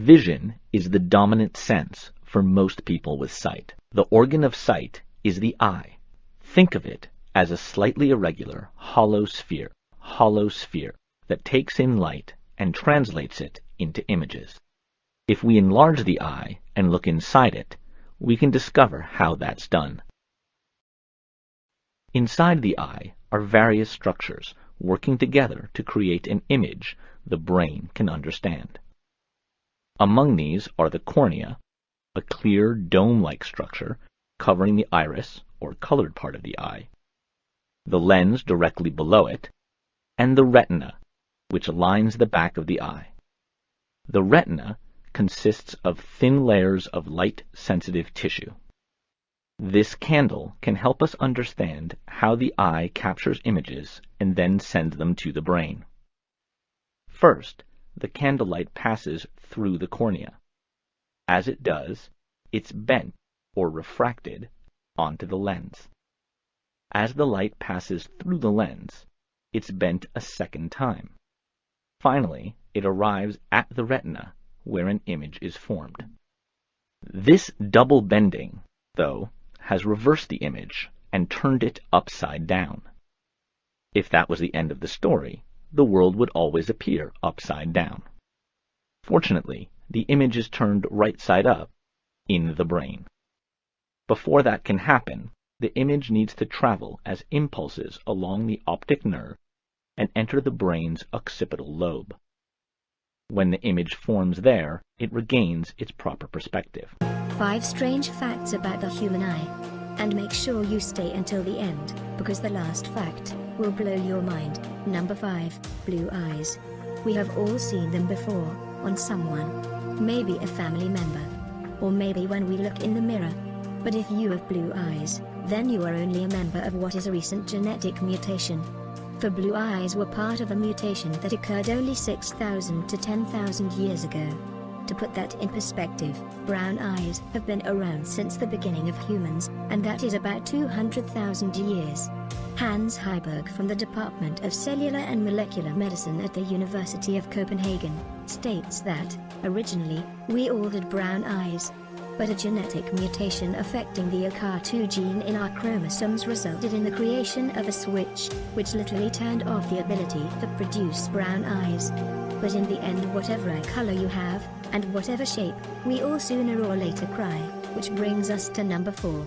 Vision is the dominant sense for most people with sight. The organ of sight is the eye. Think of it as a slightly irregular, hollow sphere that takes in light and translates it into images. If we enlarge the eye and look inside it, we can discover how that's done. Inside the eye are various structures working together to create an image the brain can understand. Among these are the cornea, a clear dome-like structure covering the iris or colored part of the eye, the lens directly below it, and the retina, which lines the back of the eye. The retina consists of thin layers of light-sensitive tissue. This candle can help us understand how the eye captures images and then sends them to the brain. First, the candlelight passes through the cornea. As it does, it's bent or refracted onto the lens. As the light passes through the lens, it's bent a second time. Finally, it arrives at the retina, where an image is formed. This double bending, though, has reversed the image and turned it upside down. If that was the end of the story, the world would always appear upside down. Fortunately, the image is turned right side up in the brain. Before that can happen, the image needs to travel as impulses along the optic nerve and enter the brain's occipital lobe. When the image forms there, it regains its proper perspective. 5 strange facts about the human eye. And make sure you stay until the end, because the last fact will blow your mind. Number 5, blue eyes. We have all seen them before, on someone. Maybe a family member. Or maybe when we look in the mirror. But if you have blue eyes, then you are only a member of what is a recent genetic mutation. For blue eyes were part of a mutation that occurred only 6,000 to 10,000 years ago. To put that in perspective, brown eyes have been around since the beginning of humans, and that is about 200,000 years. Hans Heiberg from the Department of Cellular and Molecular Medicine at the University of Copenhagen states that, originally, we all had brown eyes. But a genetic mutation affecting the ACAR2 gene in our chromosomes resulted in the creation of a switch, which literally turned off the ability to produce brown eyes. But in the end, whatever color you have, and whatever shape, we all sooner or later cry, which brings us to number 4.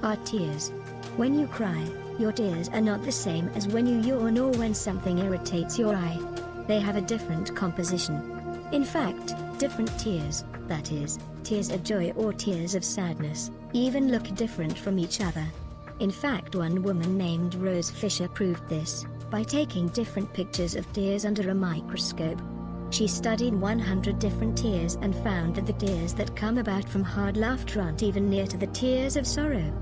Our tears. When you cry, your tears are not the same as when you yawn or when something irritates your eye. They have a different composition. In fact, different tears, that is, tears of joy or tears of sadness, even look different from each other. In fact, one woman named Rose Fisher proved this by taking different pictures of tears under a microscope. She studied 100 different tears and found that the tears that come about from hard laughter aren't even near to the tears of sorrow.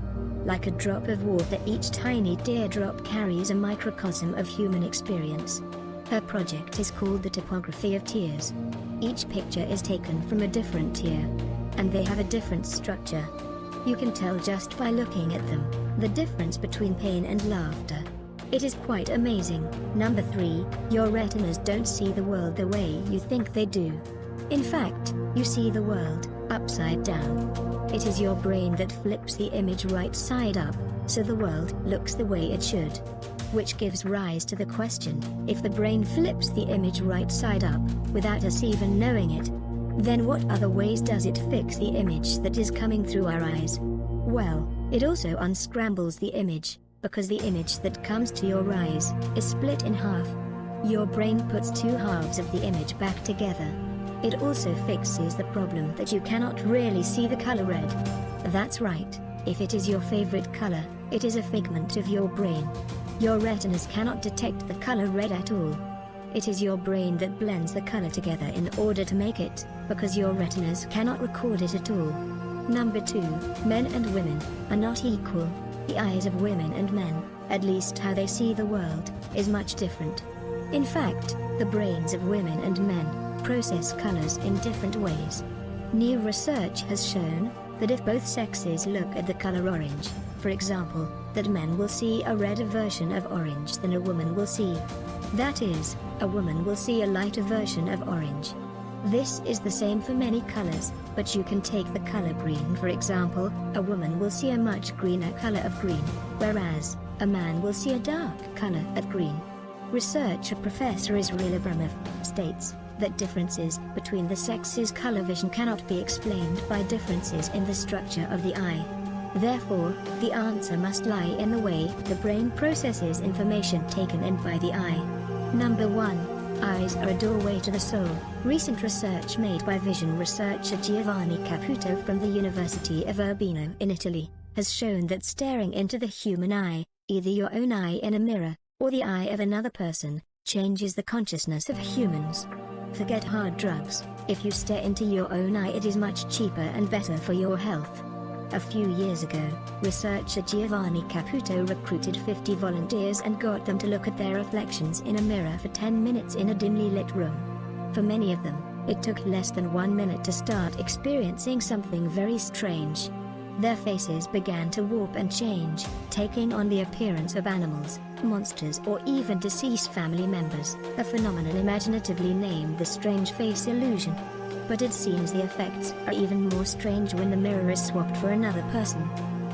Like a drop of water, each tiny teardrop carries a microcosm of human experience. Her project is called the Topography of Tears. Each picture is taken from a different tear, and they have a different structure. You can tell just by looking at them, the difference between pain and laughter. It is quite amazing. Number 3, your retinas don't see the world the way you think they do. In fact, you see the world upside down. It is your brain that flips the image right side up, so the world looks the way it should. Which gives rise to the question, if the brain flips the image right side up, without us even knowing it, then what other ways does it fix the image that is coming through our eyes? Well, it also unscrambles the image, because the image that comes to your eyes is split in half. Your brain puts 2 halves of the image back together. It also fixes the problem that you cannot really see the color red. That's right, if it is your favorite color, it is a figment of your brain. Your retinas cannot detect the color red at all. It is your brain that blends the color together in order to make it, because your retinas cannot record it at all. Number 2, men and women are not equal. The eyes of women and men, at least how they see the world, is much different. In fact, the brains of women and men process colors in different ways. New research has shown that if both sexes look at the color orange, for example, that men will see a redder version of orange than a woman will see. That is, a woman will see a lighter version of orange. This is the same for many colors, but you can take the color green for example. A woman will see a much greener color of green, whereas a man will see a dark color of green. Researcher Professor Israel Abramov states that differences between the sexes' color vision cannot be explained by differences in the structure of the eye. Therefore, the answer must lie in the way the brain processes information taken in by the eye. Number 1. Eyes are a doorway to the soul. Recent research made by vision researcher Giovanni Caputo from the University of Urbino in Italy has shown that staring into the human eye, either your own eye in a mirror, or the eye of another person, changes the consciousness of humans. Forget hard drugs. If you stare into your own eye, it is much cheaper and better for your health. A few years ago, researcher Giovanni Caputo recruited 50 volunteers and got them to look at their reflections in a mirror for 10 minutes in a dimly lit room. For many of them, it took less than 1 minute to start experiencing something very strange. Their faces began to warp and change, taking on the appearance of animals, monsters, or even deceased family members, a phenomenon imaginatively named the strange face illusion. But it seems the effects are even more strange when the mirror is swapped for another person.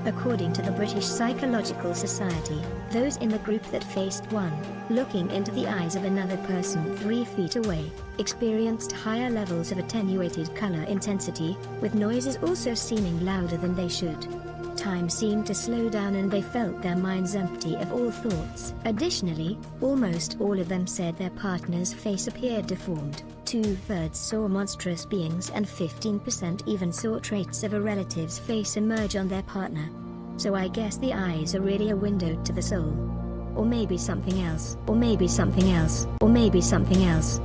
According to the British Psychological Society, those in the group that faced one, looking into the eyes of another person 3 feet away, experienced higher levels of attenuated color intensity, with noises also seeming louder than they should. Time seemed to slow down and they felt their minds empty of all thoughts. Additionally, almost all of them said their partner's face appeared deformed. 2/3 saw monstrous beings and 15% even saw traits of a relative's face emerge on their partner. So I guess the eyes are really a window to the soul. Or maybe something else. Or maybe something else. Or maybe something else.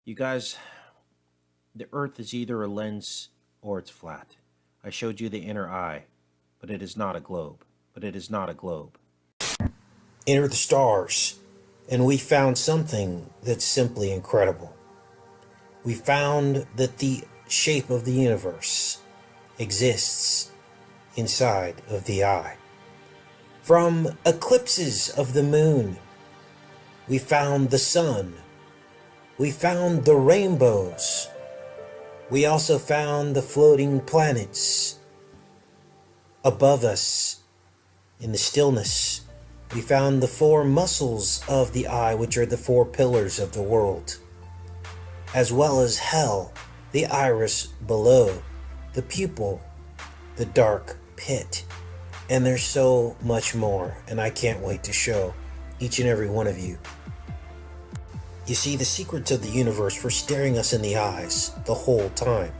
You guys, the Earth is either a lens or it's flat. I showed you the inner eye, but it is not a globe. But it is not a globe. Enter the stars, and we found something that's simply incredible. We found that the shape of the universe exists inside of the eye. From eclipses of the moon, we found the sun. We found the rainbows. We also found the floating planets above us in the stillness. We found the 4 muscles of the eye, which are the 4 pillars of the world, as well as hell, the iris below, the pupil, the dark pit, and there's so much more, and I can't wait to show each and every one of you. You see, the secrets of the universe were staring us in the eyes the whole time.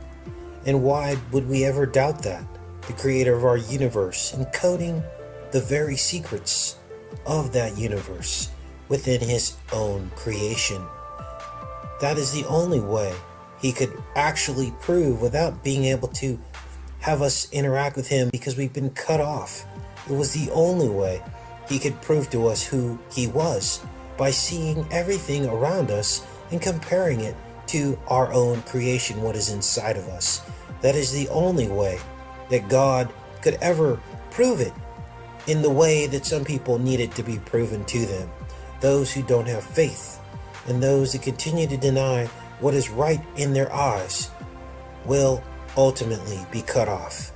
And why would we ever doubt that? The creator of our universe encoding the very secrets of that universe within his own creation. That is the only way he could actually prove without being able to have us interact with him because we've been cut off. It was the only way he could prove to us who he was, by seeing everything around us and comparing it to our own creation, what is inside of us. That is the only way that God could ever prove it in the way that some people need it to be proven to them. Those who don't have faith and those that continue to deny what is right in their eyes will ultimately be cut off.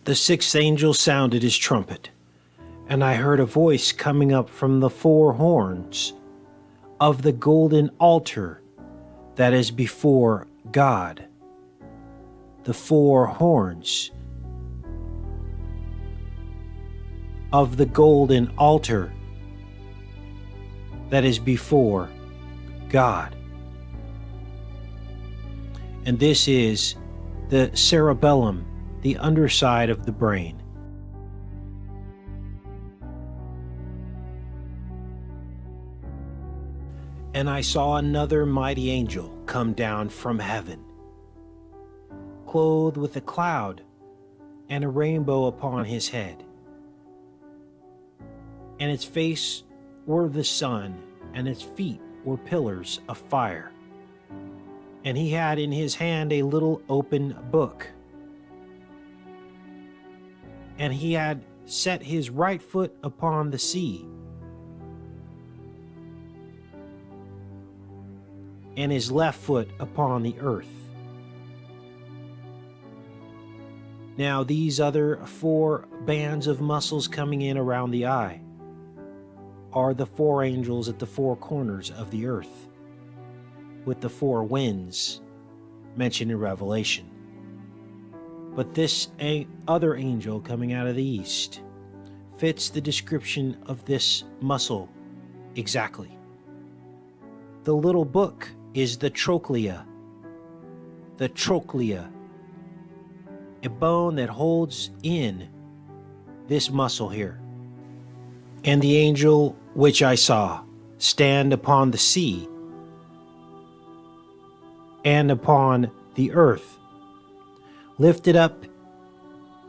The 6th angel sounded his trumpet, and I heard a voice coming up from the 4 horns of the golden altar that is before God. The 4 horns of the golden altar that is before God. And this is the cerebellum, the underside of the brain. And I saw another mighty angel come down from heaven, clothed with a cloud and a rainbow upon his head. And its face were the sun, and its feet were pillars of fire. And he had in his hand a little open book. And he had set his right foot upon the sea, and his left foot upon the earth. Now these other 4 bands of muscles coming in around the eye are the 4 angels at the 4 corners of the earth, with the 4 winds mentioned in Revelation. But this other angel coming out of the east fits the description of this muscle exactly. The little book is the trochlea. The trochlea, a bone that holds in this muscle here. And the angel which I saw stand upon the sea and upon the earth lifted up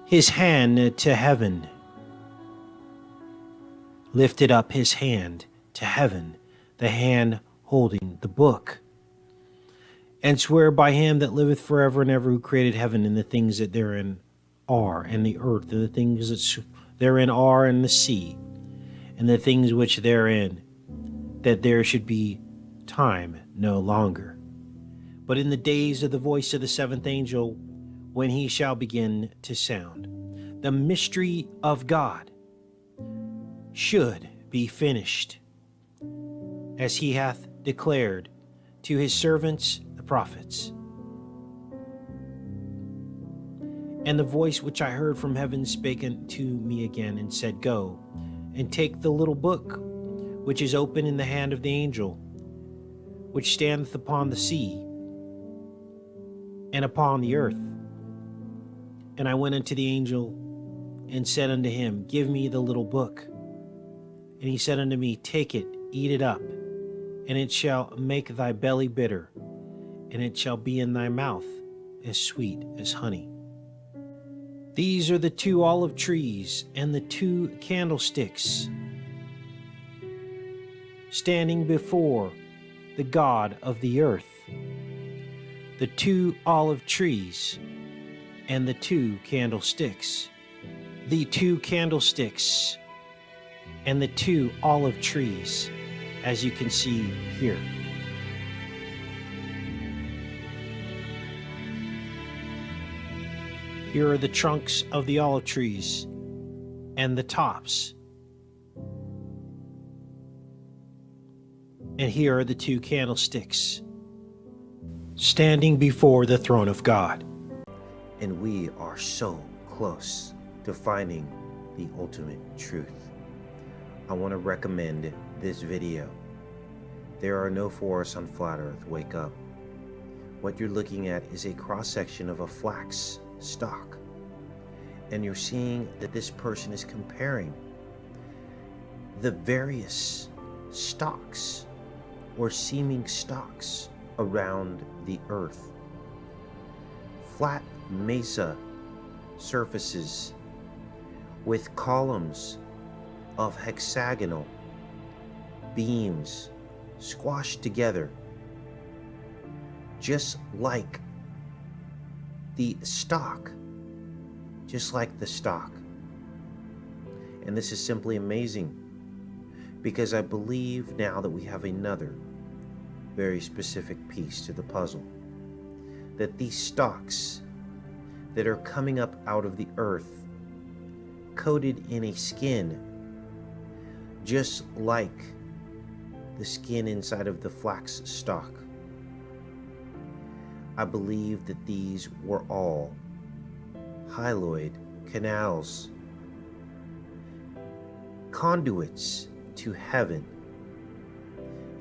his hand to heaven. Lifted up his hand to heaven, the hand holding the book, and swear by him that liveth forever and ever, who created heaven and the things that therein are, and the earth and the things that therein are, and the sea and the things which therein, that there should be time no longer, but in the days of the voice of the 7th angel, when he shall begin to sound, the mystery of God should be finished, as he hath declared to his servants the prophets. And the voice which I heard from heaven spake unto me again, and said, Go, and take the little book which is open in the hand of the angel which standeth upon the sea and upon the earth. And I went unto the angel and said unto him, Give me the little book. And he said unto me, Take it, eat it up, and it shall make thy belly bitter, and it shall be in thy mouth as sweet as honey. These are the 2 olive trees and the 2 candlesticks standing before the God of the earth. The 2 olive trees and the 2 candlesticks. The 2 candlesticks and the 2 olive trees, as you can see here. Here are the trunks of the olive trees and the tops. And here are the 2 candlesticks standing before the throne of God. And we are so close to finding the ultimate truth. I want to recommend this video. There are no forests on flat earth. Wake up. What you're looking at is a cross-section of a flax stalk, and you're seeing that this person is comparing the various stalks or seeming stalks around the earth. Flat mesa surfaces with columns of hexagonal beams squashed together, just like the stalk, And this is simply amazing, because I believe now that we have another very specific piece to the puzzle, that these stalks that are coming up out of the earth, coated in a skin just like the skin inside of the flax stalk, I believe that these were all hyaloid canals, conduits to heaven,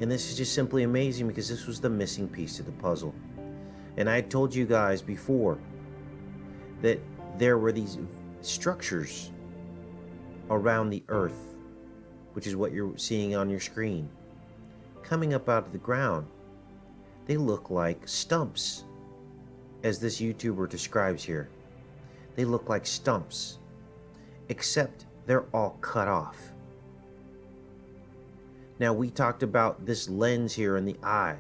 And this is just simply amazing because this was the missing piece to the puzzle. And I told you guys before that there were these structures around the earth, which is what you're seeing on your screen, coming up out of the ground. They look like stumps, as this YouTuber describes here. They look like stumps, except they're all cut off. Now, we talked about this lens here in the eye,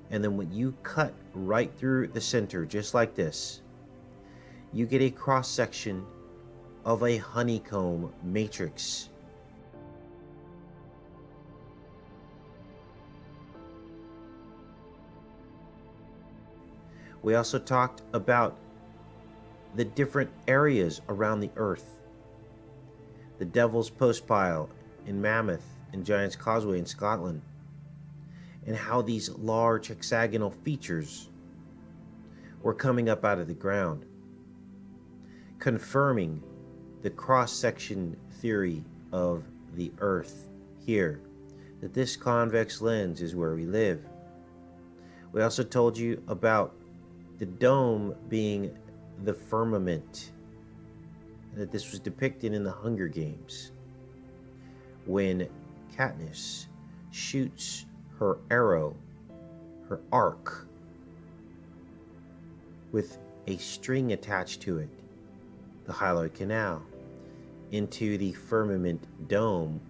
and then when you cut right through the center, just like this, you get a cross section of a honeycomb matrix. We also talked about the different areas around the earth. The Devil's Postpile in Mammoth and Giant's Causeway in Scotland, and how these large hexagonal features were coming up out of the ground, confirming the cross-section theory of the earth here, that this convex lens is where we live. We also told you about the dome being the firmament, that this was depicted in the Hunger Games when Katniss shoots her arrow, her arc, with a string attached to it, the hyaloid canal, into the firmament dome,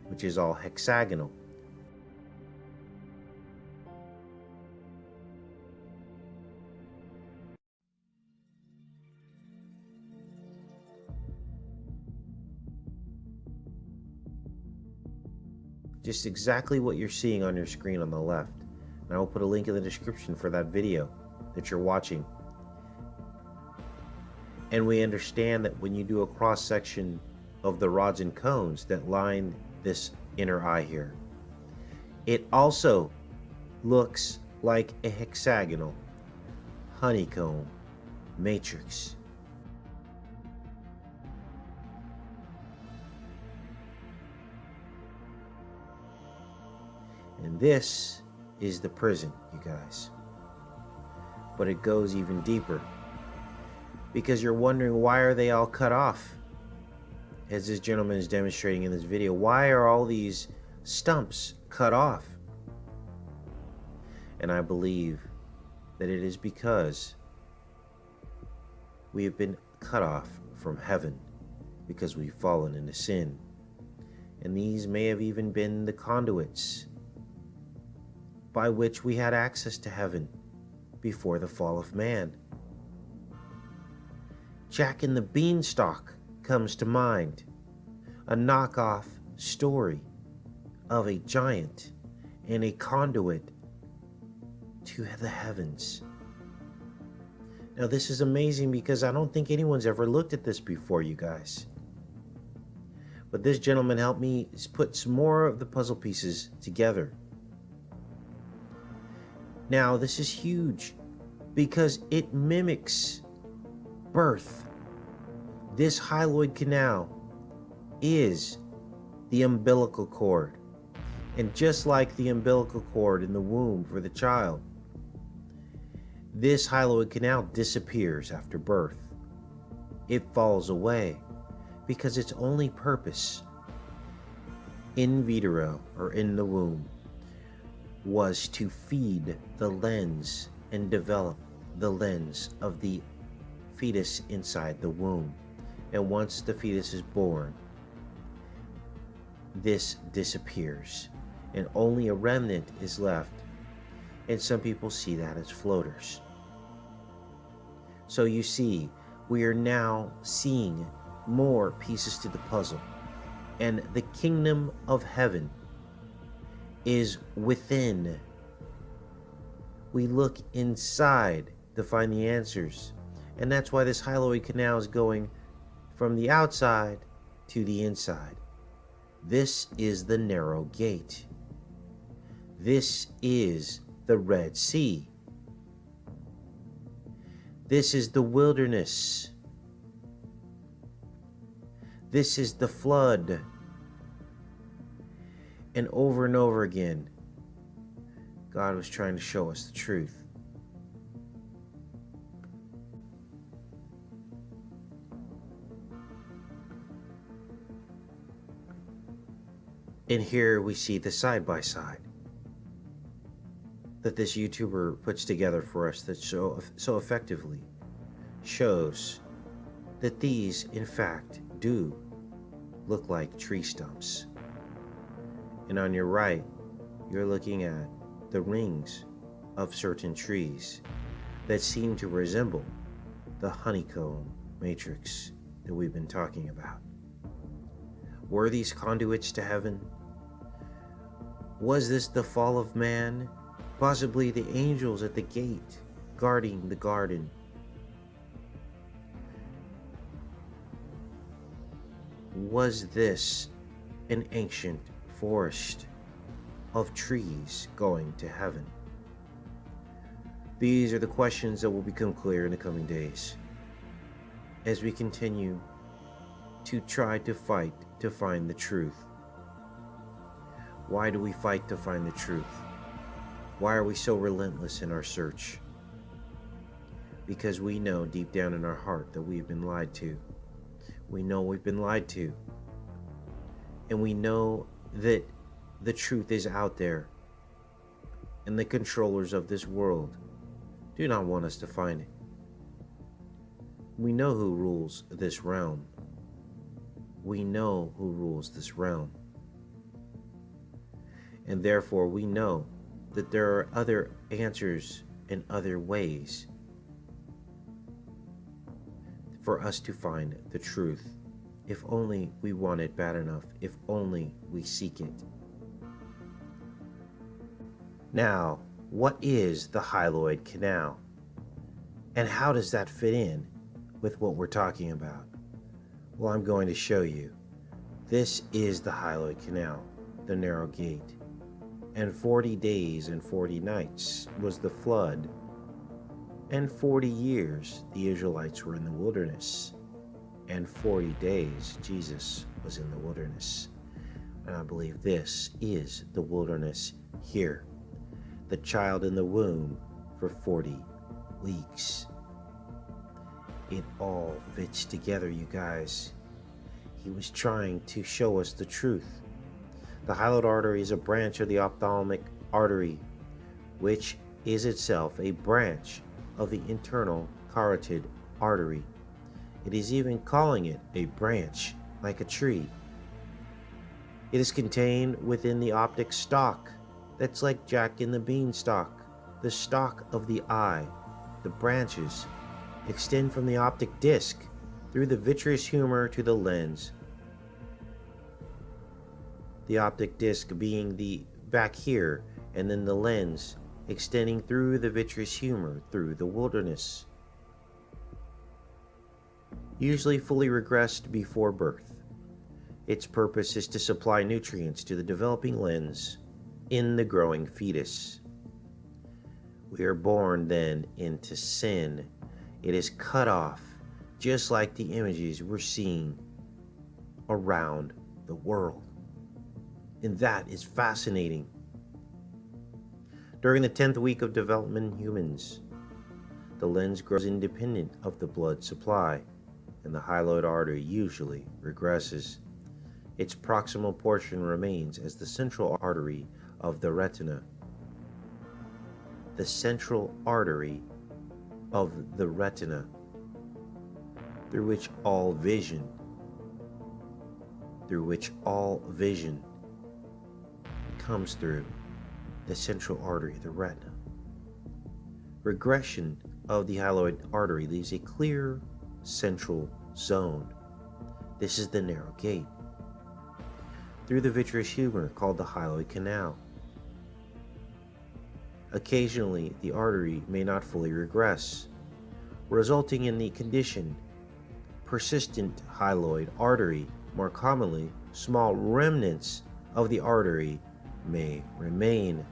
which is all hexagonal. Just exactly what you're seeing on your screen on the left. And I will put a link in the description for that video that you're watching. And we understand that when you do a cross section of the rods and cones that line this inner eye here, it also looks like a hexagonal honeycomb matrix. And this is the prison, you guys. But it goes even deeper, because you're wondering, why are they all cut off? As this gentleman is demonstrating in this video, why are all these stumps cut off? And I believe that it is because we have been cut off from heaven because we've fallen into sin. And these may have even been the conduits by which we had access to heaven before the fall of man. Jack and the Beanstalk comes to mind, a knockoff story of a giant and a conduit to the heavens. Now, this is amazing because I don't think anyone's ever looked at this before, you guys. But this gentleman helped me put some more of the puzzle pieces together. Now, this is huge because it mimics birth. This hyaloid canal is the umbilical cord. And just like the umbilical cord in the womb for the child, this hyaloid canal disappears after birth. It falls away because its only purpose in vitro, or in the womb, was to feed the lens and develop the lens of the fetus inside the womb. And once the fetus is born, this disappears and only a remnant is left, and some people see that as floaters. So you see, we are now seeing more pieces to the puzzle, and the kingdom of heaven is within. We look inside to find the answers, and that's why this hyaloid canal is going from the outside to the inside. This is the narrow gate. This is the Red Sea. This is the wilderness. This is the flood. And over again, God was trying to show us the truth. And here we see the side-by-side that this YouTuber puts together for us that so effectively shows that these, in fact, do look like tree stumps. And on your right, you're looking at the rings of certain trees that seem to resemble the honeycomb matrix that we've been talking about. Were these conduits to heaven? Was this the fall of man? Possibly the angels at the gate guarding the garden. Was this an ancient forest of trees going to heaven? These are the questions that will become clear in the coming days as we continue to try to fight to find the truth. Why do we fight to find the truth? Why are we so relentless in our search? Because we know deep down in our heart that we've been lied to. We know we've been lied to. And we know that the truth is out there. And the controllers of this world do not want us to find it. We know who rules this realm. We know who rules this realm. And therefore we know that there are other answers and other ways for us to find the truth, if only we want it bad enough, if only we seek it. Now, what is the hyaloid canal? And how does that fit in with what we're talking about? Well, I'm going to show you. This is the hyaloid canal, the narrow gate. And 40 days and 40 nights was the flood, and 40 years the Israelites were in the wilderness, and 40 days Jesus was in the wilderness. And I believe this is the wilderness here. The child in the womb for 40 weeks. It all fits together, you guys. He was trying to show us the truth. The hyaloid artery is a branch of the ophthalmic artery, which is itself a branch of the internal carotid artery. It is even calling it a branch, like a tree. It is contained within the optic stalk. That's like Jack and the Beanstalk, the stalk of the eye. The branches extend from the optic disc through the vitreous humor to the lens. The optic disc being the back here, and then the lens extending through the vitreous humor through the wilderness. Usually fully regressed before birth. Its purpose is to supply nutrients to the developing lens in the growing fetus. We are born then into sin. It is cut off, just like the images we're seeing around the world. And that is fascinating. During the 10th week of development in humans, the lens grows independent of the blood supply, and the hyaloid artery usually regresses. Its proximal portion remains as the central artery of the retina. The central artery of the retina, through which all vision comes through the central artery of the retina. Regression of the hyaloid artery leaves a clear central zone. This is the narrow gate through the vitreous humor called the hyaloid canal. Occasionally, the artery may not fully regress, resulting in the condition persistent hyaloid artery. More commonly, small remnants of the artery may remain.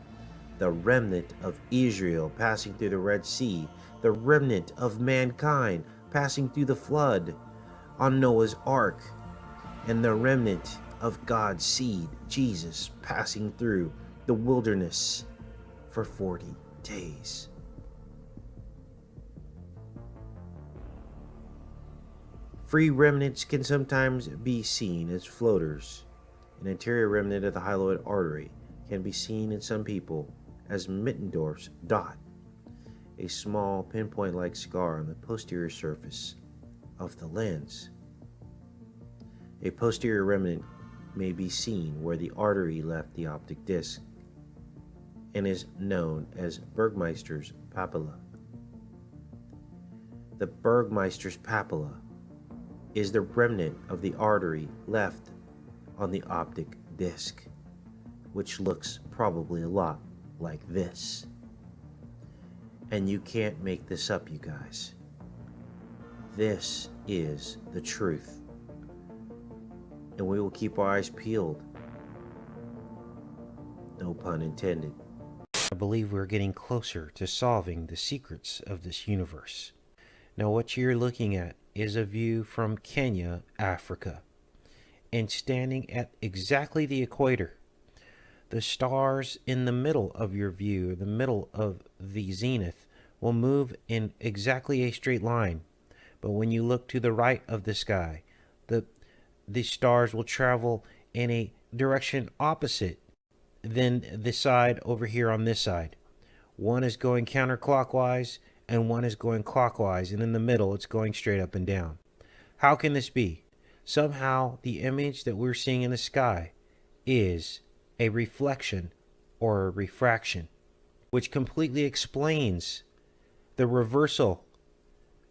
The remnant of Israel passing through the Red Sea, the remnant of mankind passing through the flood on Noah's Ark, and the remnant of God's seed, Jesus, passing through the wilderness for 40 days. Free remnants can sometimes be seen as floaters. An anterior remnant of the hyaloid artery can be seen in some people as Mittendorf's dot, a small pinpoint-like scar on the posterior surface of the lens. A posterior remnant may be seen where the artery left the optic disc and is known as Bergmeister's papilla. The Bergmeister's papilla is the remnant of the artery left on the optic disc, which looks probably a lot like this. And you can't make this up, you guys. This is the truth. And we will keep our eyes peeled. No pun intended. I believe we're getting closer to solving the secrets of this universe. Now, what you're looking at is a view from Kenya, Africa. And standing at exactly the equator, the stars in the middle of your view, the middle of the zenith, will move in exactly a straight line. But when you look to the right of the sky, the stars will travel in a direction opposite than the side over here on this side. One is going counterclockwise and one is going clockwise, and in the middle it's going straight up and down. How can this be? Somehow the image that we're seeing in the sky is a reflection or a refraction, which completely explains the reversal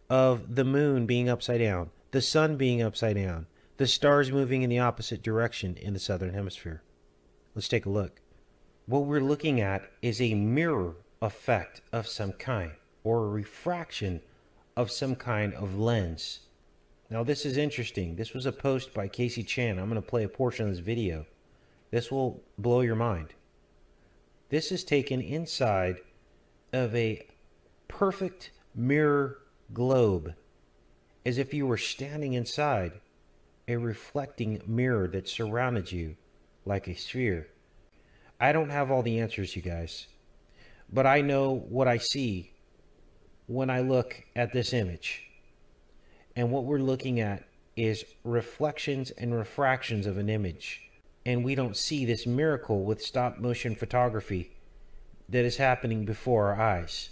of the moon being upside down, the sun being upside down, the stars moving in the opposite direction in the southern hemisphere. Let's take a look. What we're looking at is a mirror effect of some kind, or a refraction of some kind of lens. Now this is interesting. This was a post by Casey Chan. I'm going to play a portion of this video. This will blow your mind. This is taken inside of a perfect mirror globe, as if you were standing inside a reflecting mirror that surrounded you like a sphere. I don't have all the answers, you guys, but I know what I see when I look at this image. And what we're looking at is reflections and refractions of an image. And we don't see this miracle with stop motion photography that is happening before our eyes.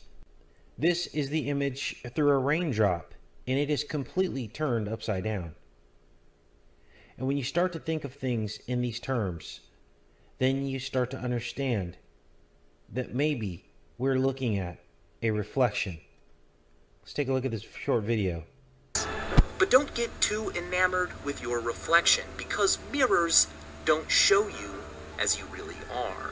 This is the image through a raindrop, and it is completely turned upside down. And when you start to think of things in these terms, then you start to understand that maybe we're looking at a reflection. Let's take a look at this short video. But don't get too enamored with your reflection, because mirrors don't show you as you really are.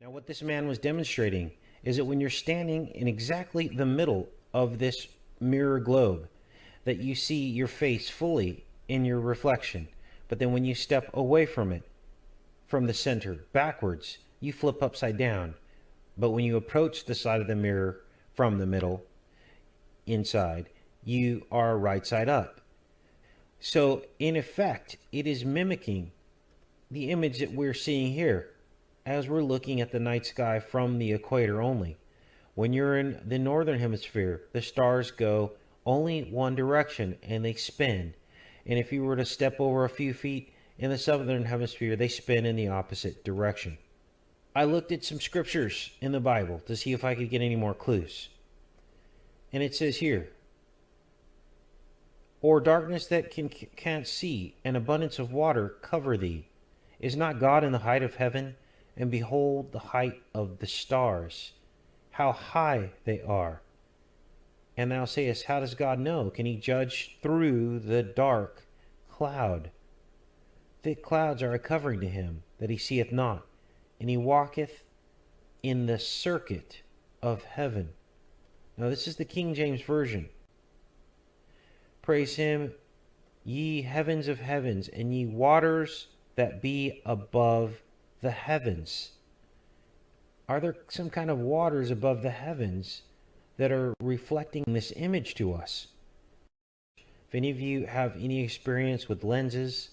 Now what this man was demonstrating is that when you're standing in exactly the middle of this mirror globe, that you see your face fully in your reflection. But then when you step away from it, from the center backwards, you flip upside down. But when you approach the side of the mirror from the middle inside, you are right side up. So in effect, it is mimicking the image that we're seeing here as we're looking at the night sky from the equator only. When you're in the northern hemisphere, the stars go only one direction and they spin. And if you were to step over a few feet in the southern hemisphere, they spin in the opposite direction. I looked at some scriptures in the Bible to see if I could get any more clues. And it says here, or darkness that can't see, and abundance of water cover thee. Is not God in the height of heaven? And behold the height of the stars, how high they are. And thou sayest, how does God know? Can he judge through the dark cloud? Thick clouds are a covering to him, that he seeth not, and he walketh in the circuit of heaven. Now this is the King James Version. Praise him, ye heavens of heavens, and ye waters that be above the heavens. Are there some kind of waters above the heavens that are reflecting this image to us? If any of you have any experience with lenses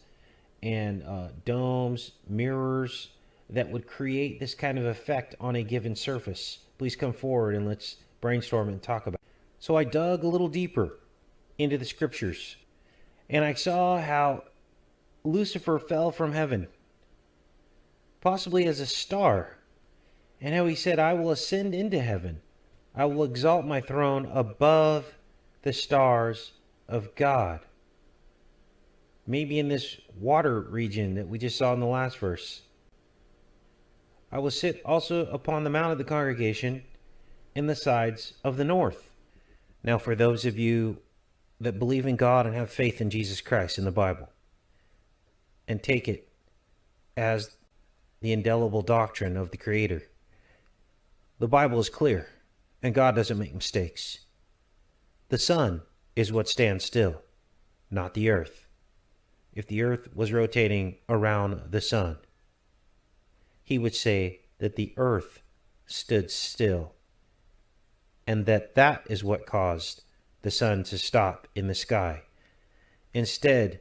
and domes, mirrors that would create this kind of effect on a given surface, please come forward and let's brainstorm and talk about it. So I dug a little deeper into the scriptures, and I saw how Lucifer fell from heaven, possibly as a star, and how he said, I will ascend into heaven. I will exalt my throne above the stars of God. Maybe in this water region that we just saw in the last verse. I will sit also upon the mount of the congregation in the sides of the north. Now, for those of you that believe in God and have faith in Jesus Christ in the Bible, and take it as the indelible doctrine of the Creator, the Bible is clear, and God doesn't make mistakes. The sun is what stands still, not the earth. If the earth was rotating around the sun, he would say that the earth stood still, and that is what caused the sun to stop in the sky. Instead,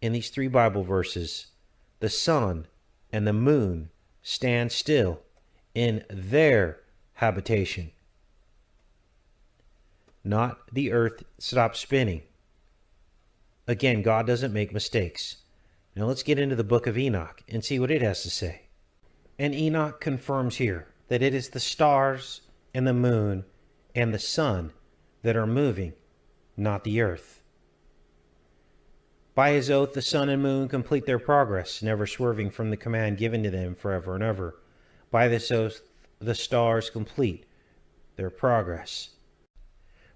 in these 3 Bible verses, the sun and the moon stand still in their habitation. Not the earth stops spinning. Again, God doesn't make mistakes. Now let's get into the book of Enoch and see what it has to say. And Enoch confirms here that it is the stars and the moon and the sun that are moving, not the earth. By his oath, the sun and moon complete their progress, never swerving from the command given to them forever and ever. By this oath, the stars complete their progress.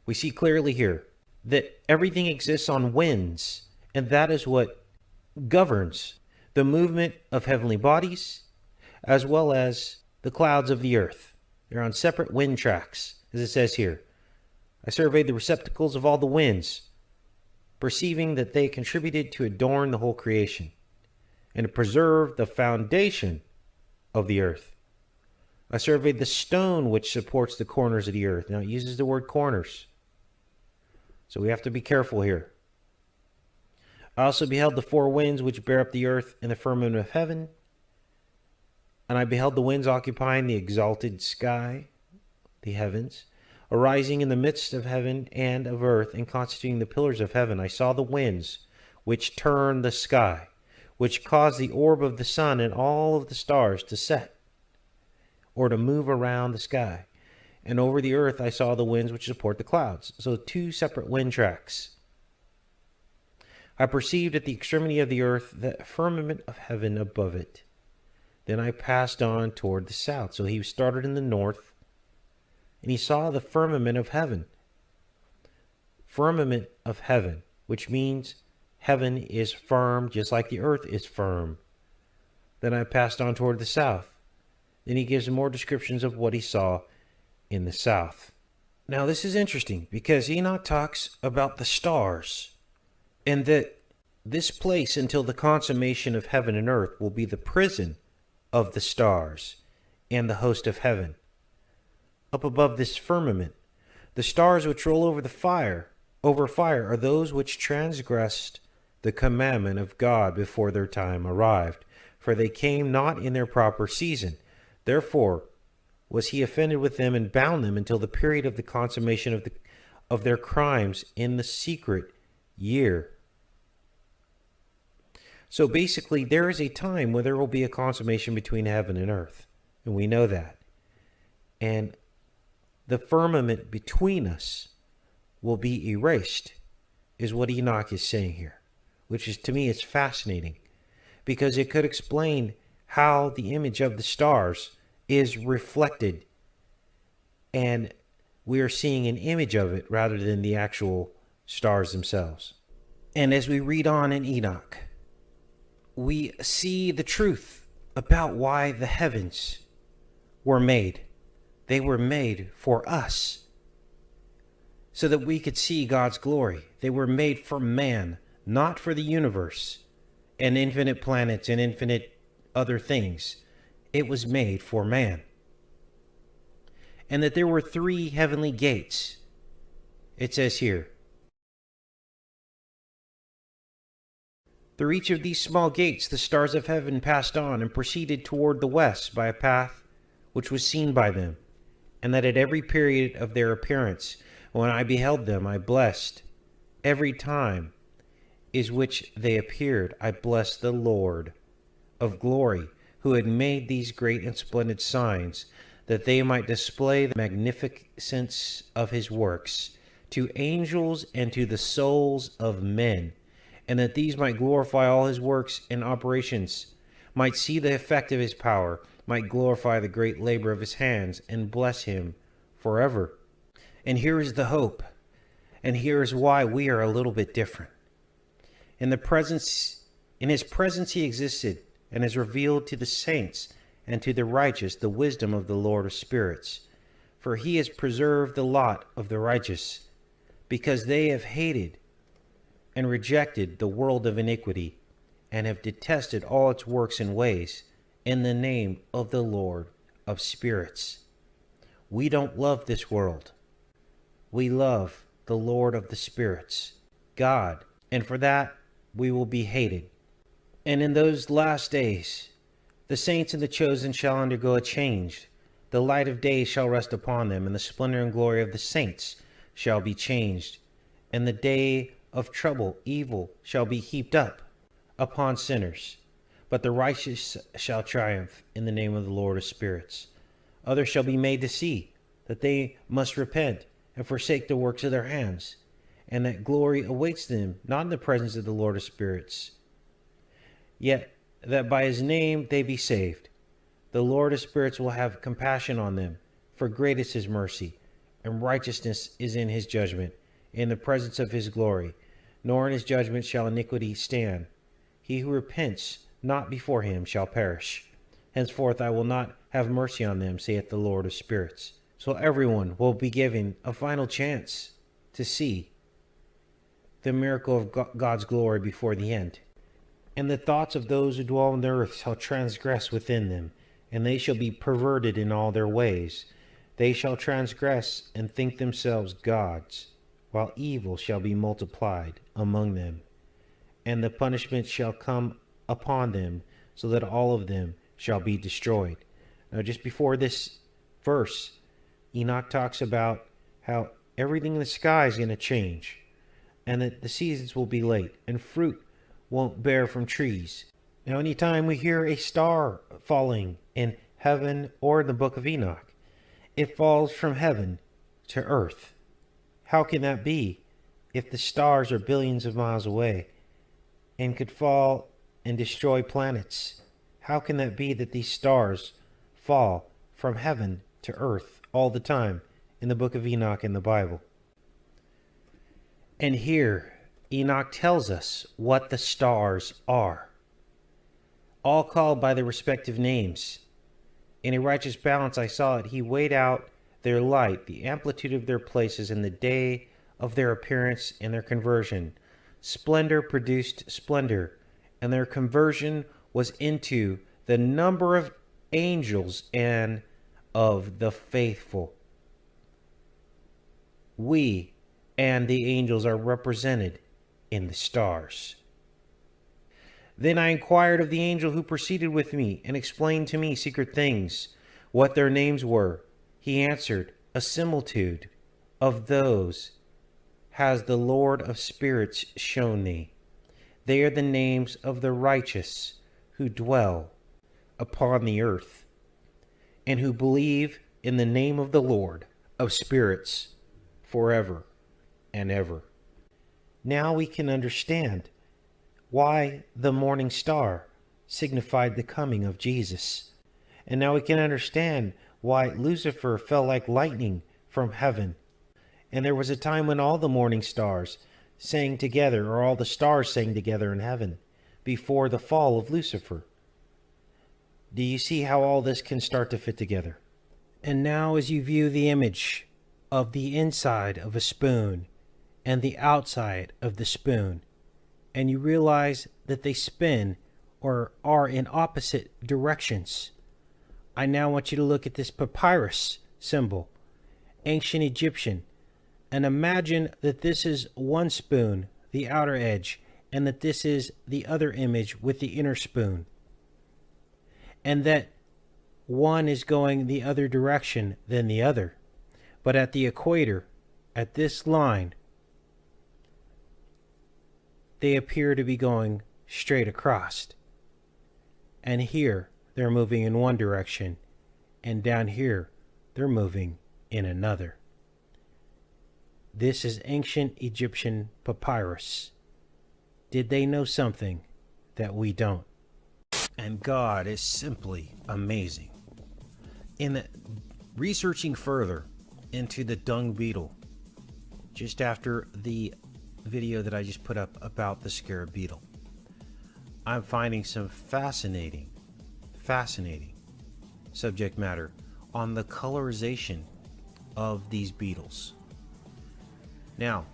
We see clearly here that everything exists on winds, and that is what governs the movement of heavenly bodies, as well as the clouds of the earth. They're on separate wind tracks, as it says here. I surveyed the receptacles of all the winds, perceiving that they contributed to adorn the whole creation, and to preserve the foundation of the earth. I surveyed the stone which supports the corners of the earth. Now it uses the word corners, so we have to be careful here. I also beheld the 4 winds which bear up the earth and the firmament of heaven. And I beheld the winds occupying the exalted sky, the heavens, arising in the midst of heaven and of earth, and constituting the pillars of heaven. I saw the winds which turn the sky, which cause the orb of the sun and all of the stars to set, or to move around the sky. And over the earth I saw the winds which support the clouds. So 2 separate wind tracks. I perceived at the extremity of the earth the firmament of heaven above it. Then I passed on toward the south. So he started in the north, and he saw the firmament of heaven. Firmament of heaven, which means heaven is firm just like the earth is firm. Then I passed on toward the south. Then he gives more descriptions of what he saw in the south. Now this is interesting because Enoch talks about the stars, and that this place until the consummation of heaven and earth will be the prison of the stars and the host of heaven. Up above this firmament, the stars which roll over fire are those which transgressed the commandment of God before their time arrived, for they came not in their proper season. Therefore was he offended with them and bound them until the period of the consummation of their crimes in the secret year. So basically, there is a time where there will be a consummation between heaven and earth, and we know that. And the firmament between us will be erased, is what Enoch is saying here, which is, to me, it's fascinating, because it could explain how the image of the stars is reflected, and we are seeing an image of it rather than the actual stars themselves. And as we read on in Enoch, we see the truth about why the heavens were made. They were made for us, so that we could see God's glory. They were made for man, not for the universe and infinite planets and infinite other things. It was made for man. and that there were 3 heavenly gates. It says here, through each of these small gates the stars of heaven passed on and proceeded toward the west by a path which was seen by them, and that at every period of their appearance, when I beheld them, I blessed. Every time is which they appeared, I blessed the Lord of glory, who had made these great and splendid signs, that they might display the magnificence of his works to angels and to the souls of men, and that these might glorify all his works and operations, might see the effect of his power, might glorify the great labor of his hands, and bless him forever. And here is the hope, and here is why we are a little bit different. In his presence he existed, and has revealed to the saints and to the righteous the wisdom of the Lord of spirits. For he has preserved the lot of the righteous, because they have hated and rejected the world of iniquity, and have detested all its works and ways, in the name of the Lord of spirits. We don't love this world. We love the Lord of the spirits, God, and for that we will be hated. And in those last days, the saints and the chosen shall undergo a change. The light of day shall rest upon them, and the splendor and glory of the saints shall be changed. And the day of trouble, evil, shall be heaped up upon sinners. But the righteous shall triumph in the name of the Lord of spirits. Others shall be made to see that they must repent and forsake the works of their hands, and that glory awaits them not in the presence of the Lord of spirits, yet that by his name they be saved. The Lord of spirits will have compassion on them, for great is his mercy, and righteousness is in his judgment, in the presence of his glory. Nor in his judgment shall iniquity stand. He who repents not before him shall perish. Henceforth I will not have mercy on them, saith the Lord of spirits. So everyone will be given a final chance to see the miracle of God's glory before the end. And the thoughts of those who dwell on the earth shall transgress within them, and they shall be perverted in all their ways. They shall transgress and think themselves gods, while evil shall be multiplied among them. And the punishment shall come upon them, so that all of them shall be destroyed. Now, just before this verse, Enoch talks about how everything in the sky is going to change, and that the seasons will be late, and fruit won't bear from trees. Now, anytime we hear a star falling in heaven or in the book of Enoch, it falls from heaven to earth. How can that be if the stars are billions of miles away and could fall and destroy planets? How can that be that these stars fall from heaven to earth all the time in the book of Enoch in the Bible? And here Enoch tells us what the stars are, all called by their respective names. In a righteous balance I saw it. He weighed out their light, the amplitude of their places, and the day of their appearance and their conversion. Splendor produced splendor, and their conversion was into the number of angels and of the faithful. We and the angels are represented in the stars. Then I inquired of the angel who proceeded with me, and explained to me secret things, what their names were. He answered, a similitude of those has the Lord of spirits shown thee. They are the names of the righteous who dwell upon the earth, and who believe in the name of the Lord of spirits forever and ever. Now we can understand why the morning star signified the coming of Jesus. And now we can understand why Lucifer fell like lightning from heaven. And there was a time when all the morning stars sang together, or all the stars sang together in heaven, before the fall of Lucifer. Do you see how all this can start to fit together? And now as you view the image of the inside of a spoon and the outside of the spoon, and you realize that they spin or are in opposite directions, I now want you to look at this papyrus symbol ancient Egyptian, and imagine that this is one spoon, the outer edge, and that this is the other image with the inner spoon, and that one is going the other direction than the other. But at the equator, at this line, they appear to be going straight across. And here, they're moving in one direction, and down here, they're moving in another. This is ancient Egyptian papyrus. Did they know something that we don't? And God is simply amazing. In researching further into the dung beetle, just after the video that I just put up about the scarab beetle, I'm finding some fascinating subject matter on the colorization of these beetles. Now,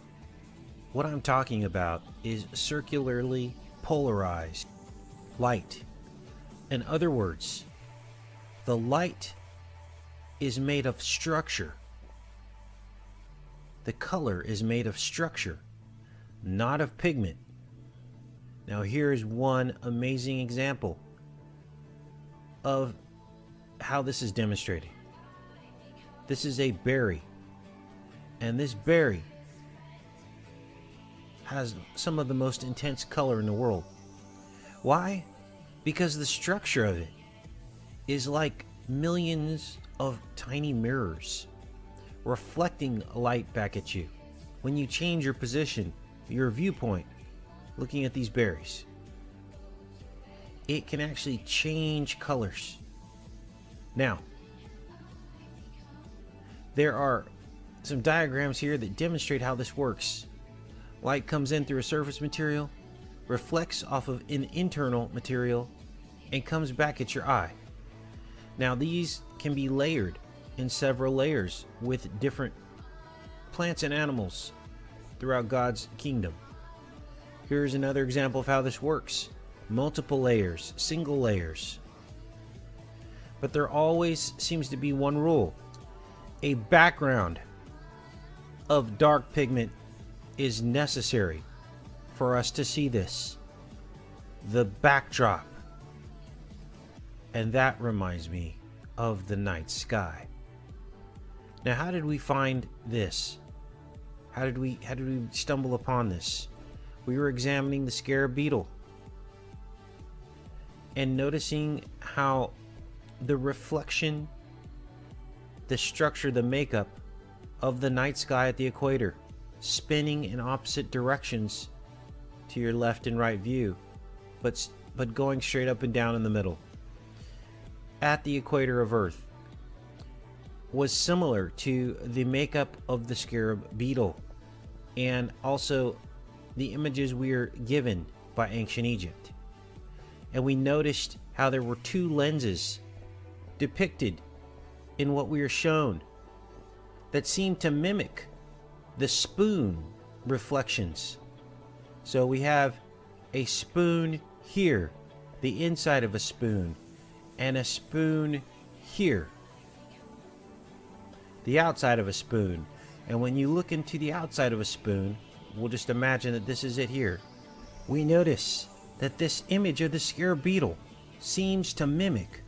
what I'm talking about is circularly polarized light. In other words, the light is made of structure. The color is made of structure, not of pigment. Now here is one amazing example of how this is demonstrated. This is a berry, and this berry has some of the most intense color in the world. Why? Because the structure of it is like millions of tiny mirrors reflecting light back at you. When you change your position, your viewpoint, looking at these berries, it can actually change colors. Now, there are some diagrams here that demonstrate how this works. Light comes in through a surface material, reflects off of an internal material, and comes back at your eye. Now these can be layered in several layers with different plants and animals throughout God's kingdom. Here's another example of how this works. Multiple layers, single layers. But there always seems to be one rule. A background of dark pigment is necessary for us to see this. The backdrop. And that reminds me of the night sky. Now, how did we find this? How did we stumble upon this? We were examining the scarab beetle and noticing how the reflection, the structure, the makeup of the night sky at the equator, spinning in opposite directions to your left and right view, but going straight up and down in the middle at the equator of Earth, was similar to the makeup of the scarab beetle, and also the images we are given by ancient Egypt. And we noticed how there were two lenses depicted in what we are shown that seemed to mimic the spoon reflections. So we have a spoon here, the inside of a spoon, and a spoon here, the outside of a spoon. And when you look into the outside of a spoon, we'll just imagine that this is it here, we notice that this image of the scarab beetle seems to mimic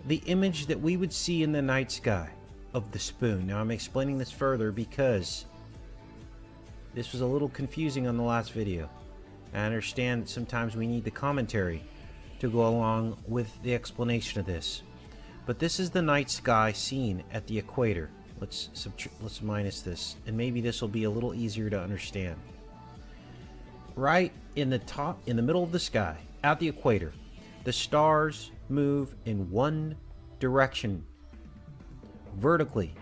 the image that we would see in the night sky of the spoon. Now I'm explaining this further because this was a little confusing on the last video. I understand sometimes we need the commentary to go along with the explanation of this. But this is the night sky seen at the equator. Let's minus this, and maybe this will be a little easier to understand. Right in the top, in the middle of the sky, at the equator, the stars move in one direction, vertically.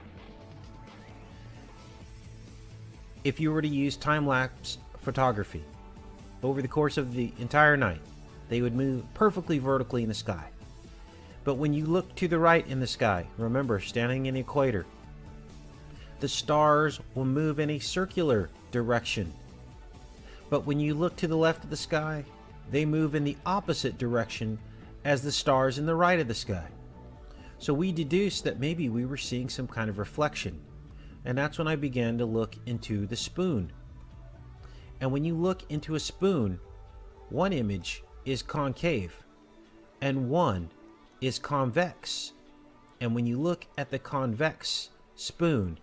If you were to use time-lapse photography over the course of the entire night, they would move perfectly vertically in the sky. But when you look to the right in the sky, remember, standing in the equator, the stars will move in a circular direction. But when you look to the left of the sky, they move in the opposite direction as the stars in the right of the sky. So we deduced that maybe we were seeing some kind of reflection. And that's when I began to look into the spoon. And when you look into a spoon, one image is concave and one is convex. And when you look at the convex spoon,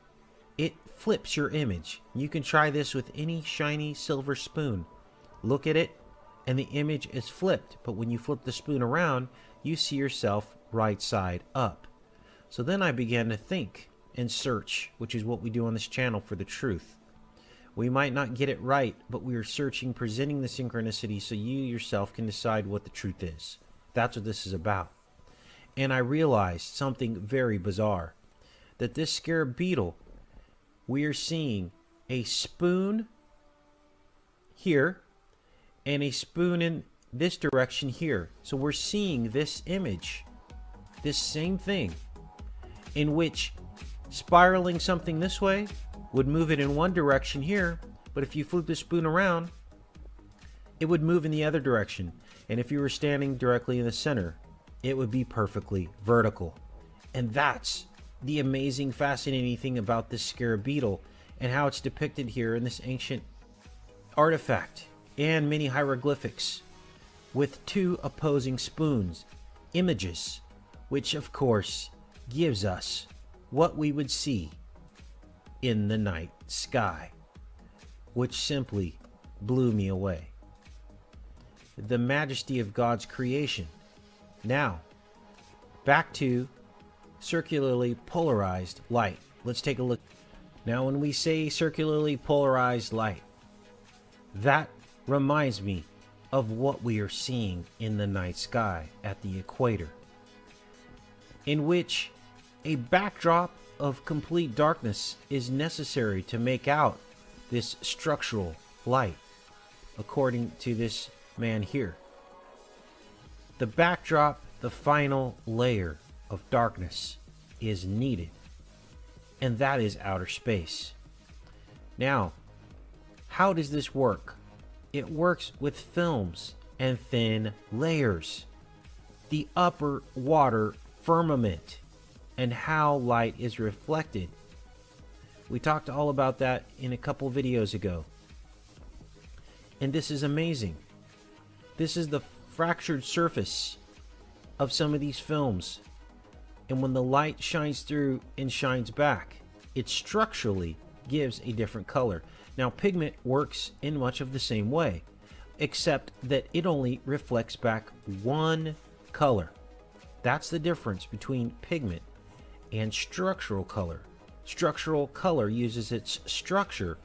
it flips your image. You can try this with any shiny silver spoon. Look at it and the image is flipped, but when you flip the spoon around, you see yourself right side up. So then I began to think and search, which is what we do on this channel, for the truth. We might not get it right, but we are searching, presenting the synchronicity so you yourself can decide what the truth is. That's what this is about. And I realized something very bizarre, that this scarab beetle, we are seeing a spoon here and a spoon in this direction here. So we're seeing this image, this same thing, in which spiraling something this way would move it in one direction here, but if you flip the spoon around, it would move in the other direction. And if you were standing directly in the center, it would be perfectly vertical. And that's the amazing, fascinating thing about this scarab beetle and how it's depicted here in this ancient artifact and many hieroglyphics with two opposing spoons, images, which of course gives us what we would see in the night sky, which simply blew me away. The majesty of God's creation. Now, back to circularly polarized light. Let's take a look. Now, when we say circularly polarized light, that reminds me of what we are seeing in the night sky at the equator, in which a backdrop of complete darkness is necessary to make out this structural light, according to this man here. The backdrop, the final layer of darkness, is needed, and that is outer space. Now, how does this work? It works with films and thin layers, the upper water firmament, and how light is reflected. We talked all about that in a couple videos ago. And this is amazing. This is the fractured surface of some of these films. And when the light shines through and shines back, it structurally gives a different color. Now, pigment works in much of the same way, except that it only reflects back one color. That's the difference between pigment and structural color. Structural color uses its structure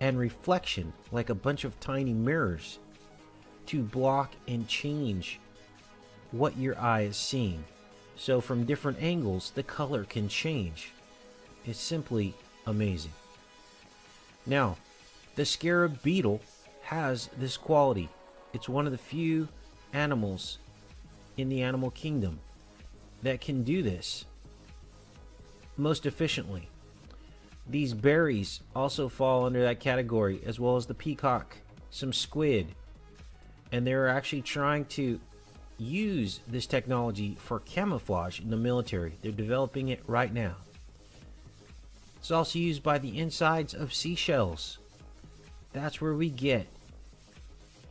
and reflection like a bunch of tiny mirrors to block and change what your eye is seeing. So from different angles, the color can change. It's simply amazing. Now, the scarab beetle has this quality. It's one of the few animals in the animal kingdom that can do this most efficiently. These berries also fall under that category, as well as the peacock, some squid, and they're actually trying to use this technology for camouflage in the military. They're developing it right now. It's also used by the insides of seashells. That's where we get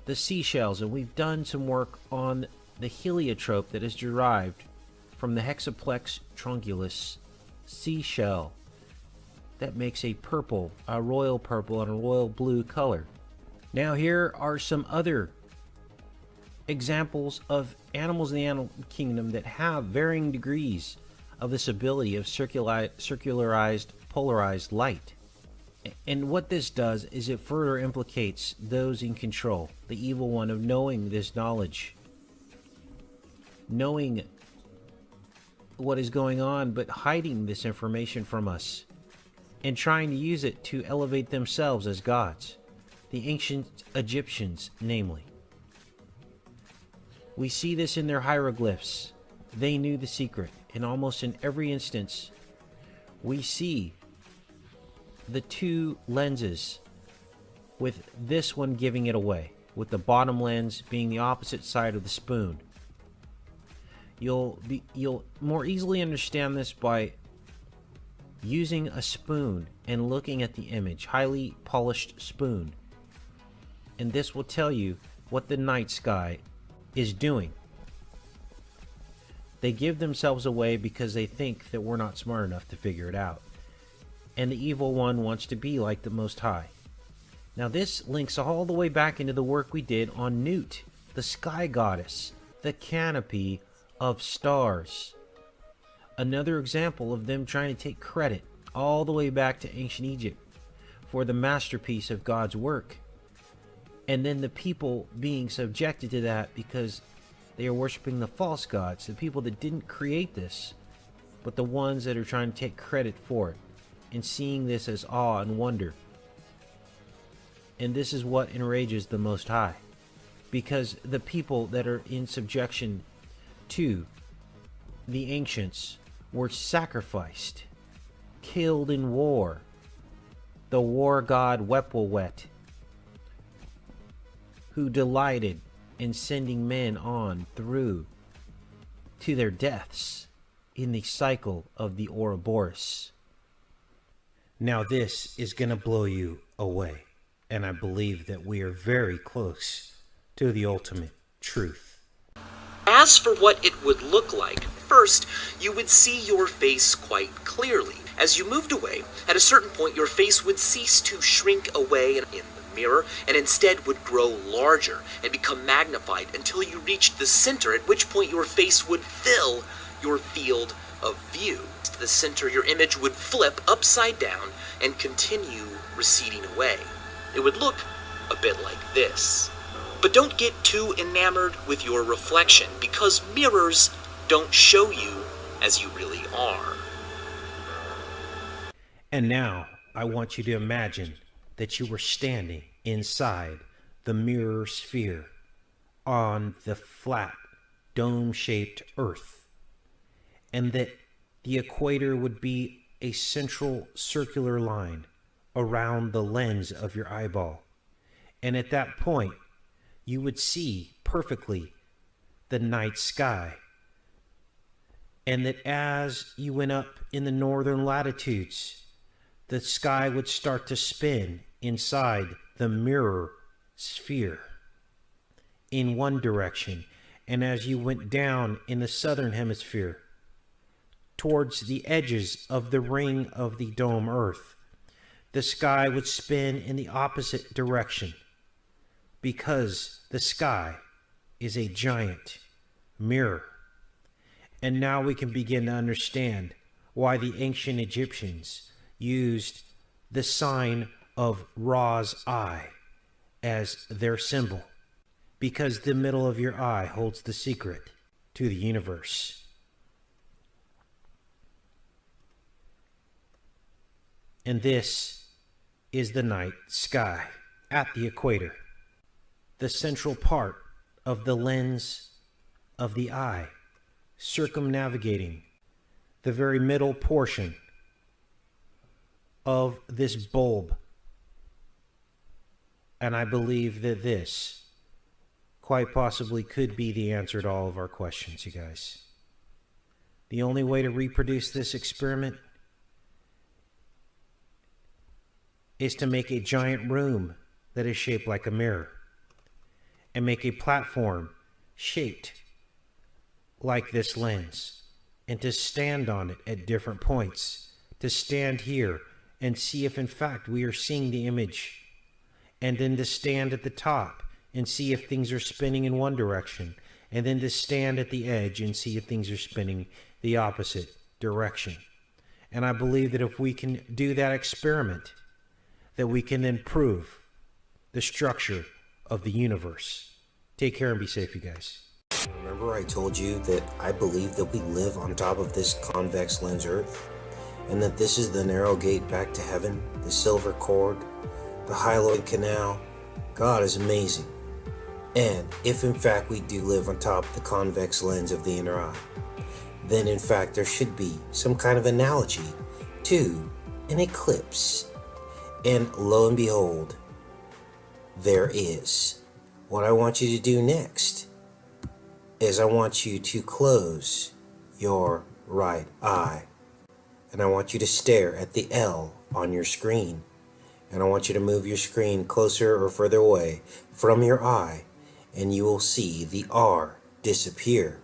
the seashells, and we've done some work on the heliotrope that is derived from the Hexaplex trunculus seashell that makes a purple, a royal purple, and a royal blue color. Now, here are some other examples of animals in the animal kingdom that have varying degrees of this ability of circularized polarized light. And what this does is it further implicates those in control, the evil one, of knowing this knowledge, knowing what is going on, but hiding this information from us and trying to use it to elevate themselves as gods, the ancient Egyptians namely. We see this in their hieroglyphs. They knew the secret, and almost in every instance we see the two lenses, with this one giving it away, with the bottom lens being the opposite side of the spoon. You'll more easily understand this by using a spoon and looking at the image, highly polished spoon. And this will tell you what the night sky is doing. They give themselves away because they think that we're not smart enough to figure it out. And the evil one wants to be like the Most High. Now this links all the way back into the work we did on Nut, the sky goddess, the canopy of stars. Another example of them trying to take credit all the way back to ancient Egypt for the masterpiece of God's work. And then the people being subjected to that because they are worshiping the false gods, the people that didn't create this, but the ones that are trying to take credit for it and seeing this as awe and wonder. And this is what enrages the Most High, because the people that are in subjection to the ancients were sacrificed, killed in war. The war god Wepwawet, who delighted in sending men on through to their deaths in the cycle of the Ouroboros. Now this is going to blow you away, and I believe that we are very close to the ultimate truth. As for what it would look like, first, you would see your face quite clearly. As you moved away, at a certain point your face would cease to shrink away in the mirror and instead would grow larger and become magnified until you reached the center, at which point your face would fill your field of view. To the center, your image would flip upside down and continue receding away. It would look a bit like this. But don't get too enamored with your reflection, because mirrors don't show you as you really are. And now I want you to imagine that you were standing inside the mirror sphere on the flat dome-shaped earth, and that the equator would be a central circular line around the lens of your eyeball. And at that point, you would see perfectly the night sky. And that as you went up in the northern latitudes, the sky would start to spin inside the mirror sphere in one direction. And as you went down in the southern hemisphere, towards the edges of the ring of the dome earth, the sky would spin in the opposite direction, because the sky is a giant mirror. And now we can begin to understand why the ancient Egyptians used the sign of Ra's eye as their symbol, because the middle of your eye holds the secret to the universe. And this is the night sky at the equator, the central part of the lens of the eye, circumnavigating the very middle portion of this bulb. And I believe that this quite possibly could be the answer to all of our questions, you guys. The only way to reproduce this experiment is to make a giant room that is shaped like a mirror, and make a platform shaped like this lens, and to stand on it at different points, to stand here and see if in fact we are seeing the image, and then to stand at the top and see if things are spinning in one direction, and then to stand at the edge and see if things are spinning the opposite direction. And I believe that if we can do that experiment, that we can then prove the structure of the universe. Take care and be safe, you guys. Remember I told you that I believe that we live on top of this convex lens Earth, and that this is the narrow gate back to heaven, the silver cord, the hyaloid canal. God is amazing. And if in fact we do live on top of the convex lens of the inner eye, then in fact there should be some kind of analogy to an eclipse. And lo and behold, there is. What I want you to do next is I want you to close your right eye. And I want you to stare at the L on your screen. And I want you to move your screen closer or further away from your eye, and you will see the R disappear.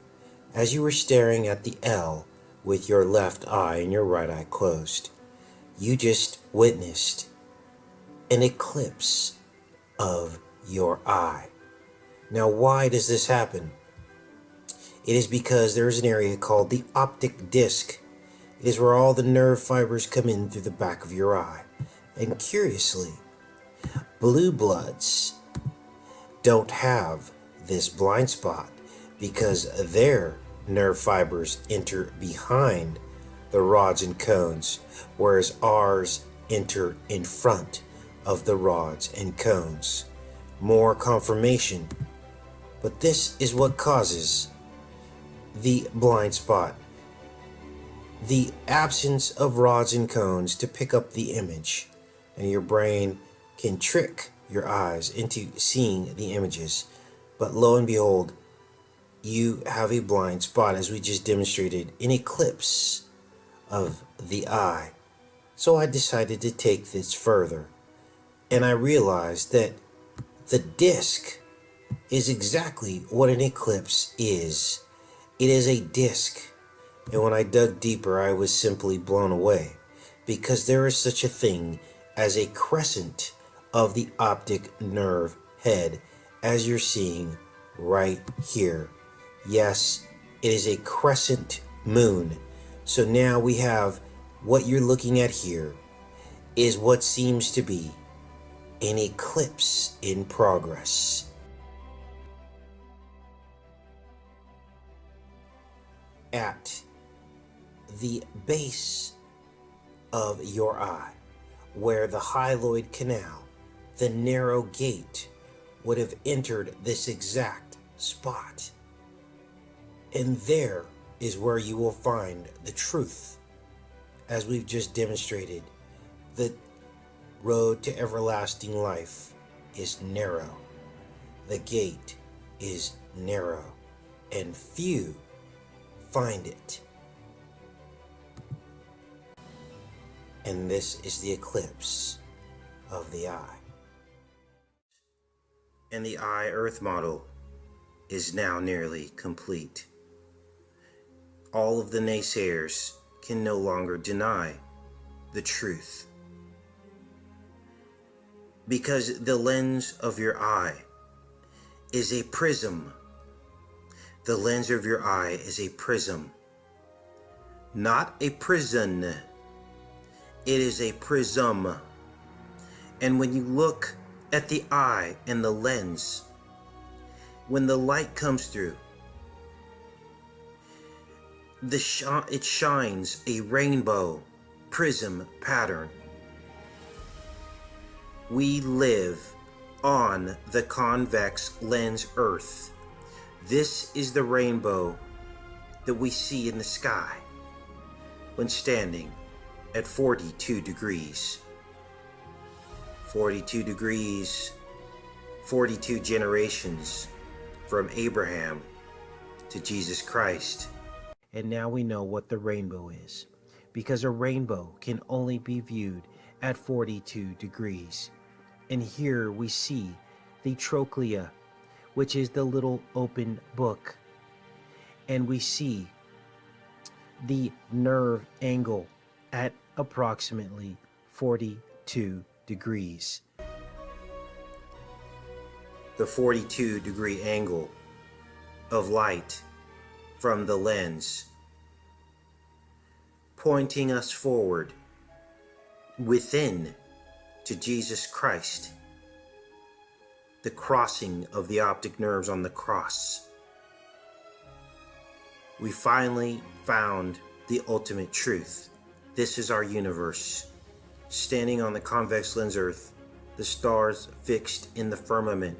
As you were staring at the L with your left eye and your right eye closed, you just witnessed an eclipse of your eye. Now, why does this happen? It is because there is an area called the optic disc. It is where all the nerve fibers come in through the back of your eye. And curiously, blue bloods don't have this blind spot because their nerve fibers enter behind the rods and cones, whereas ours enter in front of the rods and cones. More confirmation. But this is what causes the blind spot. The absence of rods and cones to pick up the image, and your brain can trick your eyes into seeing the images. But lo and behold, you have a blind spot, as we just demonstrated, an eclipse of the eye. So I decided to take this further, and I realized that the disc is exactly what an eclipse is. It is a disc. And when I dug deeper, I was simply blown away, because there is such a thing as a crescent of the optic nerve head, as you're seeing right here. Yes, it is a crescent moon. So now we have what you're looking at here is what seems to be an eclipse in progress. At the base of your eye, where the hyaloid canal, the narrow gate, would have entered this exact spot. And there is where you will find the truth. As we've just demonstrated, the road to everlasting life is narrow. The gate is narrow, and few find it. And this is the eclipse of the eye. And the eye Earth model is now nearly complete. All of the naysayers can no longer deny the truth, because the lens of your eye is a prism. The lens of your eye is a prism, not a prison. It is a prism. And when you look at the eye and the lens, when the light comes through, it shines a rainbow prism pattern. We live on the convex lens Earth. This is the rainbow that we see in the sky when standing at 42 degrees. 42 degrees, 42 generations from Abraham to Jesus Christ. And now we know what the rainbow is, because a rainbow can only be viewed at 42 degrees. And here we see the trochlea, which is the little open book. And we see the nerve angle at approximately 42 degrees. The 42 degree angle of light from the lens, pointing us forward within to Jesus Christ, the crossing of the optic nerves on the cross. We finally found the ultimate truth. This is our universe, standing on the convex lens Earth, the stars fixed in the firmament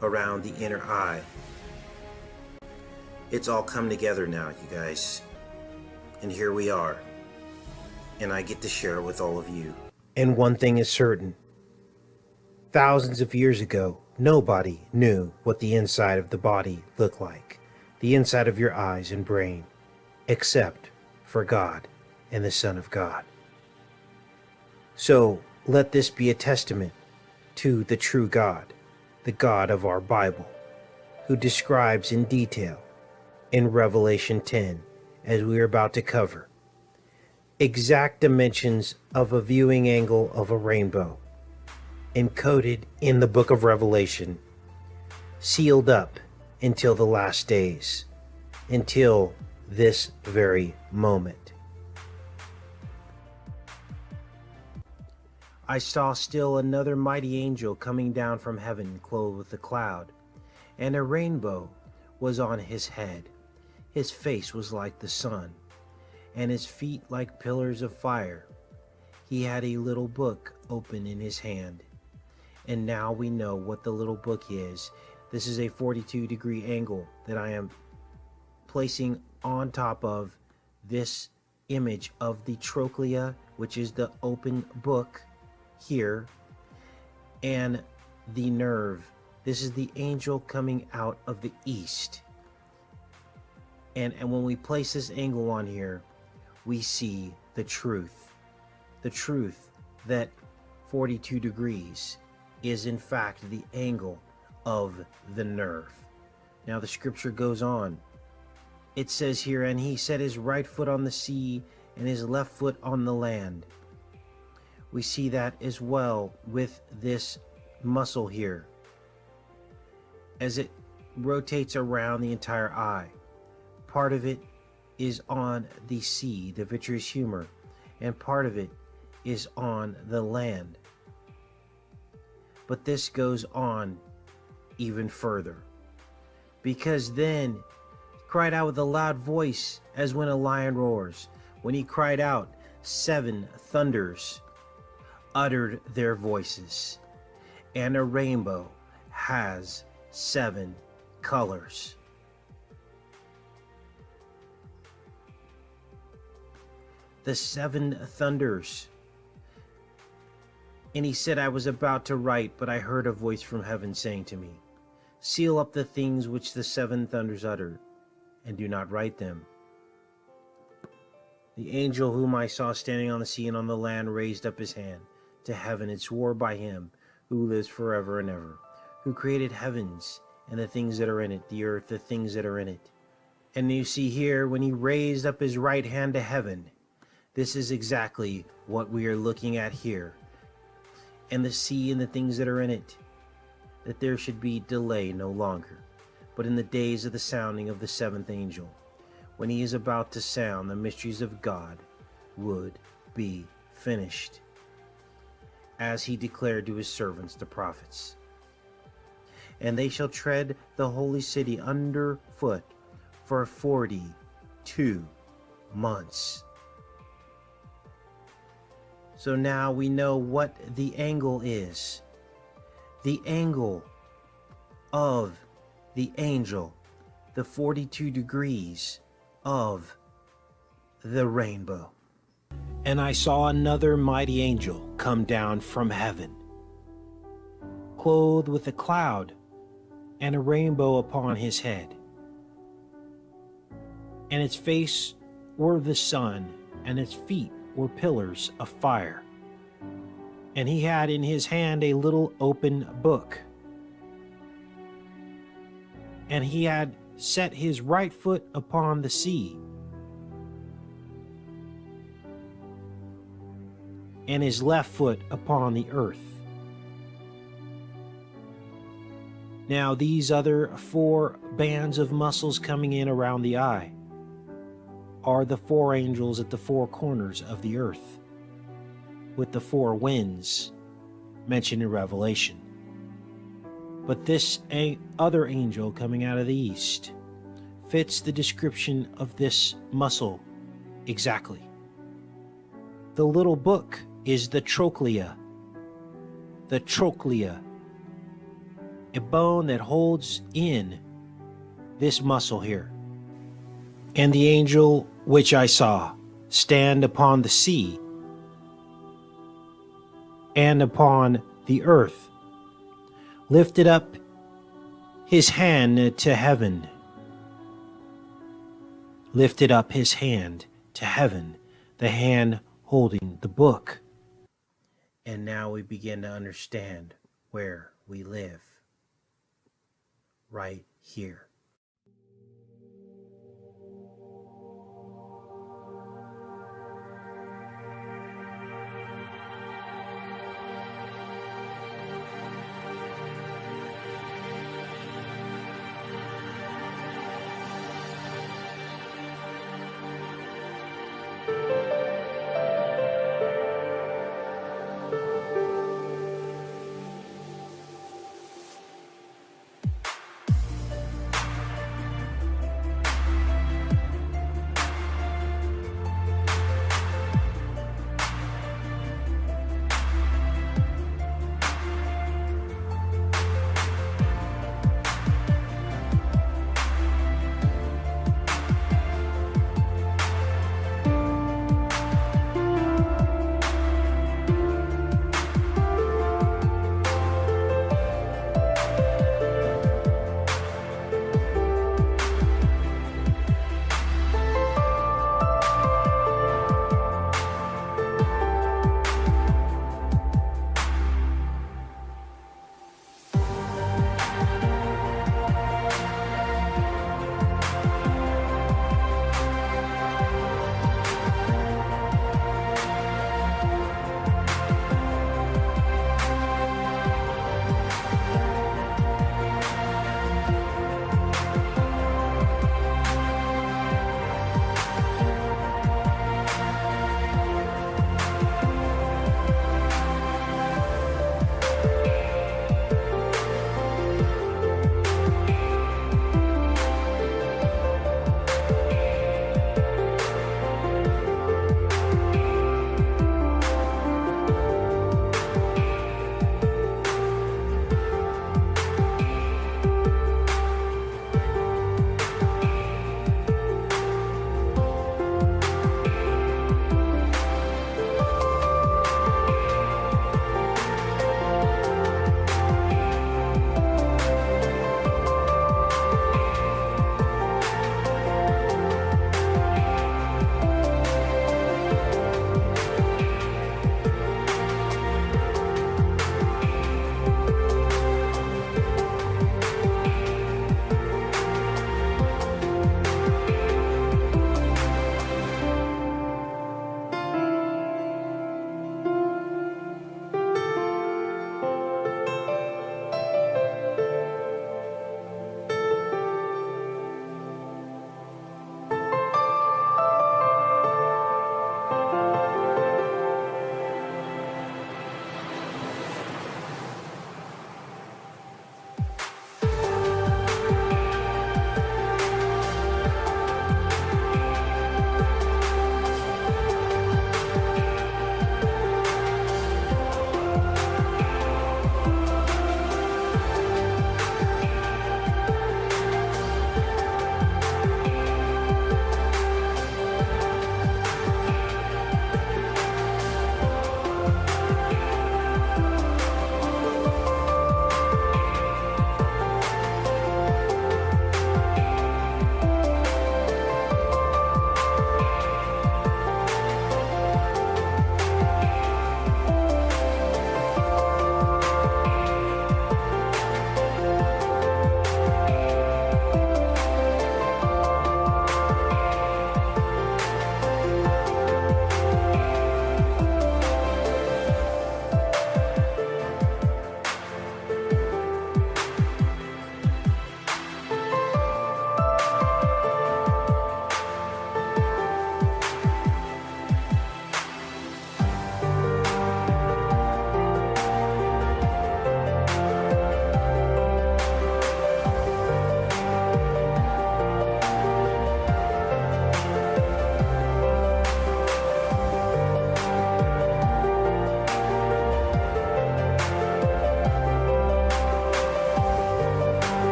around the inner eye. It's all come together now, you guys. And here we are. And I get to share it with all of you. And one thing is certain. Thousands of years ago, nobody knew what the inside of the body looked like. the inside of your eyes and brain, except for God and the Son of God. So let this be a testament to the true God, the God of our Bible, who describes in detail in Revelation 10, as we are about to cover, exact dimensions of a viewing angle of a rainbow, encoded in the book of Revelation, sealed up until the last days, until this very moment. I saw still another mighty angel coming down from heaven, clothed with a cloud, and a rainbow was on his head. His face was like the sun, and his feet like pillars of fire. He had a little book open in his hand. And now we know what the little book is. This is a 42-degree angle that I am placing on top of this image of the trochlea, which is the open book here, and the nerve. This is the angel coming out of the east. And when we place this angle on here, we see the truth. The truth that 42 degrees is in fact the angle of the nerve. Now the scripture goes on. It says here, and he set his right foot on the sea and his left foot on the land. We see that as well with this muscle here, as it rotates around the entire eye. Part of it is on the sea, the vitreous humor, and part of it is on the land. But this goes on even further, because then cried out with a loud voice as when a lion roars. When he cried out, 7 thunders uttered their voices, and a rainbow has 7 colors. The 7 thunders. And he said, I was about to write, but I heard a voice from heaven saying to me, seal up the things which the 7 thunders uttered, and do not write them. The angel whom I saw standing on the sea and on the land raised up his hand to heaven and swore by him who lives forever and ever, who created heavens and the things that are in it, the earth, the things that are in it. And you see here, when he raised up his right hand to heaven, this is exactly what we are looking at here. And the sea and the things that are in it, that there should be delay no longer, but in the days of the sounding of the 7th angel, when he is about to sound, the mysteries of God would be finished, as he declared to his servants the prophets. And they shall tread the holy city under foot for 42 months. So now we know what the angle is. The angle of the angel, the 42 degrees of the rainbow. And I saw another mighty angel come down from heaven, clothed with a cloud and a rainbow upon his head. And its face were the sun, and its feet were pillars of fire. And he had in his hand a little open book. And he had set his right foot upon the sea, and his left foot upon the earth. Now these other 4 bands of muscles coming in around the eye are the 4 angels at the 4 corners of the earth, with the 4 winds mentioned in Revelation. But this other angel coming out of the east fits the description of this muscle exactly. The little book is the trochlea. The trochlea, a bone that holds in this muscle here. And the angel which I saw stand upon the sea and upon the earth lifted up his hand to heaven lifted up his hand to heaven, the hand holding the book. And now we begin to understand where we live. Right here.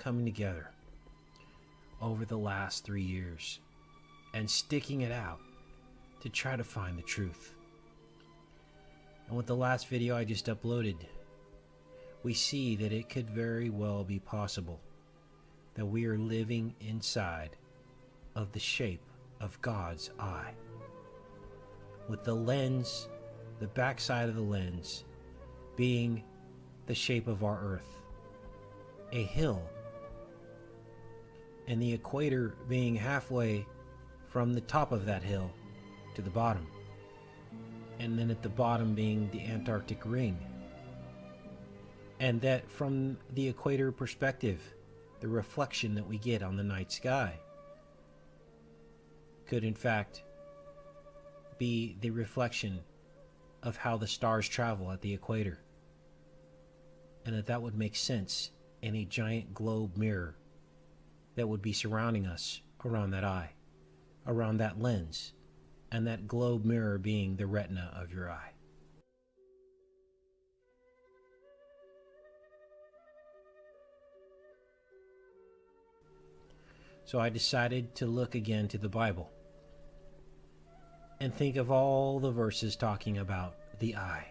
coming together over the last 3 years and sticking it out to try to find the truth. And with the last video I just uploaded, we see that it could very well be possible that we are living inside of the shape of God's eye, with the lens, the backside of the lens, being the shape of our earth, a hill, and the equator being halfway from the top of that hill to the bottom, and then at the bottom being the Antarctic ring. And that from the equator perspective, the reflection that we get on the night sky could in fact be the reflection of how the stars travel at the equator, and that would make sense in a giant globe mirror that would be surrounding us around that eye, around that lens, and that globe mirror being the retina of your eye. So I decided to look again to the Bible and think of all the verses talking about the eye,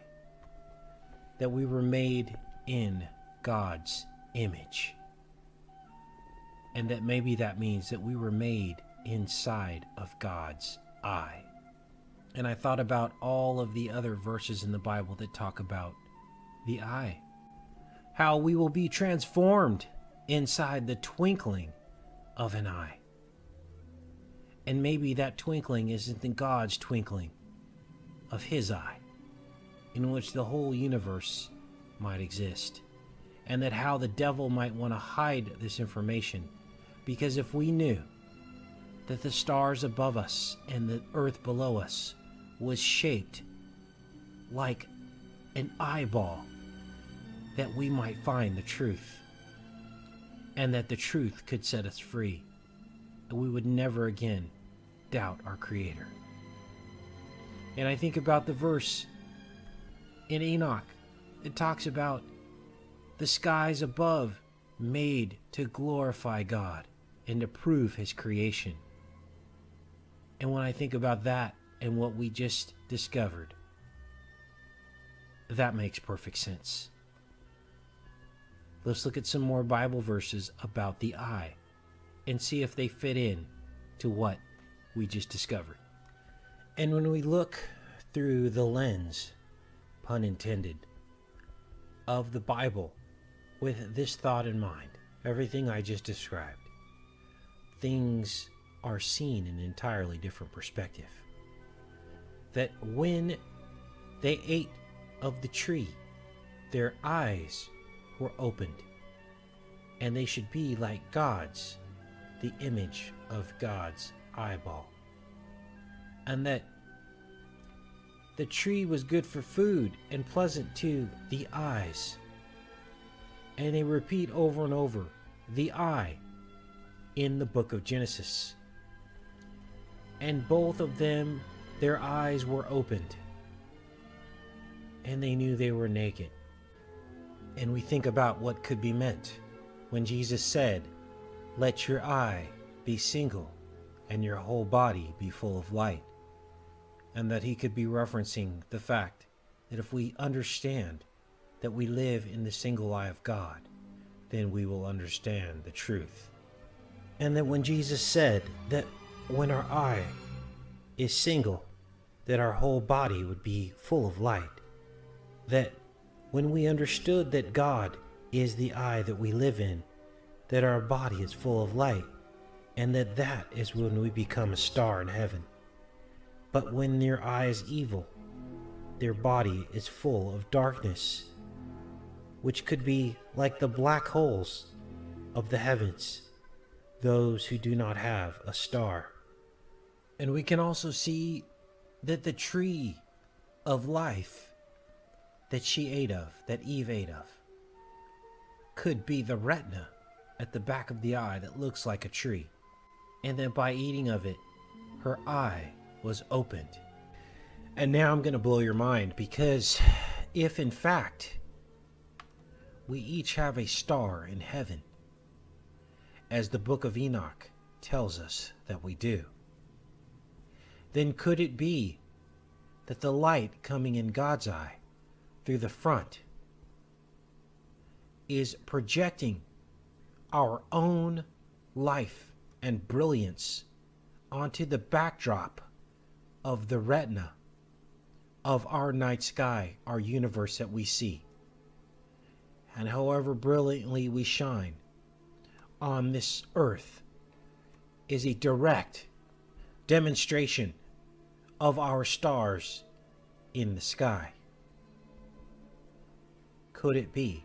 that we were made in God's image, and that maybe that means that we were made inside of God's eye. And I thought about all of the other verses in the Bible that talk about the eye, how we will be transformed inside the twinkling of an eye. And maybe that twinkling isn't in God's twinkling of his eye, in which the whole universe might exist. And that how the devil might want to hide this information, because if we knew that the stars above us and the earth below us was shaped like an eyeball, that we might find the truth, and that the truth could set us free, and we would never again doubt our Creator. And I think about the verse in Enoch that talks about the skies above made to glorify God and to prove his creation. And when I think about that and what we just discovered, that makes perfect sense. Let's look at some more Bible verses about the eye and see if they fit in to what we just discovered. And when we look through the lens, pun intended, of the Bible with this thought in mind, everything I just described, things are seen in an entirely different perspective. That when they ate of the tree, their eyes were opened, and they should be like God's, the image of God's eyeball. And that the tree was good for food and pleasant to the eyes. And they repeat over and over the eye in the book of Genesis. And both of them, their eyes were opened, and they knew they were naked. And we think about what could be meant when Jesus said, "Let your eye be single and your whole body be full of light." And that he could be referencing the fact that if we understand that we live in the single eye of God, then we will understand the truth. And that when Jesus said that when our eye is single, that our whole body would be full of light, that when we understood that God is the eye that we live in, that our body is full of light, and that is when we become a star in heaven. But when their eye is evil, their body is full of darkness, which could be like the black holes of the heavens, those who do not have a star. And we can also see that the tree of life that she ate of, that Eve ate of, could be the retina at the back of the eye that looks like a tree. And that by eating of it, her eye was opened. And now I'm going to blow your mind, because if in fact we each have a star in heaven, as the book of Enoch tells us that we do, then could it be that the light coming in God's eye through the front is projecting our own life and brilliance onto the backdrop of the retina of our night sky, our universe that we see? And however brilliantly we shine on this earth is a direct demonstration of our stars in the sky. Could it be?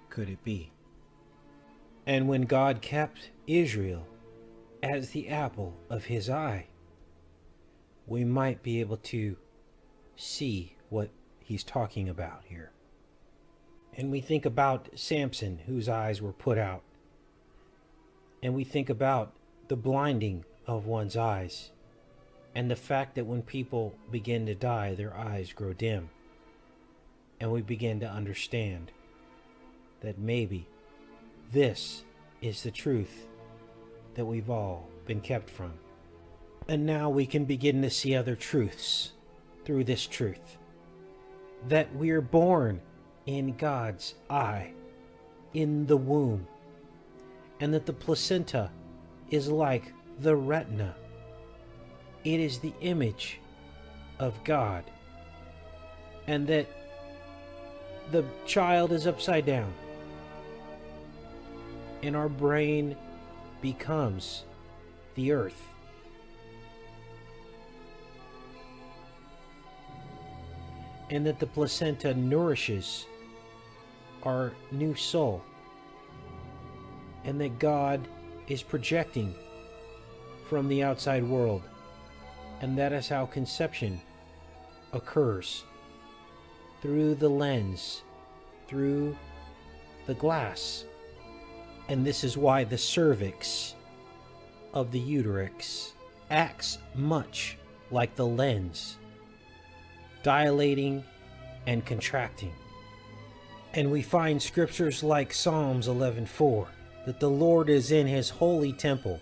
Could it be? And when God kept Israel as the apple of his eye, we might be able to see what he's talking about here. And we think about Samson, whose eyes were put out. And we think about the blinding of one's eyes, and the fact that when people begin to die, their eyes grow dim. And we begin to understand that maybe this is the truth that we've all been kept from. And now we can begin to see other truths through this truth. That we're born in God's eye, in the womb. And that the placenta is like the retina. It is the image of God. And that the child is upside down. And our brain becomes the earth. And that the placenta nourishes our new soul. And that God is projecting from the outside world. And that is how conception occurs. Through the lens, through the glass. And this is why the cervix of the uterus acts much like the lens, dilating and contracting. And we find scriptures like Psalms 11:4, that the Lord is in his holy temple.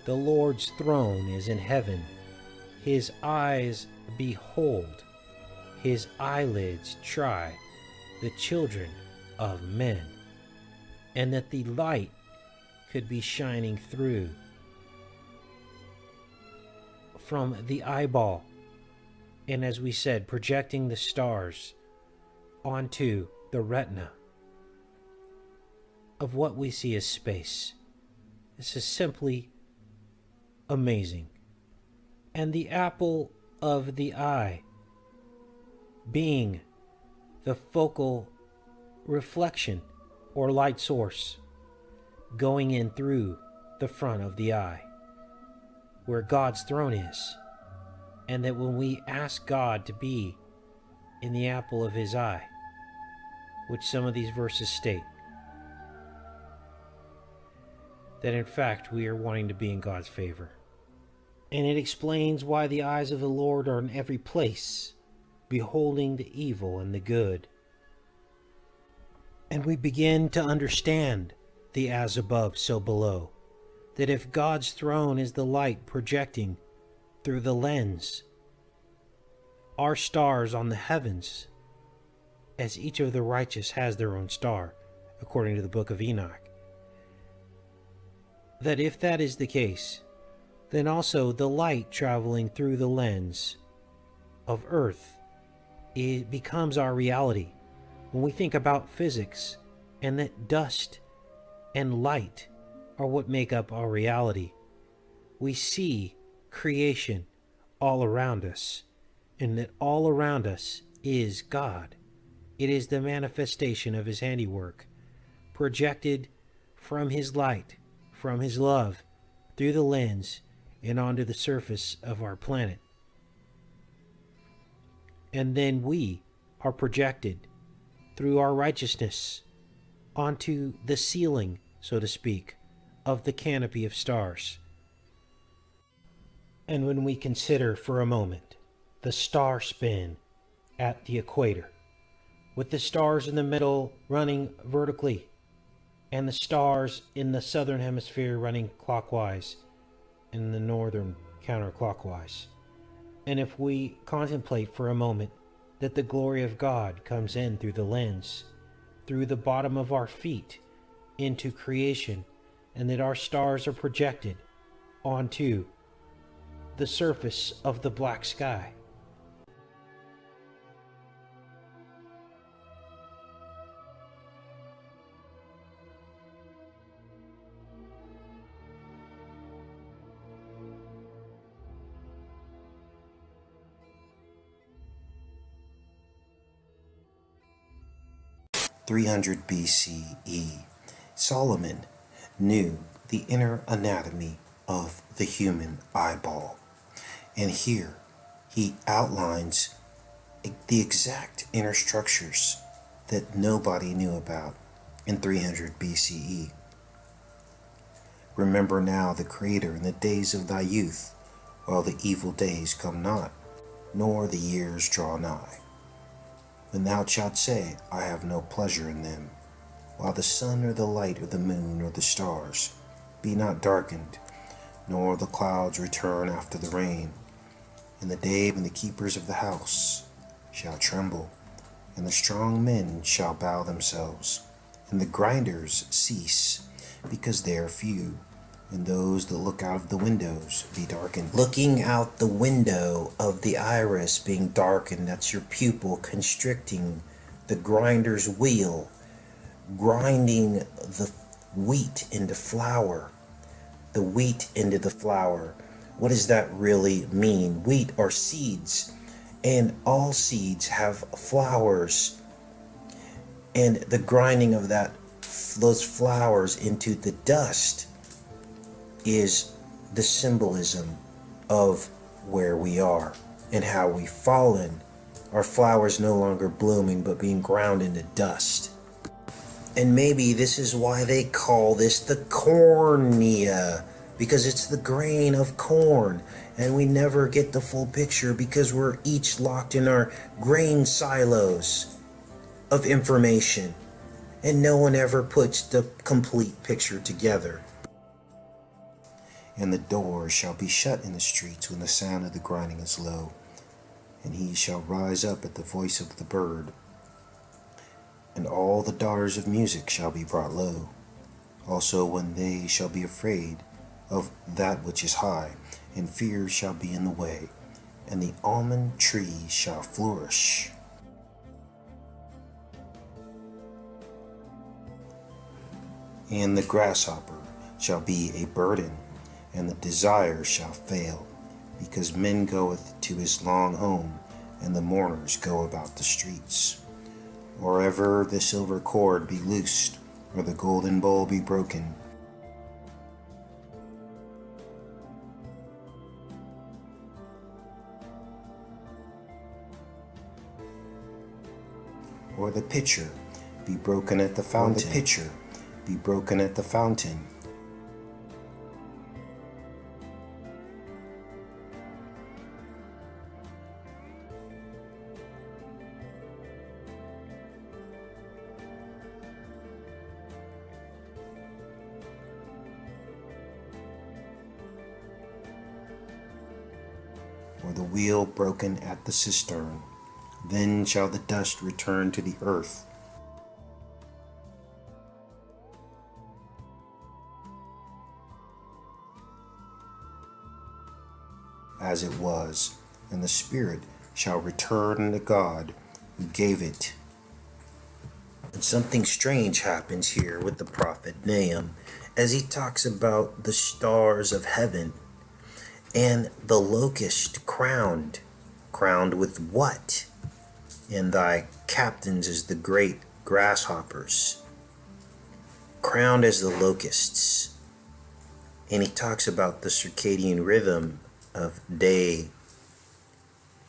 The Lord's throne is in heaven. His eyes behold, his eyelids try the children of men. And that the light could be shining through from the eyeball. And as we said, projecting the stars onto the retina of what we see as space. This is simply amazing. And the apple of the eye being the focal reflection or light source going in through the front of the eye, where God's throne is. And that when we ask God to be in the apple of his eye, which some of these verses state, that in fact we are wanting to be in God's favor. And it explains why the eyes of the Lord are in every place, beholding the evil and the good. And we begin to understand the as above, so below, that if God's throne is the light projecting through the lens, our stars on the heavens, as each of the righteous has their own star, according to the book of Enoch, that if that is the case, then also the light traveling through the lens of Earth, it becomes our reality. When we think about physics, and that dust and light are what make up our reality, we see creation all around us, and that all around us is God. It is the manifestation of his handiwork, projected from his light, from his love, through the lens and onto the surface of our planet. And then we are projected through our righteousness onto the ceiling, so to speak, of the canopy of stars. And when we consider for a moment the star spin at the equator, with the stars in the middle running vertically and the stars in the southern hemisphere running clockwise and the northern counterclockwise. And if we contemplate for a moment that the glory of God comes in through the lens, through the bottom of our feet, into creation, and that our stars are projected onto the surface of the black sky. BCE, Solomon knew the inner anatomy of the human eyeball. And here he outlines the exact inner structures that nobody knew about in 300 BCE. Remember now the Creator in the days of thy youth, while the evil days come not, nor the years draw nigh. When thou shalt say, I have no pleasure in them, while the sun or the light or the moon or the stars be not darkened, nor the clouds return after the rain. In the day when the keepers of the house shall tremble, and the strong men shall bow themselves, and the grinders cease, because they are few, and those that look out of the windows be darkened. Looking out the window of the iris being darkened, that's your pupil constricting, the grinder's wheel, grinding the wheat into flour. The wheat into the flour. What does that really mean? Wheat are seeds, and all seeds have flowers. And the grinding of those flowers into the dust is the symbolism of where we are and how we've fallen. Our flowers no longer blooming but being ground into dust. And maybe this is why they call this the cornea, because it's the grain of corn, and we never get the full picture because we're each locked in our grain silos of information, and no one ever puts the complete picture together. And the doors shall be shut in the streets when the sound of the grinding is low, and he shall rise up at the voice of the bird, and all the daughters of music shall be brought low, also when they shall be afraid of that which is high, and fear shall be in the way, and the almond tree shall flourish. And the grasshopper shall be a burden, and the desire shall fail, because men goeth to his long home, and the mourners go about the streets. Or ever the silver cord be loosed, or the golden bowl be broken, or the pitcher be broken at the fountain, or the pitcher be broken at the fountain. Or the wheel broken at the cistern. Then shall the dust return to the earth. As it was, and the spirit shall return to God who gave it. And something strange happens here with the prophet Nahum as he talks about the stars of heaven and the locust crowned. Crowned with what? And thy captains as the great grasshoppers. Crowned as the locusts. And he talks about the circadian rhythm of day,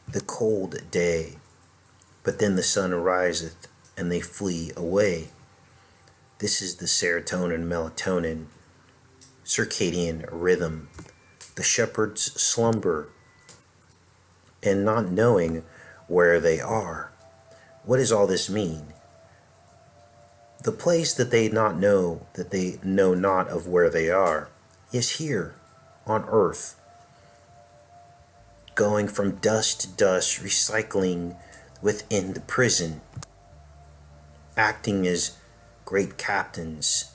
the cold day. But then the sun ariseth and they flee away. This is the serotonin, melatonin, circadian rhythm. The shepherds slumber and not knowing where they are. What does all this mean? The place that they know not of where they are, is here on earth, going from dust to dust, recycling within the prison, acting as great captains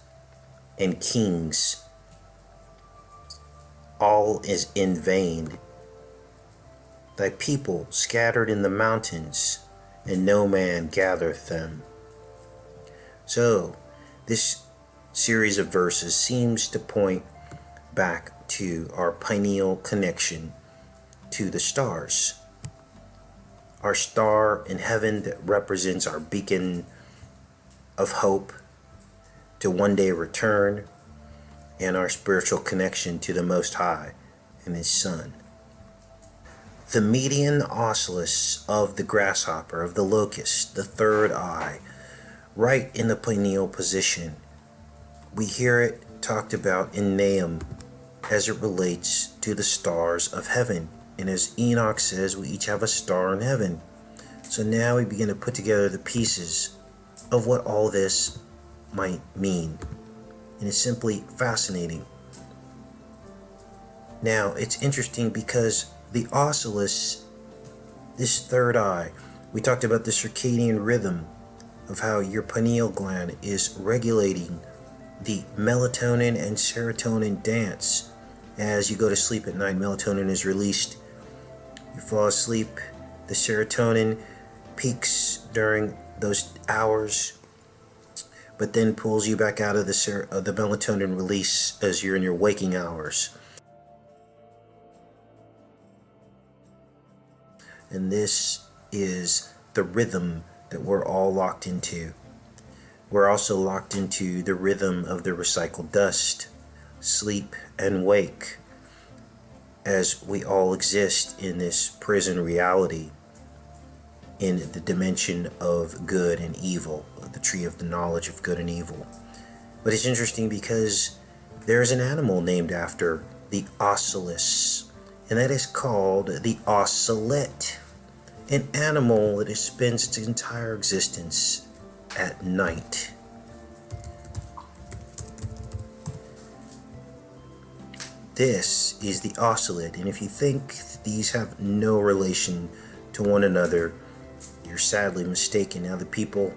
and kings. All is in vain. Thy people scattered in the mountains, and no man gathereth them. So, this series of verses seems to point back to our pineal connection to the stars. Our star in heaven that represents our beacon of hope to one day return, and our spiritual connection to the Most High and His Son. The median ocelus of the grasshopper, of the locust, the third eye, right in the pineal position. We hear it talked about in Nahum as it relates to the stars of heaven. And as Enoch says, we each have a star in heaven. So now we begin to put together the pieces of what all this might mean. And it's simply fascinating. Now, it's interesting because the ocelus, this third eye, we talked about the circadian rhythm of how your pineal gland is regulating the melatonin and serotonin dance. As you go to sleep at night, melatonin is released. You fall asleep, the serotonin peaks during those hours, but then pulls you back out of the melatonin release as you're in your waking hours. And this is the rhythm that we're all locked into. We're also locked into the rhythm of the recycled dust, sleep and wake, as we all exist in this prison reality, in the dimension of good and evil, the tree of the knowledge of good and evil. But it's interesting because there's an animal named after the ocelus, and that is called the ocelot, an animal that spends its entire existence at night. This is the ocelot, and if you think these have no relation to one another, you're sadly mistaken. Now the people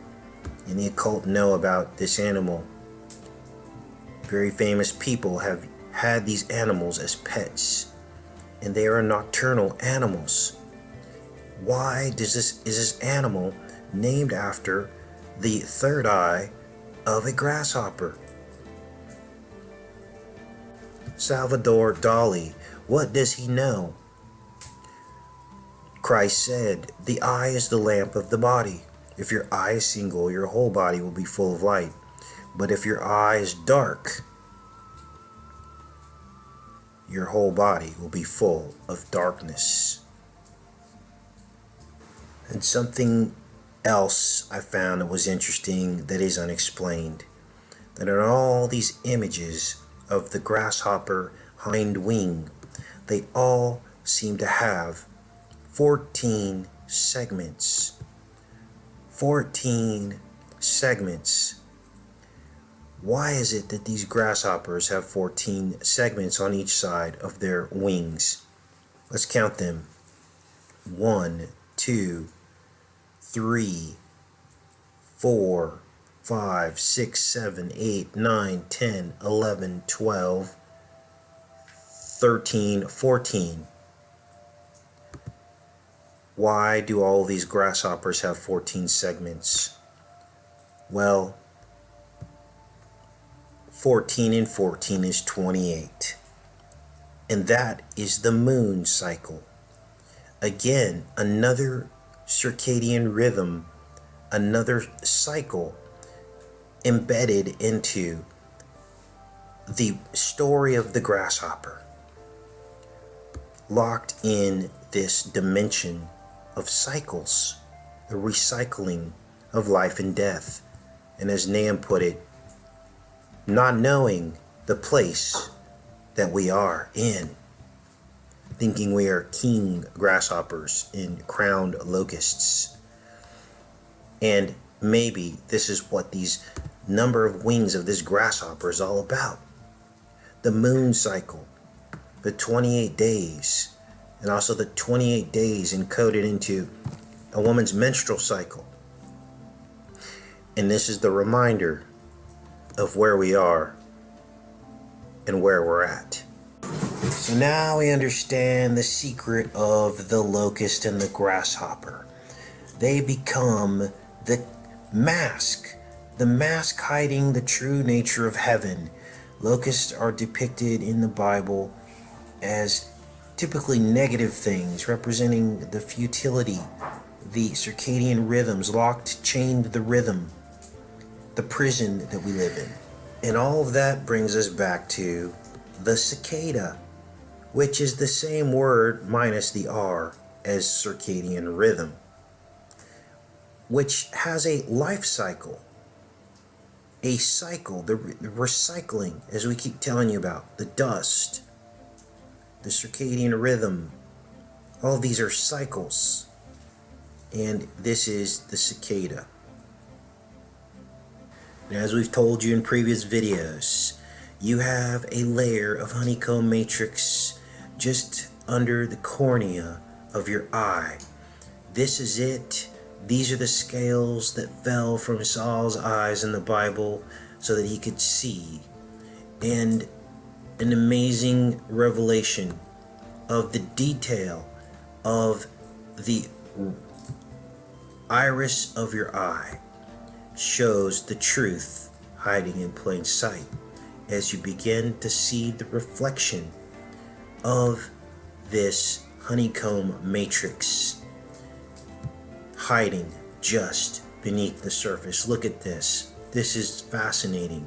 in the occult know about this animal. Very famous people have had these animals as pets, and they are nocturnal animals. Why is this animal named after the third eye of a grasshopper? Salvador Dali, what does he know? Christ said, the eye is the lamp of the body. If your eye is single, your whole body will be full of light. But if your eye is dark, your whole body will be full of darkness. And something else I found that was interesting that is unexplained. That in all these images of the grasshopper hind wing, they all seem to have 14 segments. 14 segments. Why is it that these grasshoppers have 14 segments on each side of their wings? Let's count them. 1, 2, 3, 4, 5, 6, 7, 8, 9, 10, 11, 12, 13, 14. Why do all these grasshoppers have 14 segments? Well, 14 and 14 is 28. And that is the moon cycle. Again, another circadian rhythm, another cycle embedded into the story of the grasshopper, locked in this dimension of cycles, the recycling of life and death. And as Nahum put it, not knowing the place that we are in, thinking we are king grasshoppers and crowned locusts. And maybe this is what these number of wings of this grasshopper is all about. The moon cycle, the 28 days, and also the 28 days encoded into a woman's menstrual cycle. And this is the reminder of where we are and where we're at. So now we understand the secret of the locust and the grasshopper. They become the mask hiding the true nature of heaven. Locusts are depicted in the Bible as typically negative things, representing the futility, the circadian rhythms, locked, chained the rhythm, the prison that we live in. And all of that brings us back to the cicada, which is the same word minus the R as circadian rhythm, which has a life cycle. A cycle, the recycling, as we keep telling you about, the dust, the circadian rhythm, all of these are cycles. And this is the cicada. And as we've told you in previous videos, you have a layer of honeycomb matrix just under the cornea of your eye. This is it. These are the scales that fell from Saul's eyes in the Bible so that he could see. And an amazing revelation of the detail of the iris of your eye shows the truth hiding in plain sight as you begin to see the reflection of this honeycomb matrix hiding just beneath the surface. Look at this. This is fascinating.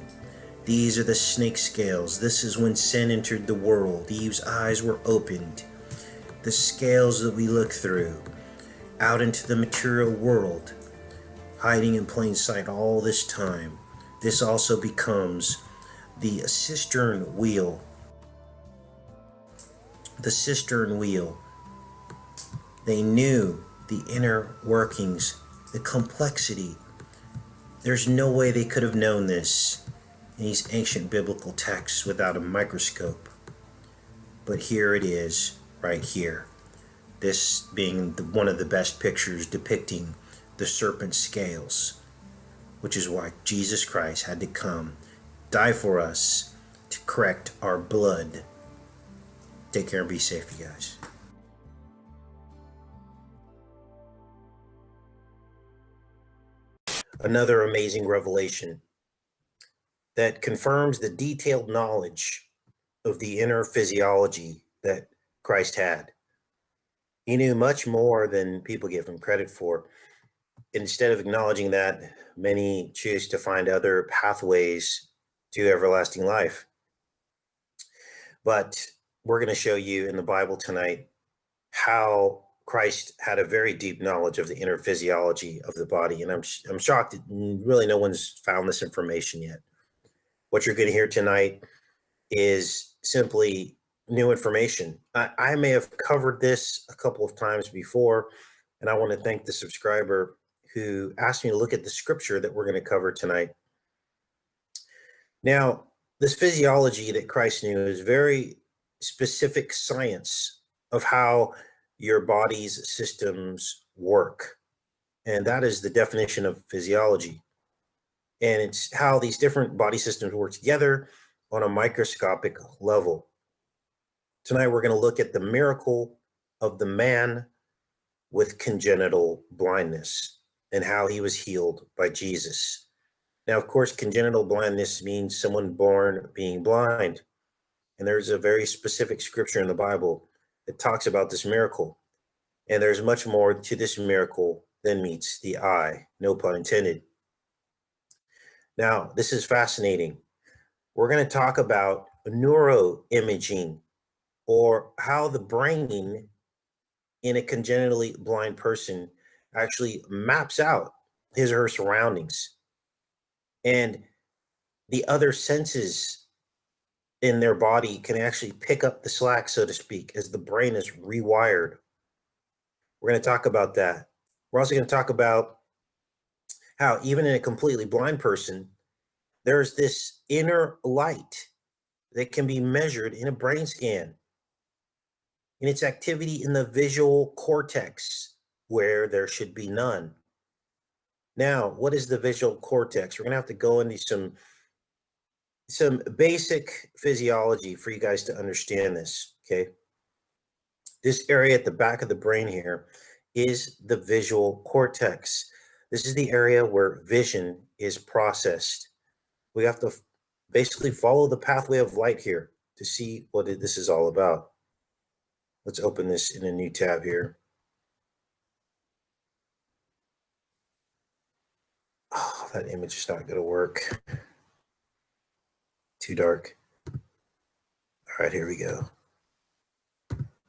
These are the snake scales. This is when sin entered the world. Eve's eyes were opened. The scales that we look through out into the material world, hiding in plain sight all this time. This also becomes the cistern wheel. The cistern wheel. They knew the inner workings, the complexity. There's no way they could have known this in these ancient biblical texts without a microscope. But here it is, right here. This being one of the best pictures depicting the serpent scales, which is why Jesus Christ had to come, die for us, to correct our blood. Take care and be safe, you guys. Another amazing revelation that confirms the detailed knowledge of the inner physiology that Christ had. He knew much more than people give him credit for. Instead of acknowledging that, many choose to find other pathways to everlasting life. But we're going to show you in the Bible tonight how Christ had a very deep knowledge of the inner physiology of the body. And I'm shocked that really no one's found this information yet. What you're going to hear tonight is simply new information. I may have covered this a couple of times before, and I want to thank the subscriber who asked me to look at the scripture that we're going to cover tonight. Now, this physiology that Christ knew is very specific science of how your body's systems work. And that is the definition of physiology. And it's how these different body systems work together on a microscopic level. Tonight, we're going to look at the miracle of the man with congenital blindness and how he was healed by Jesus. Now, of course, congenital blindness means someone born being blind. And there's a very specific scripture in the Bible that talks about this miracle. And there's much more to this miracle than meets the eye, no pun intended. Now, this is fascinating. We're going to talk about neuroimaging, or how the brain in a congenitally blind person actually maps out his or her surroundings. And the other senses in their body can actually pick up the slack, so to speak, as the brain is rewired. We're going to talk about that. We're also going to talk about how even in a completely blind person, There's this inner light that can be measured in a brain scan in its activity in the visual cortex where there should be none. Now, what is the visual cortex? We're going to have to go into some basic physiology for you guys to understand this, okay? This area at the back of the brain here is the visual cortex. This is the area where vision is processed. We have to basically follow the pathway of light here to see what this is all about. Let's open this in a new tab here. Oh, that image is not going to work. Too dark. All right, here we go.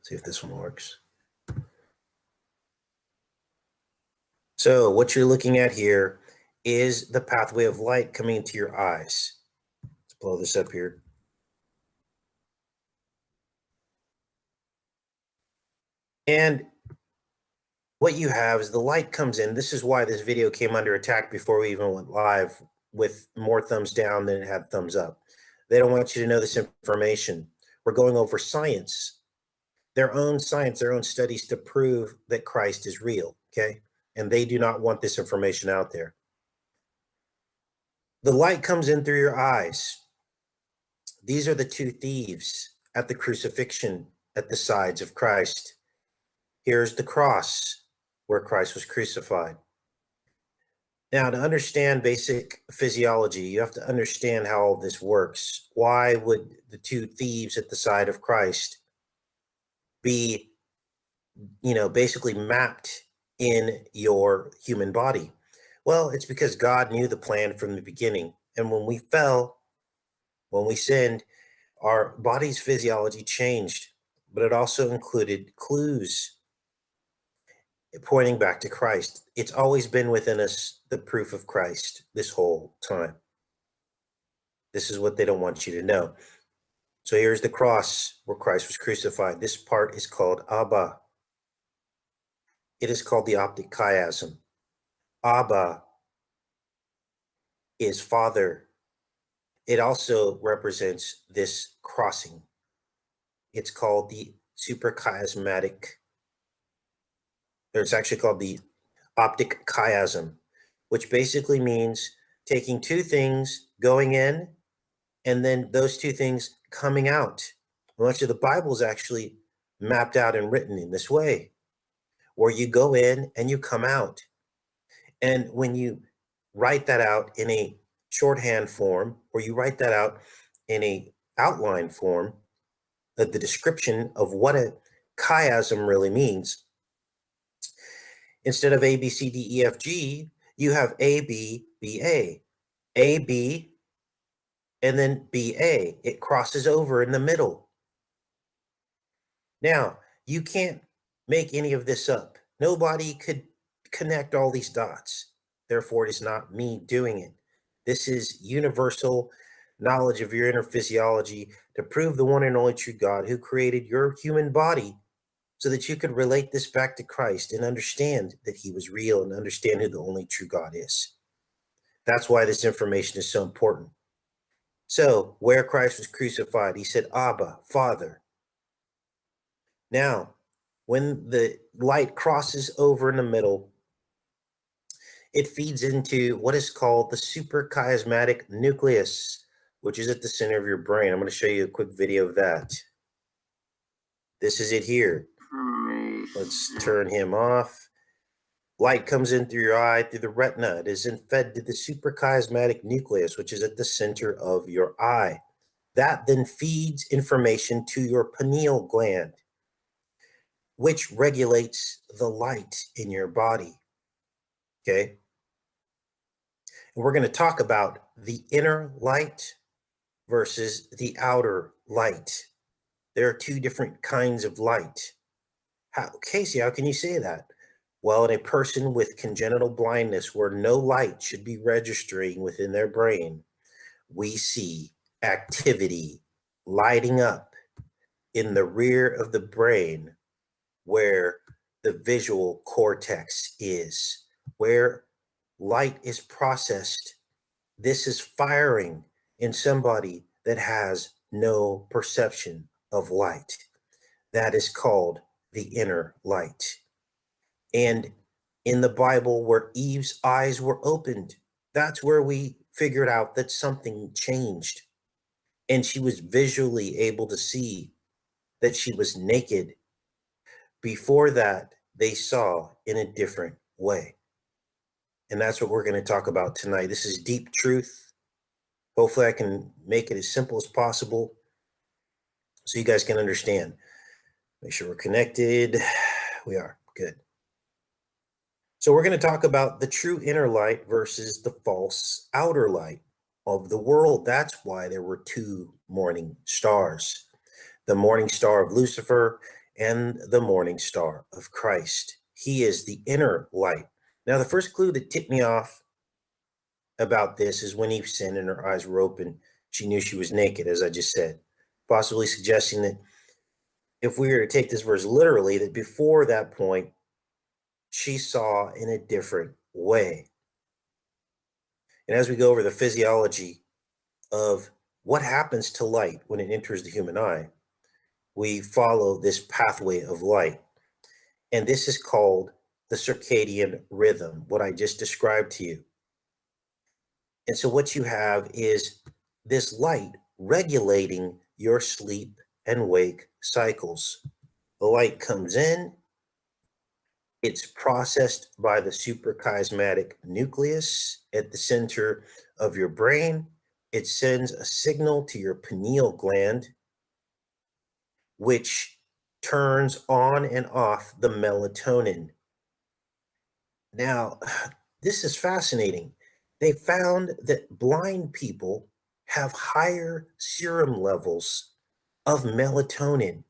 See if this one works. So what you're looking at here is the pathway of light coming into your eyes. Let's blow this up here. And what you have is the light comes in. This is why this video came under attack before we even went live, with more thumbs down than it had thumbs up. They don't want you to know this information. We're going over science, their own studies to prove that Christ is real, okay? And they do not want this information out there. The light comes in through your eyes. These are the two thieves at the crucifixion at the sides of Christ. Here's the cross where Christ was crucified. Now, to understand basic physiology, you have to understand how all this works. Why would the two thieves at the side of Christ be, basically mapped in your human body? Well, it's because God knew the plan from the beginning. And when we fell, when we sinned, our body's physiology changed, but it also included clues pointing back to Christ. It's always been within us, the proof of Christ, this whole time. This is what they don't want you to know. So here's the cross where Christ was crucified. This part is called Abba. It is called the optic chiasm. Abba is Father. It also represents this crossing. It's called the suprachiasmatic. It's actually called the optic chiasm, which basically means taking two things going in and then those two things coming out. Much of the Bible is actually mapped out and written in this way, where you go in and you come out. And when you write that out in a shorthand form, or you write that out in a outline form, the description of what a chiasm really means, instead of A, B, C, D, E, F, G, you have A, B, B, A. A, B, and then B, A. It crosses over in the middle. Now, you can't make any of this up. Nobody could connect all these dots. Therefore, it is not me doing it. This is universal knowledge of your inner physiology to prove the one and only true God who created your human body, so that you could relate this back to Christ and understand that he was real and understand who the only true God is. That's why this information is so important. So, where Christ was crucified, he said, Abba, Father. Now, when the light crosses over in the middle, it feeds into what is called the suprachiasmatic nucleus, which is at the center of your brain. I'm going to show you a quick video of that. This is it here. Let's turn him off. Light comes in through your eye, through the retina. It is then fed to the suprachiasmatic nucleus, which is at the center of your eye. That then feeds information to your pineal gland, which regulates the light in your body. Okay? And we're going to talk about the inner light versus the outer light. There are two different kinds of light. Casey, how can you say that? Well, in a person with congenital blindness where no light should be registering within their brain, we see activity lighting up in the rear of the brain where the visual cortex is, where light is processed this is firing in somebody that has no perception of light. That is called the inner light. And in the Bible, where Eve's eyes were opened, that's where we figured out that something changed. And she was visually able to see that she was naked. Before that, they saw in a different way. And that's what we're going to talk about tonight. This is deep truth. Hopefully, I can make it as simple as possible so you guys can understand. Make sure we're connected. We are. Good. So we're going to talk about the true inner light versus the false outer light of the world. That's why there were two morning stars, the morning star of Lucifer and the morning star of Christ. He is the inner light. Now, the first clue that tipped me off about this is when Eve sinned and her eyes were open. She knew she was naked, as I just said, possibly suggesting that if we were to take this verse literally, that before that point, she saw in a different way. And as we go over the physiology of what happens to light when it enters the human eye, we follow this pathway of light. And this is called the circadian rhythm, what I just described to you. And so what you have is this light regulating your sleep and wake cycles. The light comes in, it's processed by the suprachiasmatic nucleus at the center of your brain. It sends a signal to your pineal gland, which turns on and off the melatonin. Now, this is fascinating. They found that blind people have higher serum levels of melatonin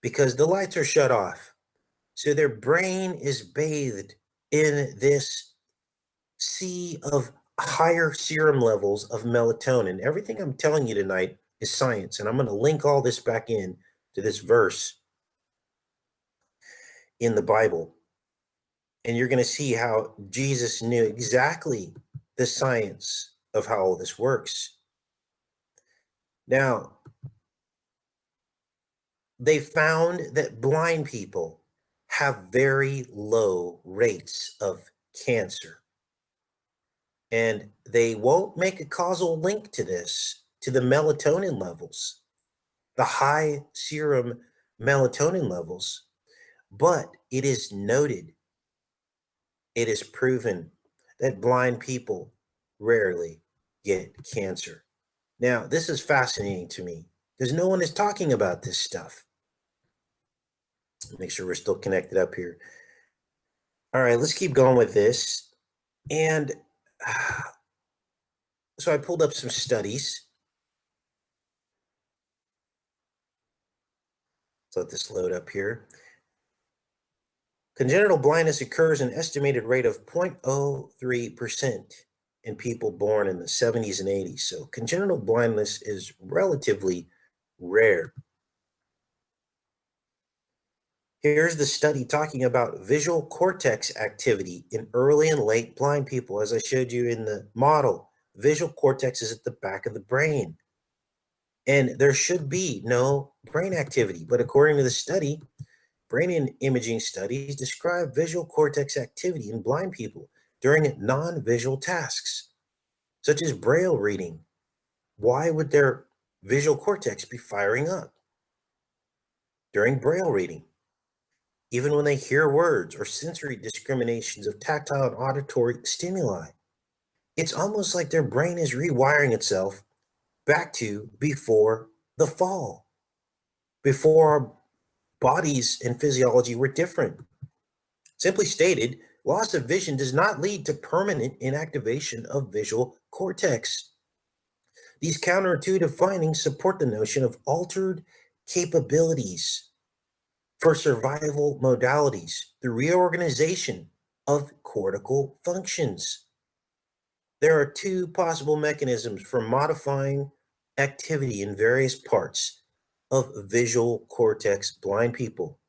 because the lights are shut off. So their brain is bathed in this sea of higher serum levels of melatonin. Everything I'm telling you tonight is science, and I'm going to link all this back in to this verse in the Bible. And you're going to see how Jesus knew exactly the science of how all this works. Now, they found that blind people have very low rates of cancer. And they won't make a causal link to this, to the melatonin levels, the high serum melatonin levels, but it is noted, it is proven that blind people rarely get cancer. Now, this is fascinating to me because no one is talking about this stuff. Make sure we're still connected up here. All right, let's keep going with this. And so I pulled up some studies. Let's let this load up here. Congenital blindness occurs an estimated rate of 0.03% in people born in the 70s and 80s. So congenital blindness is relatively rare. Here's the study talking about visual cortex activity in early and late blind people. As I showed you in the model, visual cortex is at the back of the brain. And there should be no brain activity. But according to the study, brain imaging studies describe visual cortex activity in blind people during non-visual tasks, such as braille reading. Why would their visual cortex be firing up during braille reading? Even when they hear words or sensory discriminations of tactile and auditory stimuli. It's almost like their brain is rewiring itself back to before the fall, before our bodies and physiology were different. Simply stated, loss of vision does not lead to permanent inactivation of visual cortex. These counterintuitive findings support the notion of altered capabilities for survival modalities, the reorganization of cortical functions. There are two possible mechanisms for modifying activity in various parts of visual cortex blind people.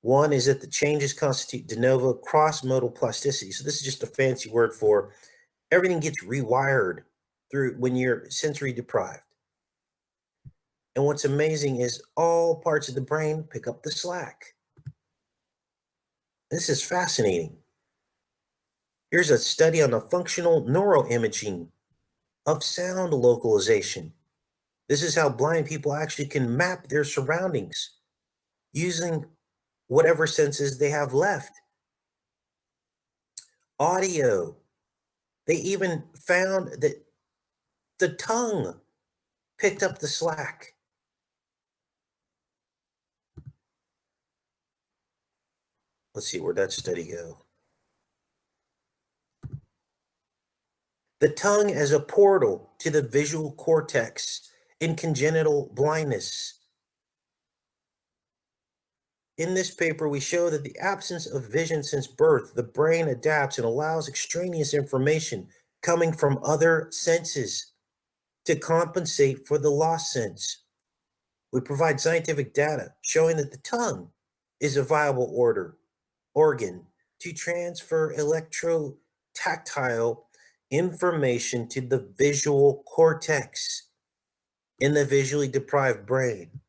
One is that the changes constitute de novo cross-modal plasticity. So this is just a fancy word for Everything gets rewired through when you're sensory deprived. And what's amazing is all parts of the brain pick up the slack. This is fascinating. Here's a study on the functional neuroimaging of sound localization. This is how blind people actually can map their surroundings using whatever senses they have left. Audio. They even found that the tongue picked up the slack. Let's see, where'd that study go? The tongue as a portal to the visual cortex in congenital blindness. In this paper, we show that the absence of vision since birth, the brain adapts and allows extraneous information coming from other senses to compensate for the lost sense. We provide scientific data showing that the tongue is a viable organ to transfer electrotactile information to the visual cortex in the visually deprived brain.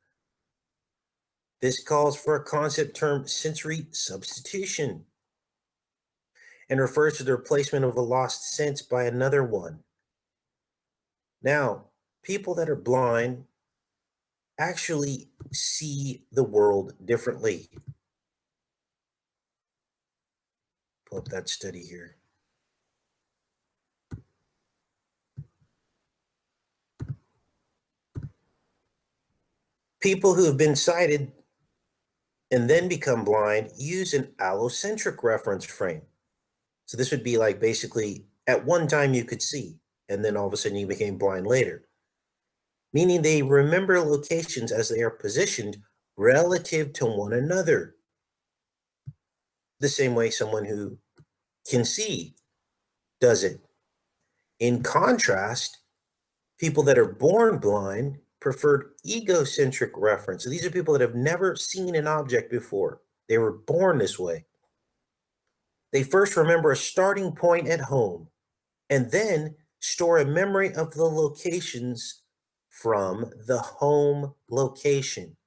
This calls for a concept termed sensory substitution and refers to the replacement of a lost sense by another one. Now, people that are blind actually see the world differently. Pull up that study here. People who have been sighted and then become blind use an allocentric reference frame. So this would be like basically at one time you could see, and then all of a sudden you became blind later. Meaning they remember locations as they are positioned relative to one another. The same way someone who can see does it. In contrast, people that are born blind preferred egocentric reference. So these are people that have never seen an object before. They were born this way. They first remember a starting point at home and then store a memory of the locations from the home location.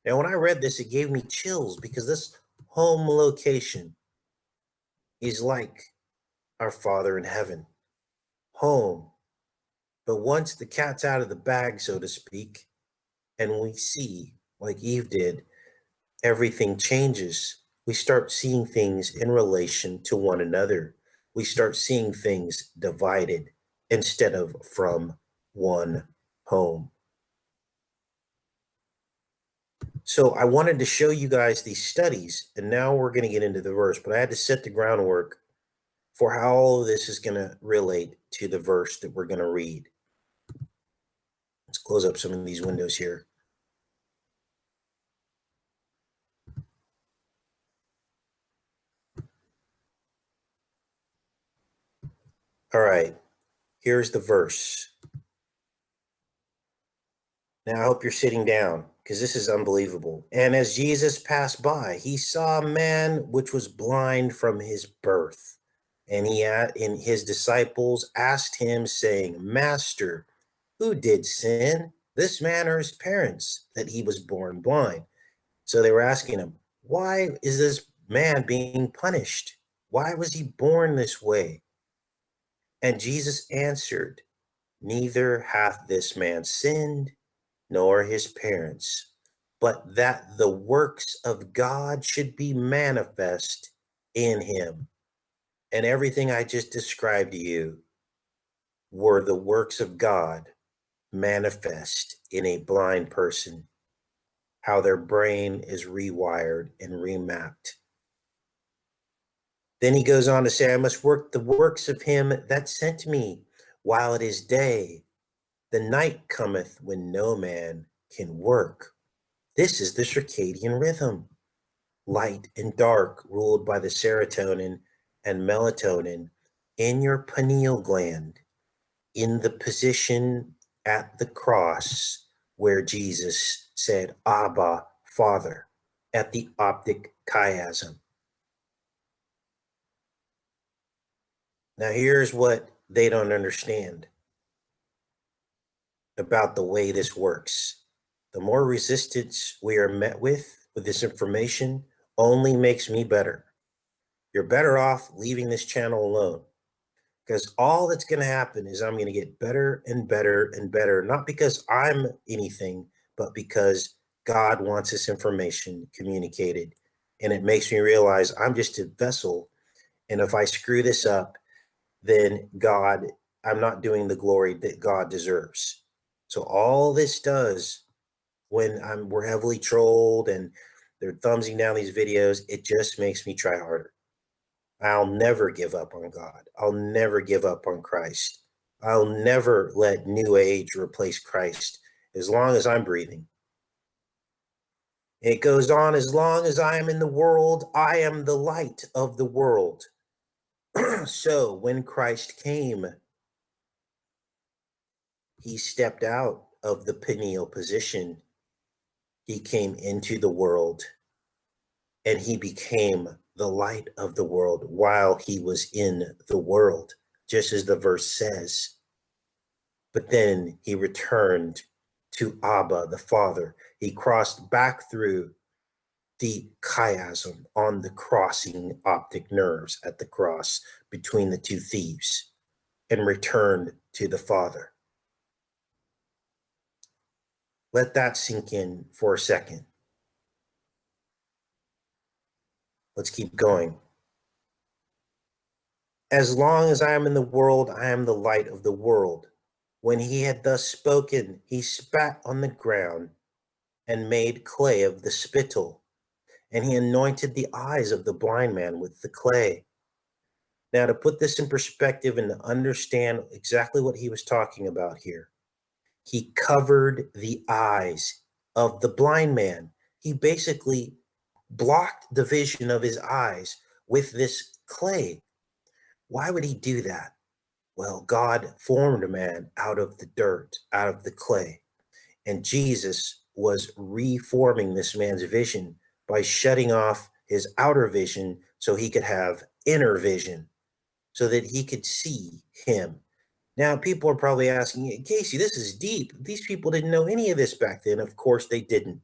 Now, when I read this, it gave me chills because this home location is like our Father in heaven, home. But once the cat's out of the bag, so to speak, and we see, like Eve did, everything changes. We start seeing things in relation to one another. We start seeing things divided instead of from one home. So I wanted to show you guys these studies, and now we're going to get into the verse, but I had to set the groundwork for how all of this is going to relate to the verse that we're going to read. Let's close up some of these windows here. All right, here's the verse. Now I hope you're sitting down because this is unbelievable. And as Jesus passed by, he saw a man which was blind from his birth. And his disciples asked him, saying, Master, who did sin, this man or his parents, that he was born blind? So they were asking him, why is this man being punished? Why was he born this way? And Jesus answered, Neither hath this man sinned, nor his parents, but that the works of God should be manifest in him. And everything I just described to you were the works of God manifest in a blind person, how their brain is rewired and remapped. Then he goes on to say, I must work the works of him that sent me while it is day. The night cometh when no man can work. This is the circadian rhythm. Light and dark, ruled by the serotonin and melatonin in your pineal gland, in the position at the cross where Jesus said, Abba, Father, at the optic chiasm. Now, here's what they don't understand about the way this works. The more resistance we are met with this information only makes me better. You're better off leaving this channel alone, because all that's going to happen is I'm going to get better and better and better, not because I'm anything, but because God wants this information communicated. And it makes me realize I'm just a vessel. And if I screw this up, then I'm not doing the glory that God deserves. So all this does, when we're heavily trolled and they're thumbsing down these videos, it just makes me try harder. I'll never give up on God. I'll never give up on Christ. I'll never let New Age replace Christ as long as I'm breathing. It goes on, as long as I am in the world, I am the light of the world. So when Christ came, he stepped out of the pineal position. He came into the world and he became the light of the world while he was in the world, just as the verse says. But then he returned to Abba, the Father. He crossed back through the chiasm on the crossing optic nerves at the cross between the two thieves and returned to the Father. Let that sink in for a second. Let's keep going. As long as I am in the world, I am the light of the world. When he had thus spoken, he spat on the ground and made clay of the spittle, and he anointed the eyes of the blind man with the clay. Now, to put this in perspective and to understand exactly what he was talking about here, he covered the eyes of the blind man. He basically blocked the vision of his eyes with this clay. Why would he do that? Well, God formed a man out of the dirt, out of the clay. And Jesus was reforming this man's vision by shutting off his outer vision so he could have inner vision, so that he could see him. Now, people are probably asking, Casey, this is deep. These people didn't know any of this back then. Of course they didn't,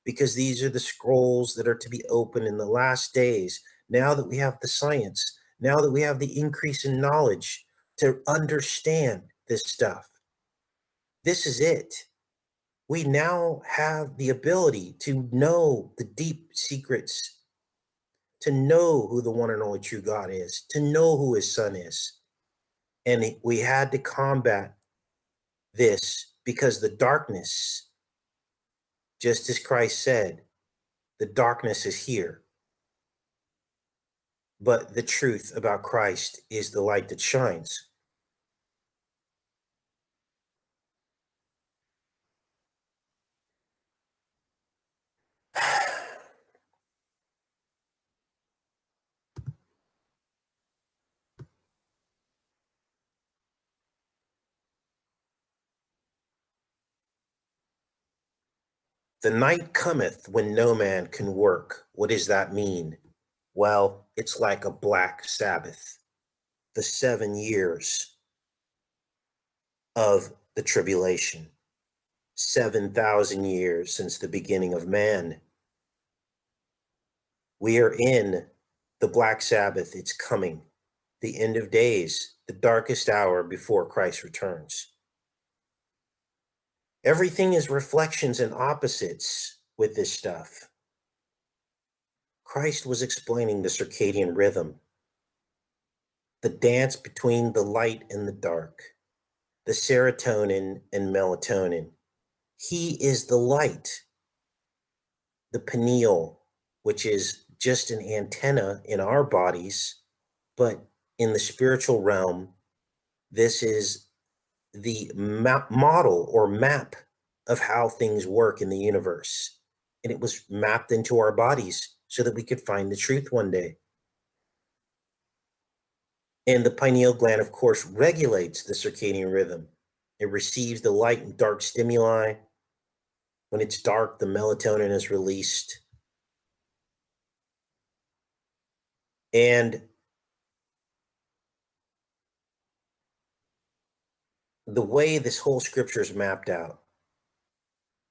because these are the scrolls that are to be opened in the last days. Now that we have the science, now that we have the increase in knowledge to understand this stuff, this is it. We now have the ability to know the deep secrets, to know who the one and only true God is, to know who his son is. And we had to combat this because the darkness, just as Christ said, the darkness is here. But the truth about Christ is the light that shines. The night cometh when no man can work. What does that mean? Well, it's like a black Sabbath, the 7 years of the tribulation, 7,000 years since the beginning of man. We are in the black Sabbath. It's coming, the end of days, the darkest hour before Christ returns. Everything is reflections and opposites with this stuff. Christ was explaining the circadian rhythm, the dance between the light and the dark, the serotonin and melatonin. He is the light, the pineal, which is just an antenna in our bodies, but in the spiritual realm, this is the model or map of how things work in the universe. And it was mapped into our bodies so that we could find the truth one day. And the pineal gland, of course, regulates the circadian rhythm. It receives the light and dark stimuli. When it's dark, the melatonin is released. And the way this whole scripture is mapped out,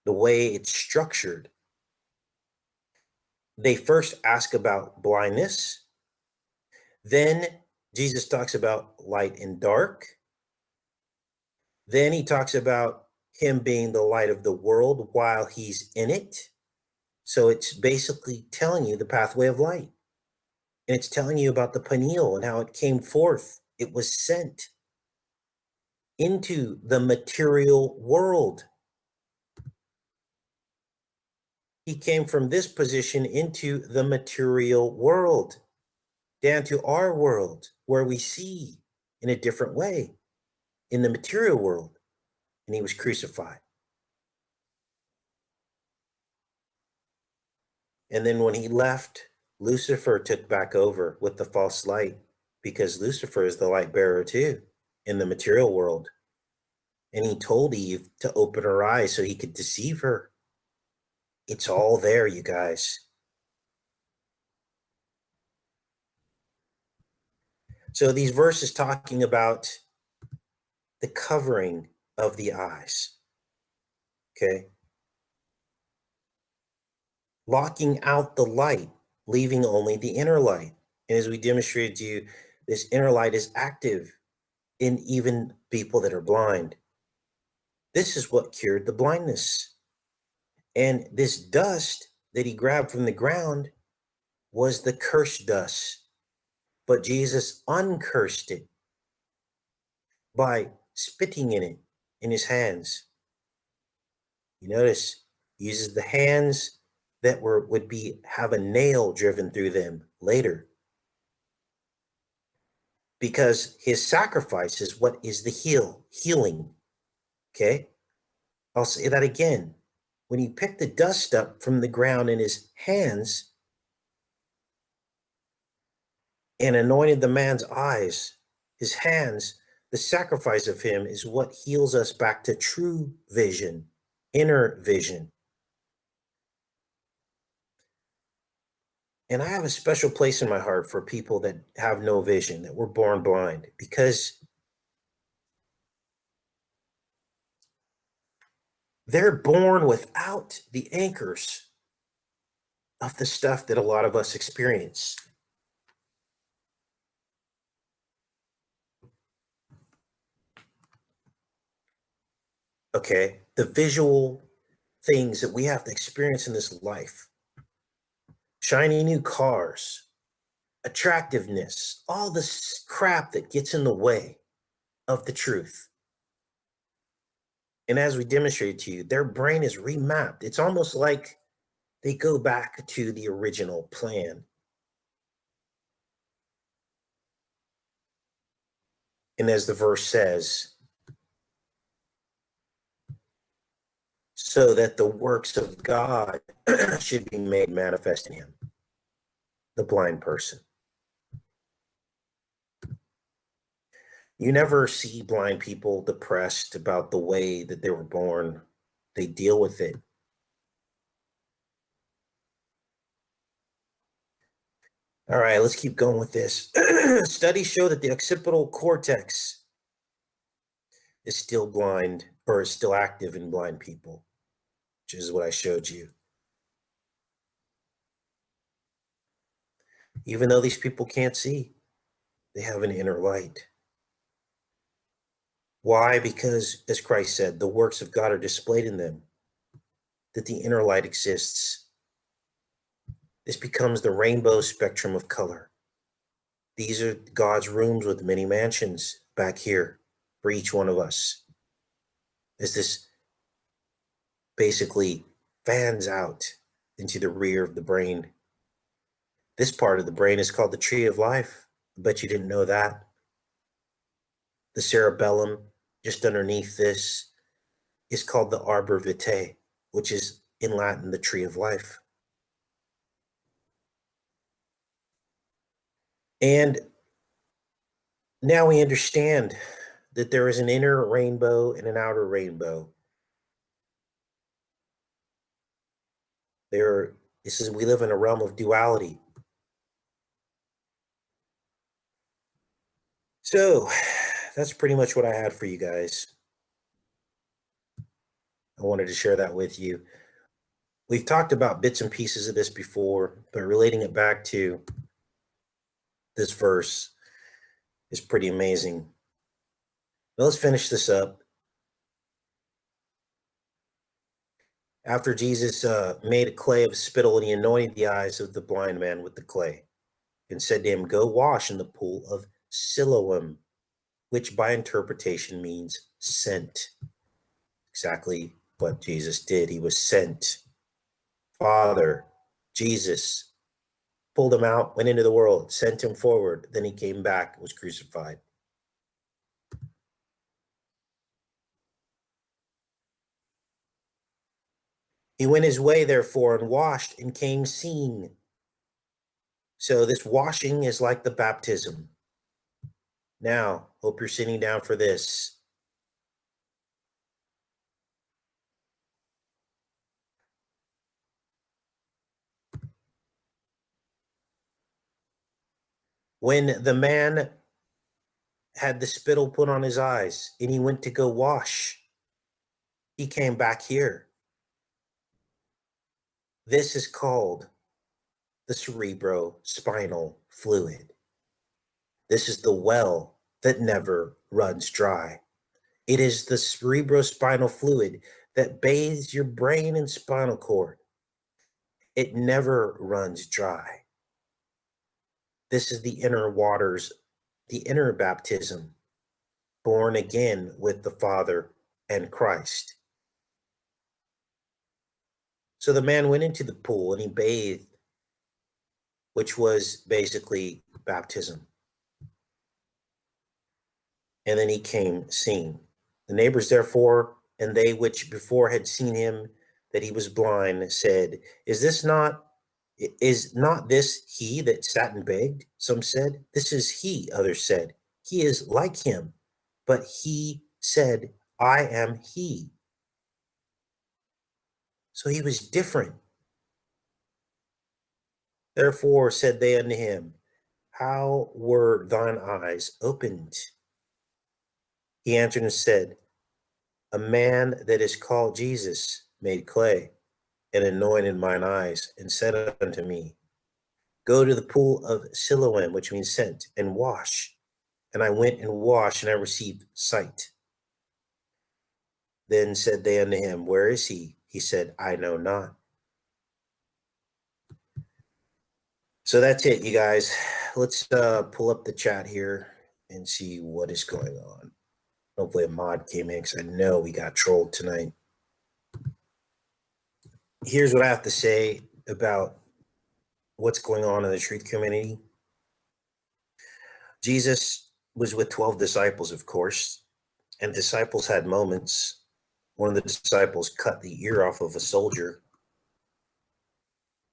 the way it's structured, they first ask about blindness. Then Jesus talks about light and dark. Then he talks about him being the light of the world while he's in it. So it's basically telling you the pathway of light. And it's telling you about the pineal and how it came forth. It was sent into the material world. He came from this position into the material world, down to our world, where we see in a different way, in the material world. And he was crucified. And then when he left, Lucifer took back over with the false light, because Lucifer is the light bearer too in the material world. And he told Eve to open her eyes so he could deceive her. It's all there, you guys. So these verses talking about the covering of the eyes, okay? Locking out the light, leaving only the inner light. And as we demonstrated to you, this inner light is active in even people that are blind. This is what cured the blindness. And this dust that he grabbed from the ground was the cursed dust. But Jesus uncursed it by spitting in it in his hands. You notice he uses the hands that would have a nail driven through them later. Because his sacrifice is what is the healing. Okay? I'll say that again. When he picked the dust up from the ground in his hands and anointed the man's eyes, his hands, the sacrifice of him is what heals us back to true vision, inner vision. And I have a special place in my heart for people that have no vision, that were born blind, because they're born without the anchors of the stuff that a lot of us experience. Okay, the visual things that we have to experience in this life. Shiny new cars, attractiveness, all this crap that gets in the way of the truth. And as we demonstrated to you, their brain is remapped. It's almost like they go back to the original plan. And as the verse says, so that the works of God should be made manifest in him, the blind person. You never see blind people depressed about the way that they were born. They deal with it. All right, let's keep going with this. Studies show that the occipital cortex is still blind, or is still active in blind people, which is what I showed you. Even though these people can't see, they have an inner light. Why? Because, as Christ said, the works of God are displayed in them, that the inner light exists. This becomes the rainbow spectrum of color. These are God's rooms with many mansions back here for each one of us. As this basically fans out into the rear of the brain. This part of the brain is called the tree of life. I bet you didn't know that. The cerebellum, just underneath this, is called the arbor vitae, which is in Latin the tree of life. And now we understand that there is an inner rainbow and an outer rainbow. We live in a realm of duality. So that's pretty much what I had for you guys. I wanted to share that with you. We've talked about bits and pieces of this before, but relating it back to this verse is pretty amazing. Now let's finish this up. After Jesus made a clay of spittle, and he anointed the eyes of the blind man with the clay and said to him, "Go wash in the pool of Siloam," which by interpretation means sent. Exactly what Jesus did. He was sent. Father, Jesus, pulled him out, went into the world, sent him forward. Then he came back, was crucified. He went his way, therefore, and washed and came seeing. So this washing is like the baptism. Now, hope you're sitting down for this. When the man had the spittle put on his eyes and he went to go wash, he came back here. This is called the cerebrospinal fluid. This is the well that never runs dry. It is the cerebrospinal fluid that bathes your brain and spinal cord. It never runs dry. This is the inner waters, the inner baptism, born again with the Father and Christ. So the man went into the pool and he bathed, which was basically baptism. And then he came seeing. The neighbors, therefore, and they which before had seen him that he was blind, said, Is not this he that sat and begged? Some said, This is he. Others said, He is like him. But he said, I am he. So he was different. Therefore said they unto him, How were thine eyes opened? He answered and said, A man that is called Jesus made clay and anointed mine eyes, and said unto me, Go to the pool of Siloam, which means sent, and wash. And I went and washed, and I received sight. Then said they unto him, Where is he? He said, I know not. So that's it, you guys. Let's pull up the chat here and see what is going on. Hopefully a mod came in, because I know we got trolled tonight. Here's what I have to say about what's going on in the truth community. Jesus was with 12 disciples, of course, and disciples had moments. One of the disciples cut the ear off of a soldier.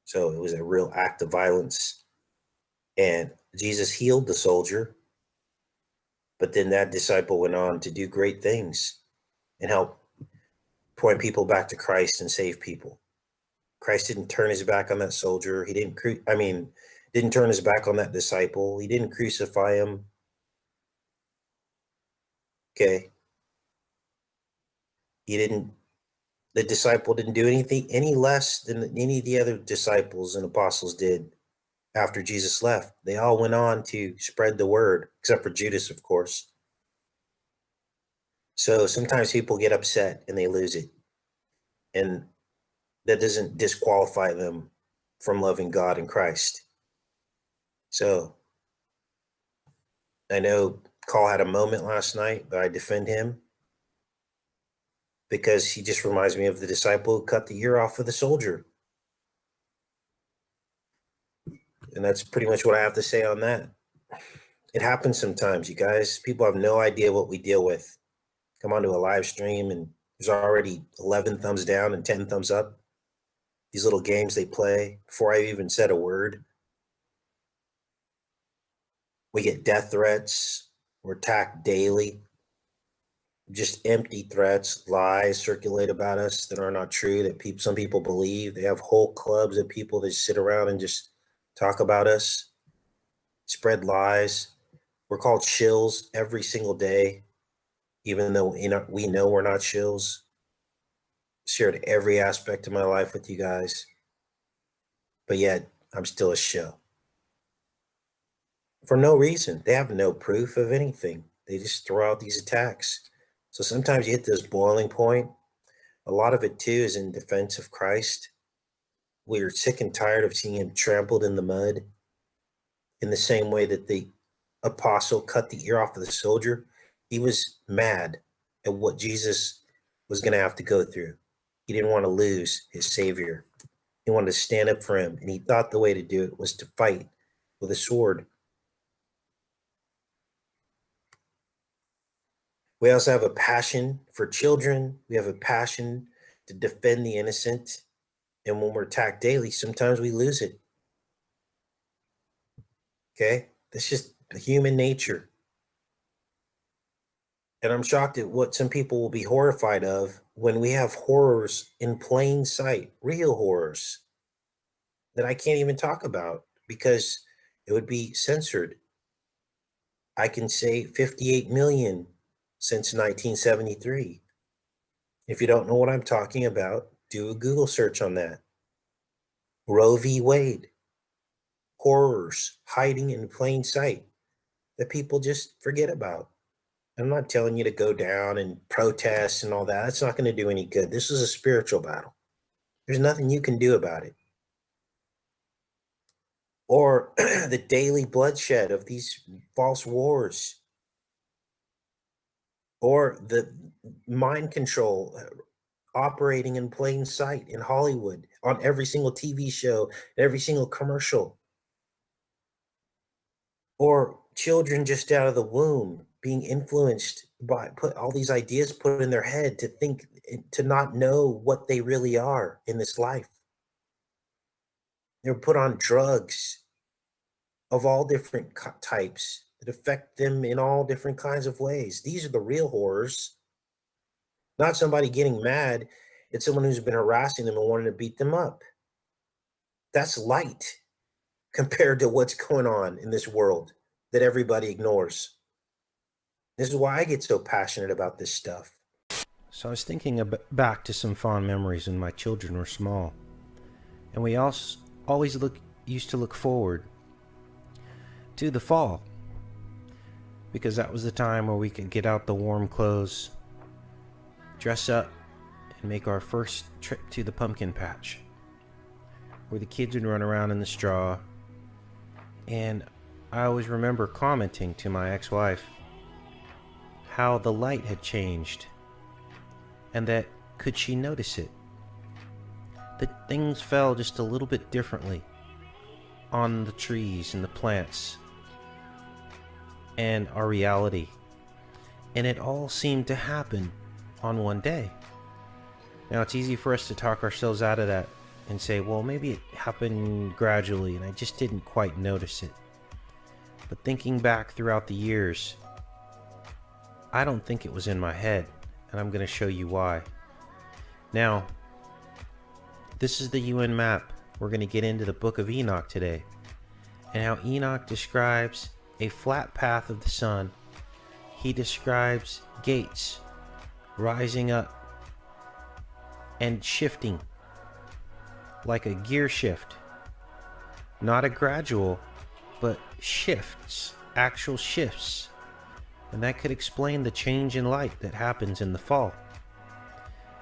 So it was a real act of violence. And Jesus healed the soldier. But then that disciple went on to do great things and help point people back to Christ and save people. Christ didn't turn his back on that soldier. He didn't turn his back on that disciple. He didn't crucify him. Okay. The disciple didn't do anything any less than any of the other disciples and apostles did after Jesus left. They all went on to spread the word, except for Judas, of course. So sometimes people get upset and they lose it. And that doesn't disqualify them from loving God and Christ. So I know Carl had a moment last night, but I defend him because he just reminds me of the disciple who cut the ear off of the soldier. And that's pretty much what I have to say on that. It happens sometimes, you guys. People have no idea what we deal with. Come onto a live stream and there's already 11 thumbs down and 10 thumbs up. These little games they play before I even said a word. We get death threats. We're attacked daily. Just empty threats, lies circulate about us that are not true, that some people believe. They have whole clubs of people that sit around and just talk about us, spread lies. We're called shills every single day, even though we know we're not shills. shared every aspect of my life with you guys, but yet I'm still a shill. For no reason. They have no proof of anything. They just throw out these attacks. So sometimes you hit this boiling point. A lot of it too is in defense of Christ. We're sick and tired of seeing him trampled in the mud in the same way that the apostle cut the ear off of the soldier. He was mad at what Jesus was going to have to go through. He didn't want to lose his Savior. He wanted to stand up for him, and he thought the way to do it was to fight with a sword. We also have a passion for children. We have a passion to defend the innocent. And when we're attacked daily, sometimes we lose it. Okay? That's just human nature. And I'm shocked at what some people will be horrified of when we have horrors in plain sight, real horrors that I can't even talk about because it would be censored. I can say 58 million since 1973. If you don't know what I'm talking about, do a Google search on that. Roe v. Wade. Horrors hiding in plain sight that people just forget about. I'm not telling you to go down and protest and all that. That's not going to do any good. This is a spiritual battle. There's nothing you can do about it. Or the daily bloodshed of these false wars. Or the mind control operating in plain sight in Hollywood on every single TV show, every single commercial. Or children just out of the womb being influenced by all these ideas put in their head to think, to not know what they really are in this life. They're put on drugs of all different types that affect them in all different kinds of ways. These are the real horrors. Not somebody getting mad. It's someone who's been harassing them and wanting to beat them up. That's light compared to what's going on in this world that everybody ignores. This is why I get so passionate about this stuff. So I was thinking back to some fond memories when my children were small. And we always used to look forward to the fall, because that was the time where we could get out the warm clothes, dress up, and make our first trip to the pumpkin patch, where the kids would run around in the straw. And I always remember commenting to my ex-wife how the light had changed, and that could she notice it, that things fell just a little bit differently on the trees and the plants and our reality. And it all seemed to happen on one day. Now, it's easy for us to talk ourselves out of that and say, well, maybe it happened gradually and I just didn't quite notice it. But thinking back throughout the years, I don't think it was in my head, and I'm going to show you why. Now, this is the UN map. We're going to get into the Book of Enoch today, and how Enoch describes a flat path of the sun. He describes gates rising up and shifting like a gear shift. Not a gradual, but shifts, actual shifts. And that could explain the change in light that happens in the fall.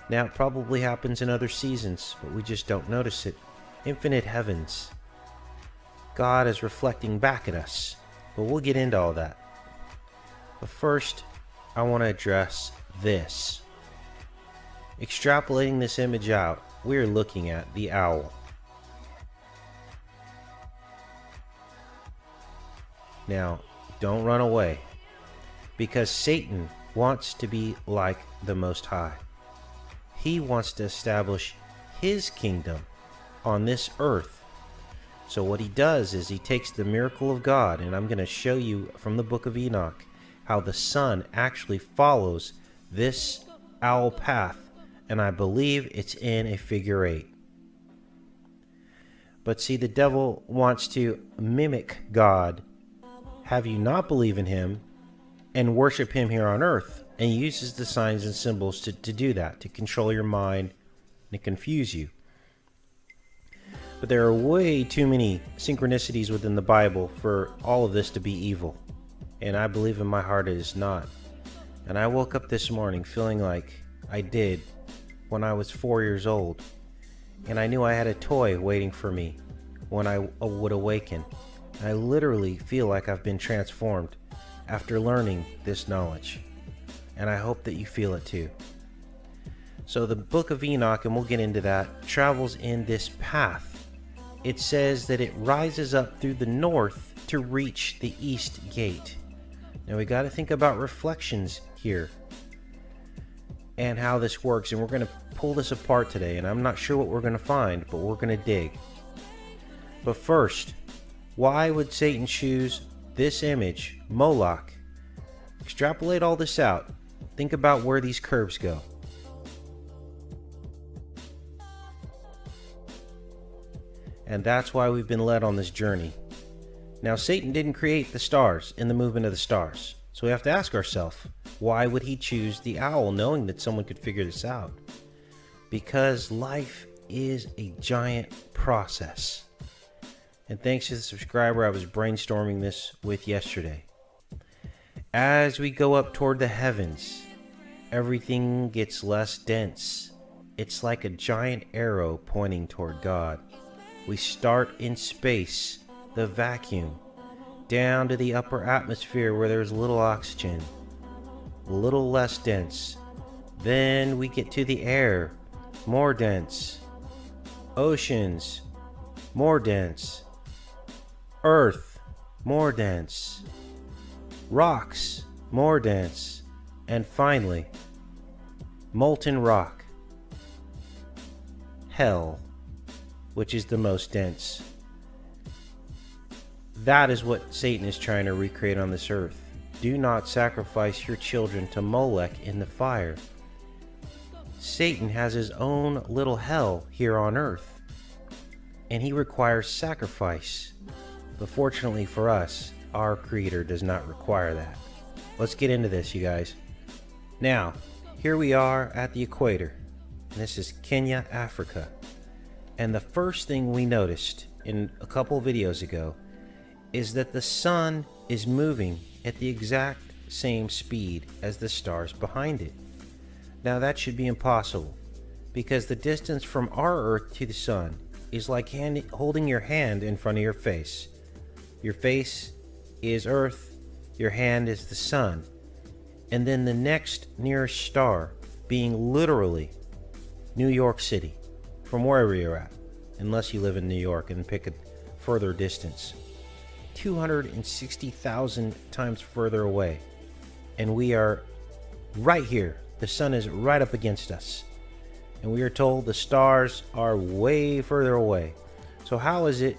Now, it probably happens in other seasons, but we just don't notice it. Infinite heavens. God is reflecting back at us, but we'll get into all that. But first, I want to address this. Extrapolating this image out, we're looking at the owl. Now, don't run away, because Satan wants to be like the Most High. He wants to establish his kingdom on this earth. So what he does is he takes the miracle of God, and I'm going to show you from the Book of Enoch how the sun actually follows this owl path, and I believe it's in a figure 8. But see, the devil wants to mimic God, have you not believe in him, and worship him here on earth, and uses the signs and symbols to do that, to control your mind and confuse you. But there are way too many synchronicities within the Bible for all of this to be evil. And I believe in my heart it is not. And I woke up this morning feeling like I did when I was 4 years old. And I knew I had a toy waiting for me when I would awaken. I literally feel like I've been transformed after learning this knowledge. And I hope that you feel it too. So the book of Enoch, and we'll get into that, travels in this path. It says that it rises up through the north to reach the east gate. Now we got to think about reflections here and how this works, and we're going to pull this apart today, and I'm not sure what we're going to find, but we're going to dig. But first, why would Satan choose this image, Moloch? Extrapolate all this out. Think about where these curves go. And that's why we've been led on this journey. Now, Satan didn't create the stars and the movement of the stars. So we have to ask ourselves, why would he choose the owl knowing that someone could figure this out? Because life is a giant process. And thanks to the subscriber I was brainstorming this with yesterday. As we go up toward the heavens, everything gets less dense. It's like a giant arrow pointing toward God. We start in space, the vacuum, down to the upper atmosphere where there's little oxygen, a little less dense. Then we get to the air, more dense. Oceans, more dense. Earth, more dense. Rocks, more dense. And finally, molten rock. Hell, which is the most dense. That is what Satan is trying to recreate on this earth. Do not sacrifice your children to Molech in the fire. Satan has his own little hell here on earth, and he requires sacrifice. But fortunately for us, our Creator does not require that. Let's get into this, you guys. Now, here we are at the equator. This is Kenya, Africa. And the first thing we noticed in a couple videos ago is that the sun is moving at the exact same speed as the stars behind it. Now that should be impossible, because the distance from our Earth to the sun is like holding your hand in front of your face. Your face is Earth, your hand is the sun, and then the next nearest star being literally New York City, from wherever you're at, unless you live in New York and pick a further distance. 260,000 times further away, and we are right here. The sun is right up against us, and we are told the stars are way further away. So how is it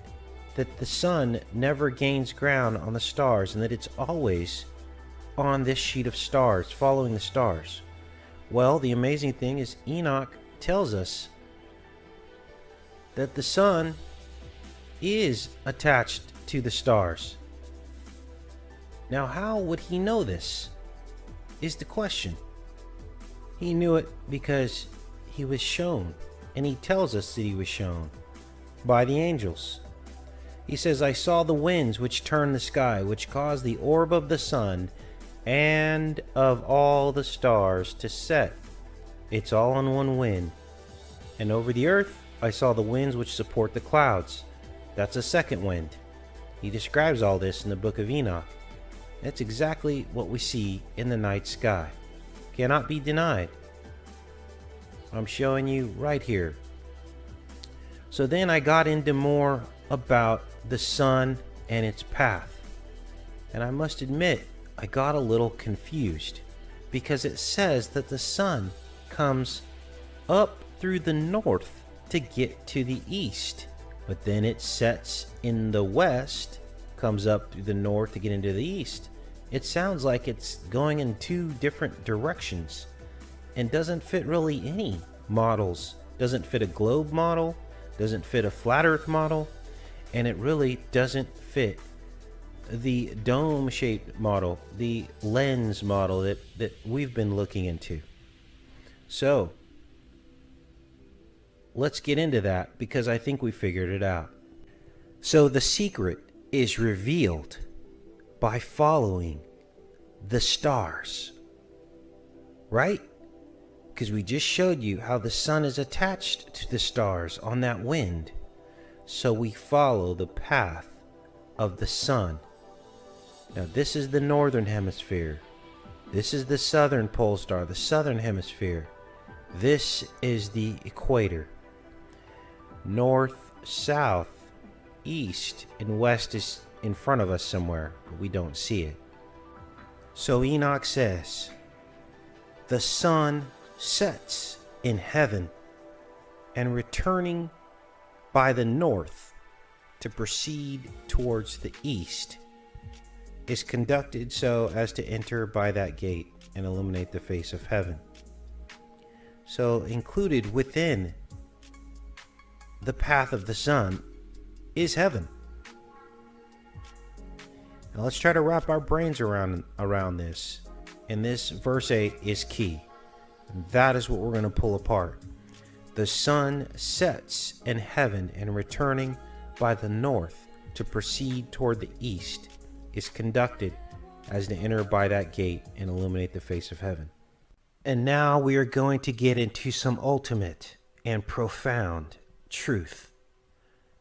that the sun never gains ground on the stars, and that it's always on this sheet of stars, following the stars? Well, the amazing thing is Enoch tells us that the sun is attached to the stars. Now, how would he know this is the question. He knew it because he was shown, and he tells us that he was shown by the angels. He says, I saw the winds which turned the sky, which caused the orb of the sun and of all the stars to set. It's all on one wind. And over the earth I saw the winds which support the clouds. That's a second wind. He describes all this in the book of Enoch. That's exactly what we see in the night sky. Cannot be denied. I'm showing you right here. So then I got into more about the sun and its path. And I must admit, I got a little confused, because it says that the sun comes up through the north to get to the east, but then it sets in the west, comes up through the north to get into the east. It sounds like it's going in two different directions and doesn't fit really any models. Doesn't fit a globe model, doesn't fit a flat earth model, and it really doesn't fit the dome shaped model, the lens model that we've been looking into. So let's get into that because I think we figured it out. So the secret is revealed by following the stars, right? Because we just showed you how the sun is attached to the stars on that wind. So we follow the path of the sun. Now this is the northern hemisphere. This is the southern pole star, the southern hemisphere. This is the equator. North, south, east, and west is in front of us somewhere, but we don't see it. So Enoch says, the sun sets in heaven, and returning by the north to proceed towards the east is conducted so as to enter by that gate and illuminate the face of heaven. So included within the path of the sun is heaven. Now let's try to wrap our brains around this. And this verse 8 is key. And that is what we're going to pull apart. The sun sets in heaven, and returning by the north to proceed toward the east is conducted as to enter by that gate and illuminate the face of heaven. And now we are going to get into some ultimate and profound truth.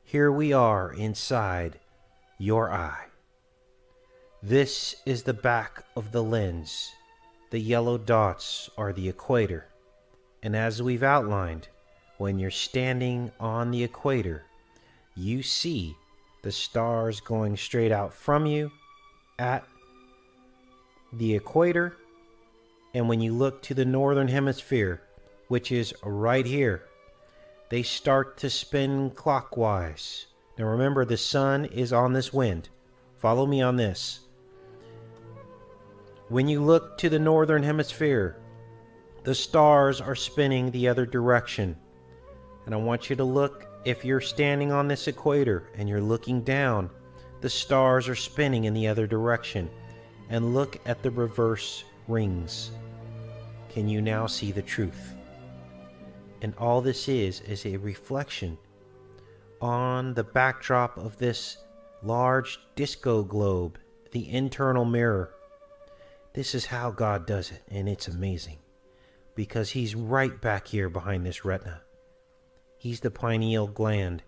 Here we are inside your eye. This is the back of the lens. The yellow dots are the equator. And as we've outlined, when you're standing on the equator, you see the stars going straight out from you at the equator. And when you look to the northern hemisphere, which is right here, they start to spin clockwise. Now remember, the sun is on this wind. Follow me on this. When you look to the northern hemisphere, the stars are spinning the other direction. And I want you to look, if you're standing on this equator and you're looking down, the stars are spinning in the other direction. And look at the reverse rings. Can you now see the truth? And all this is a reflection on the backdrop of this large disco globe, the internal mirror. This is how God does it, and it's amazing, because he's right back here behind this retina. He's the pineal gland.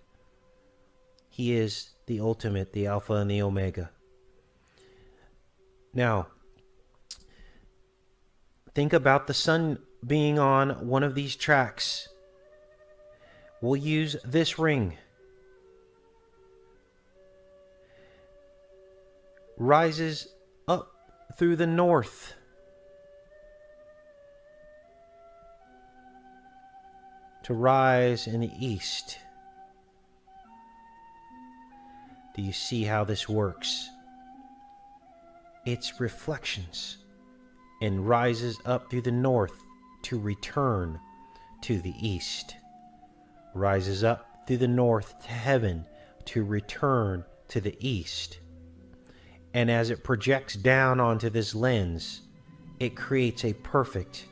He is the ultimate, the Alpha and the Omega. Now, think about the sun being on one of these tracks. We'll use this ring. Rises up through the north. To rise in the east. Do you see how this works? It's reflections, and rises up through the north to return to the east. Rises up through the north to heaven to return to the east. And as it projects down onto this lens, it creates a perfect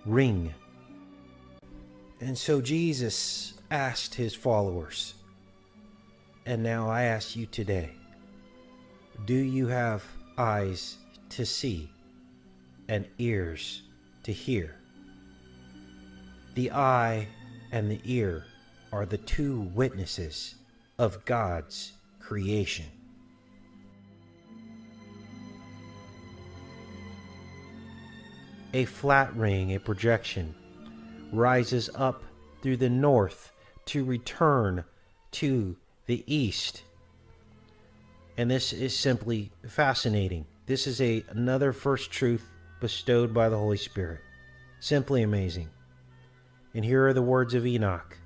ring. And so Jesus asked his followers, and now I ask you today, do you have eyes to see and ears to hear? The eye and the ear are the two witnesses of God's creation. A flat ring, a projection, rises up through the north to return to the east. And this is simply fascinating. This is another first truth bestowed by the Holy Spirit. Simply amazing. And here are the words of Enoch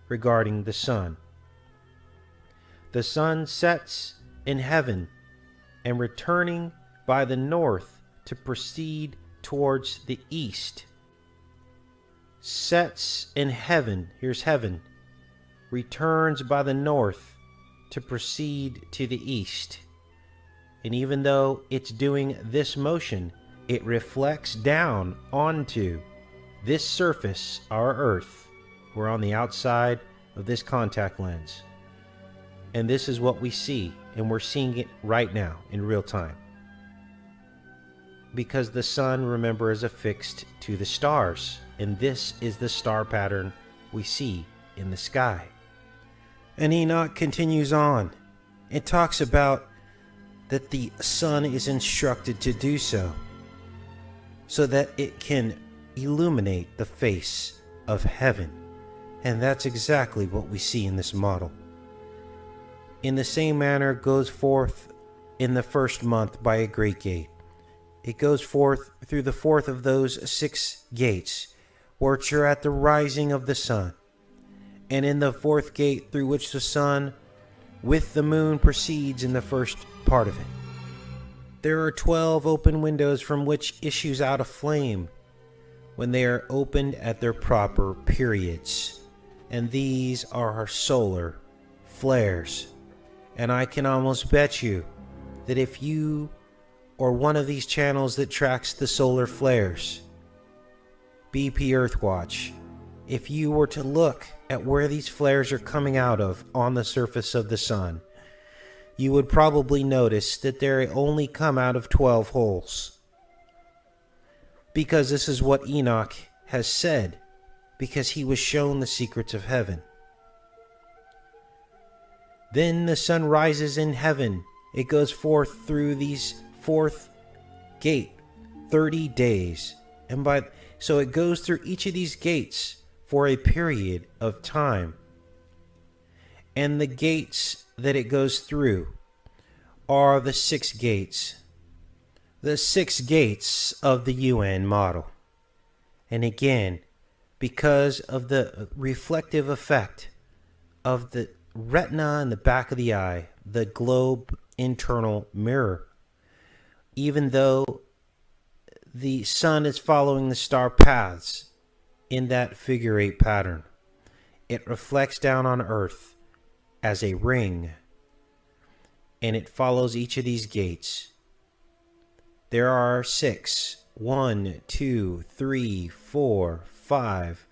regarding the sun. The sun sets in heaven, and returning by the north to proceed towards the east. Sets in heaven, here's heaven, returns by the north to proceed to the east. And even though it's doing this motion, it reflects down onto this surface, our earth, We're on the outside of this contact lens. And this is what we see, and we're seeing it right now in real time. Because the sun, remember, is affixed to the stars, and this is the star pattern we see in the sky. And Enoch continues on. It talks about that the sun is instructed to do so that it can illuminate the face of heaven. And that's exactly what we see in this model. In the same manner goes forth in the first month by a great gate. It goes forth through the fourth of those 6 gates, which are at the rising of the sun. And in the fourth gate through which the sun with the moon proceeds in the first part of it. There are 12 open windows from which issues out a flame when they are opened at their proper periods. And these are our solar flares. And I can almost bet you that if you or one of these channels that tracks the solar flares, BP Earthwatch, if you were to look at where these flares are coming out of on the surface of the sun, you would probably notice that they only come out of 12 holes. Because this is what Enoch has said, because he was shown the secrets of heaven. Then the sun rises in heaven. It goes forth through these fourth gate 30 days. So it goes through each of these gates for a period of time. And the gates that it goes through are the 6 gates. The 6 gates of the UN model. And again, because of the reflective effect of the retina in the back of the eye, the globe internal mirror, even though the sun is following the star paths in that figure 8 pattern, it reflects down on Earth as a ring, and it follows each of these gates. There are 6. 1, 2, 3, 4, 5,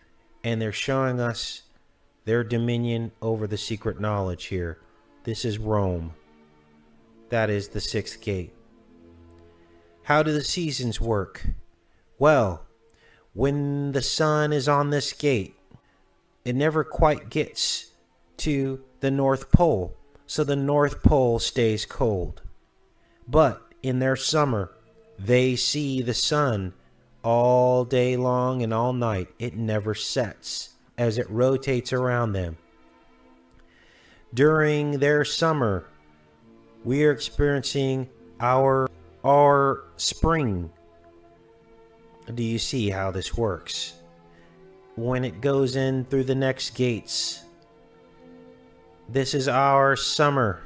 and they're showing us their dominion over the secret knowledge here. This is Rome. That is the 6th gate. How do the seasons work? Well, when the sun is on this gate, it never quite gets to the North Pole, so the North Pole stays cold. But in their summer, they see the sun all day long and all night. It never sets as it rotates around them. During their summer, we are experiencing our spring. Do you see how this works? When it goes in through the next gates, this is our summer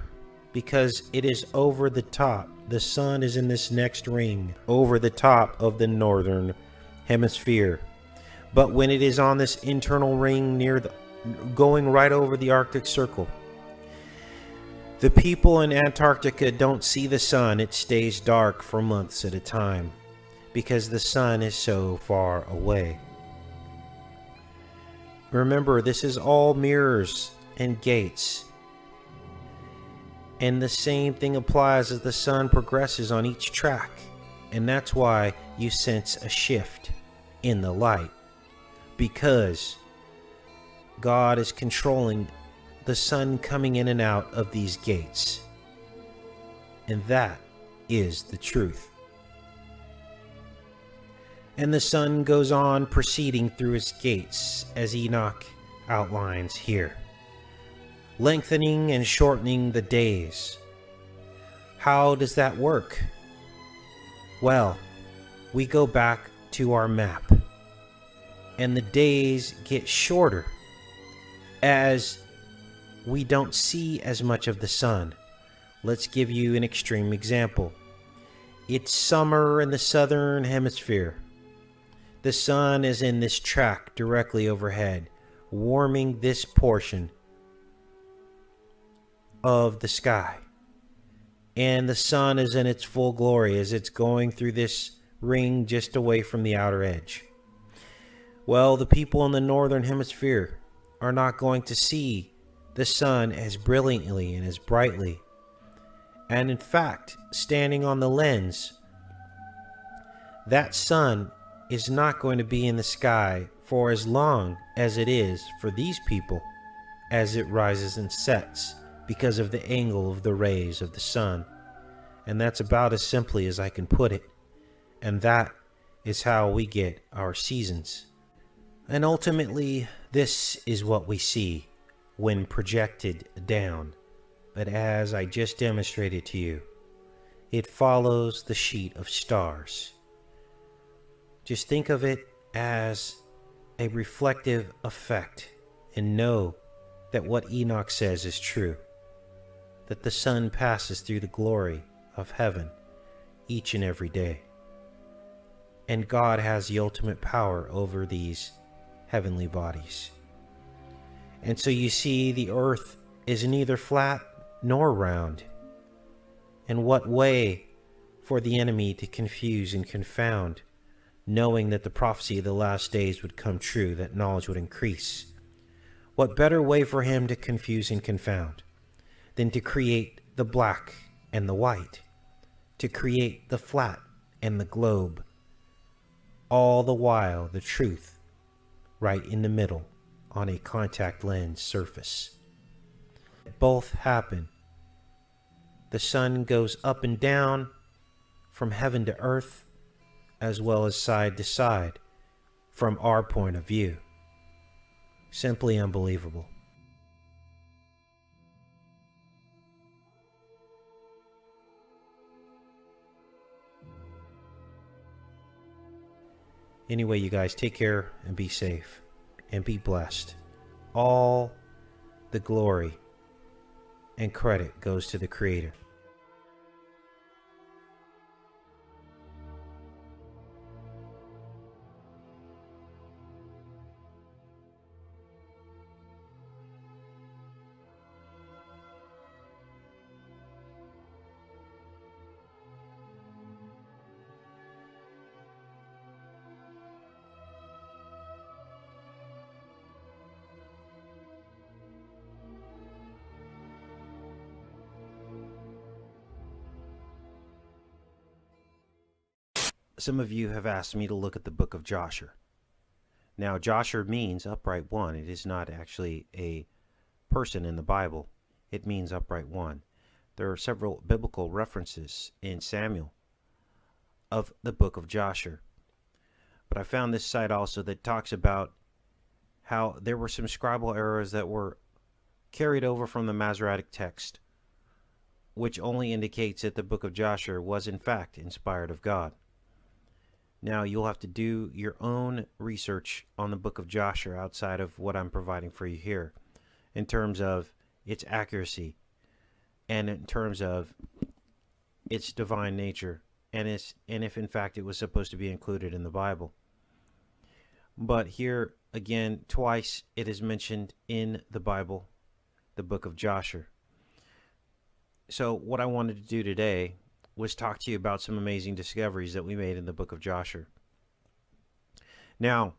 because it is over the top. The sun is in this next ring over the top of the northern hemisphere. But when it is on this internal ring going right over the Arctic Circle, the people in Antarctica don't see the sun. It stays dark for months at a time because the sun is so far away. Remember, this is all mirrors and gates. And the same thing applies as the sun progresses on each track. And that's why you sense a shift in the light. Because God is controlling the sun coming in and out of these gates. And that is the truth. And the sun goes on proceeding through its gates as Enoch outlines here, lengthening and shortening the days. How does that work? Well, we go back to our map, and the days get shorter as we don't see as much of the sun. Let's give you an extreme example. It's summer in the southern hemisphere. The sun is in this track directly overhead, warming this portion of the sky. And the sun is in its full glory as it's going through this ring just away from the outer edge. Well, the people in the northern hemisphere, are not going to see the sun as brilliantly and as brightly. And in fact, standing on the lens, that sun is not going to be in the sky for as long as it is for these people as it rises and sets because of the angle of the rays of the sun. And that's about as simply as I can put it. And that is how we get our seasons. And ultimately, this is what we see when projected down. But as I just demonstrated to you, it follows the sheet of stars. Just think of it as a reflective effect and know that what Enoch says is true, that the sun passes through the glory of heaven each and every day. And God has the ultimate power over these heavenly bodies. And so you see, the earth is neither flat nor round. And what way for the enemy to confuse and confound, knowing that the prophecy of the last days would come true, that knowledge would increase? What better way for him to confuse and confound than to create the black and the white, to create the flat and the globe, all the while the truth right in the middle on a contact lens surface? Both happen. The sun goes up and down from heaven to earth, as well as side to side from our point of view. Simply unbelievable. Anyway, you guys, take care and be safe and be blessed. All the glory and credit goes to the Creator. Some of you have asked me to look at the book of Joshua. Now, Joshua means upright one. It is not actually a person in the Bible. It means upright one. There are several biblical references in Samuel of the book of Joshua. But I found this site also that talks about how there were some scribal errors that were carried over from the Masoretic text, which only indicates that the book of Joshua was in fact inspired of God. Now, you'll have to do your own research on the book of Joshua outside of what I'm providing for you here, in terms of its accuracy and in terms of its divine nature, and if in fact it was supposed to be included in the Bible. But here again, twice it is mentioned in the Bible, the book of Joshua. So what I wanted to do today was talk to you about some amazing discoveries that we made in the book of Joshua. Now,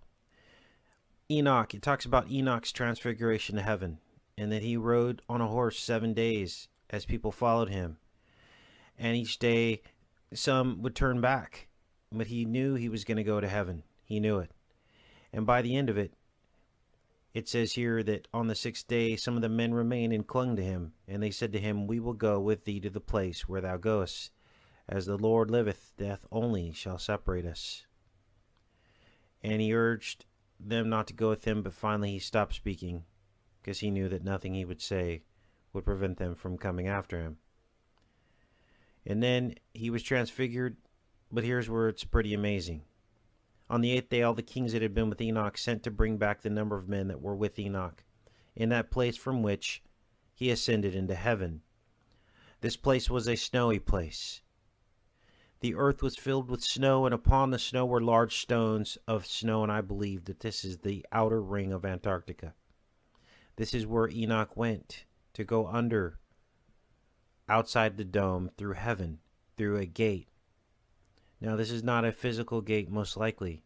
Enoch, it talks about Enoch's transfiguration to heaven, and that he rode on a horse 7 days as people followed him. And each day some would turn back, but he knew he was going to go to heaven. He knew it. And by the end of it, it says here that on the 6th day some of the men remained and clung to him, and they said to him, "We will go with thee to the place where thou goest. As the Lord liveth, death only shall separate us." And he urged them not to go with him, but finally he stopped speaking, because he knew that nothing he would say would prevent them from coming after him. And then he was transfigured, but here's where it's pretty amazing. On the 8th day, all the kings that had been with Enoch sent to bring back the number of men that were with Enoch in that place from which he ascended into heaven. This place was a snowy place. The earth was filled with snow, and upon the snow were large stones of snow, and I believe that this is the outer ring of Antarctica. This is where Enoch went to go under, outside the dome, through heaven, through a gate. Now, this is not a physical gate, most likely.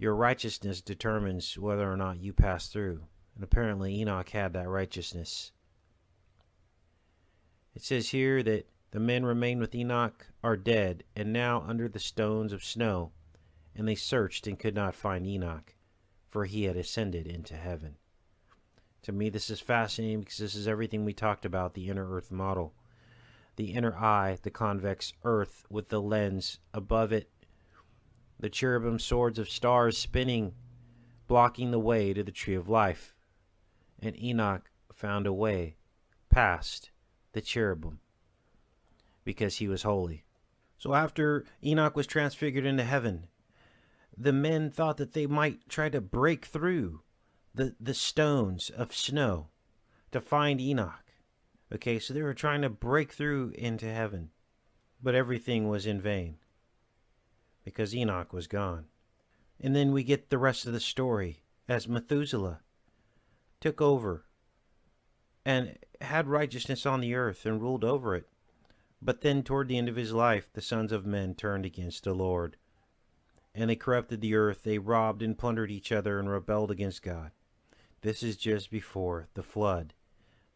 Your righteousness determines whether or not you pass through. And apparently Enoch had that righteousness. It says here that the men remained with Enoch are dead, and now under the stones of snow. And they searched and could not find Enoch, for he had ascended into heaven. To me, this is fascinating because this is everything we talked about, the inner earth model. The inner eye, the convex earth with the lens above it, the cherubim swords of stars spinning, blocking the way to the tree of life. And Enoch found a way past the cherubim because he was holy. So after Enoch was transfigured into heaven, the men thought that they might try to break through the stones of snow to find Enoch. Okay, so they were trying to break through into heaven, but everything was in vain because Enoch was gone. And then we get the rest of the story as Methuselah took over and had righteousness on the earth and ruled over it. But then toward the end of his life, the sons of men turned against the Lord. And they corrupted the earth, they robbed and plundered each other and rebelled against God. This is just before the flood.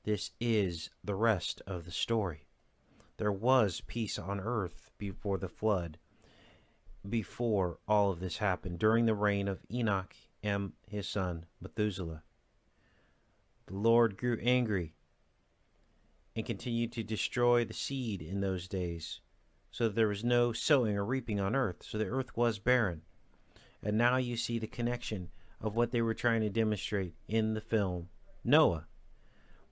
This is the rest of the story. There was peace on earth before the flood, before all of this happened, during the reign of Enoch and his son Methuselah. The Lord grew angry and continued to destroy the seed in those days, so that there was no sowing or reaping on earth, so the earth was barren. And now you see the connection of what they were trying to demonstrate in the film Noah.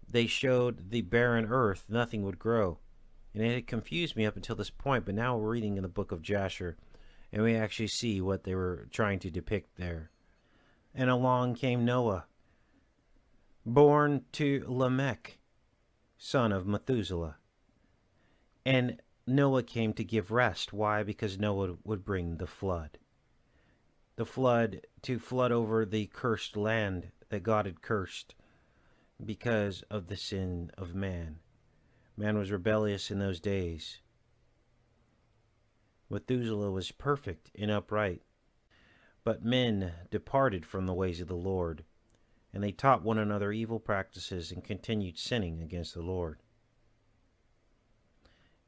They showed the barren earth, nothing would grow. And it had confused me up until this point, but now we're reading in the book of Jasher, and we actually see what they were trying to depict there. And along came Noah, born to Lamech, son of Methuselah. And Noah came to give rest. Why? Because Noah would bring the flood. The flood to flood over the cursed land that God had cursed because of the sin of man. Man was rebellious in those days. Methuselah was perfect and upright, but men departed from the ways of the Lord, and they taught one another evil practices and continued sinning against the Lord.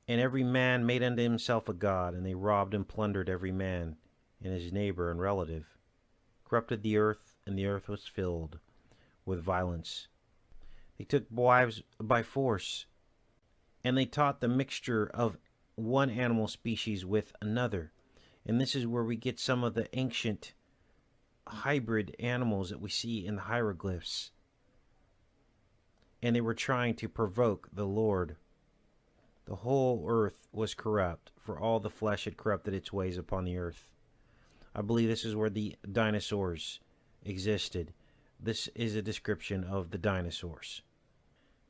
And every man made unto himself a god, and they robbed and plundered every man and his neighbor and relative, corrupted the earth, and the earth was filled with violence. They took wives by force, and they taught the mixture of one animal species with another. And this is where we get some of the ancient hybrid animals that we see in the hieroglyphs. And they were trying to provoke the Lord. The whole earth was corrupt, for all the flesh had corrupted its ways upon the earth. I believe this is where the dinosaurs existed. This is a description of the dinosaurs.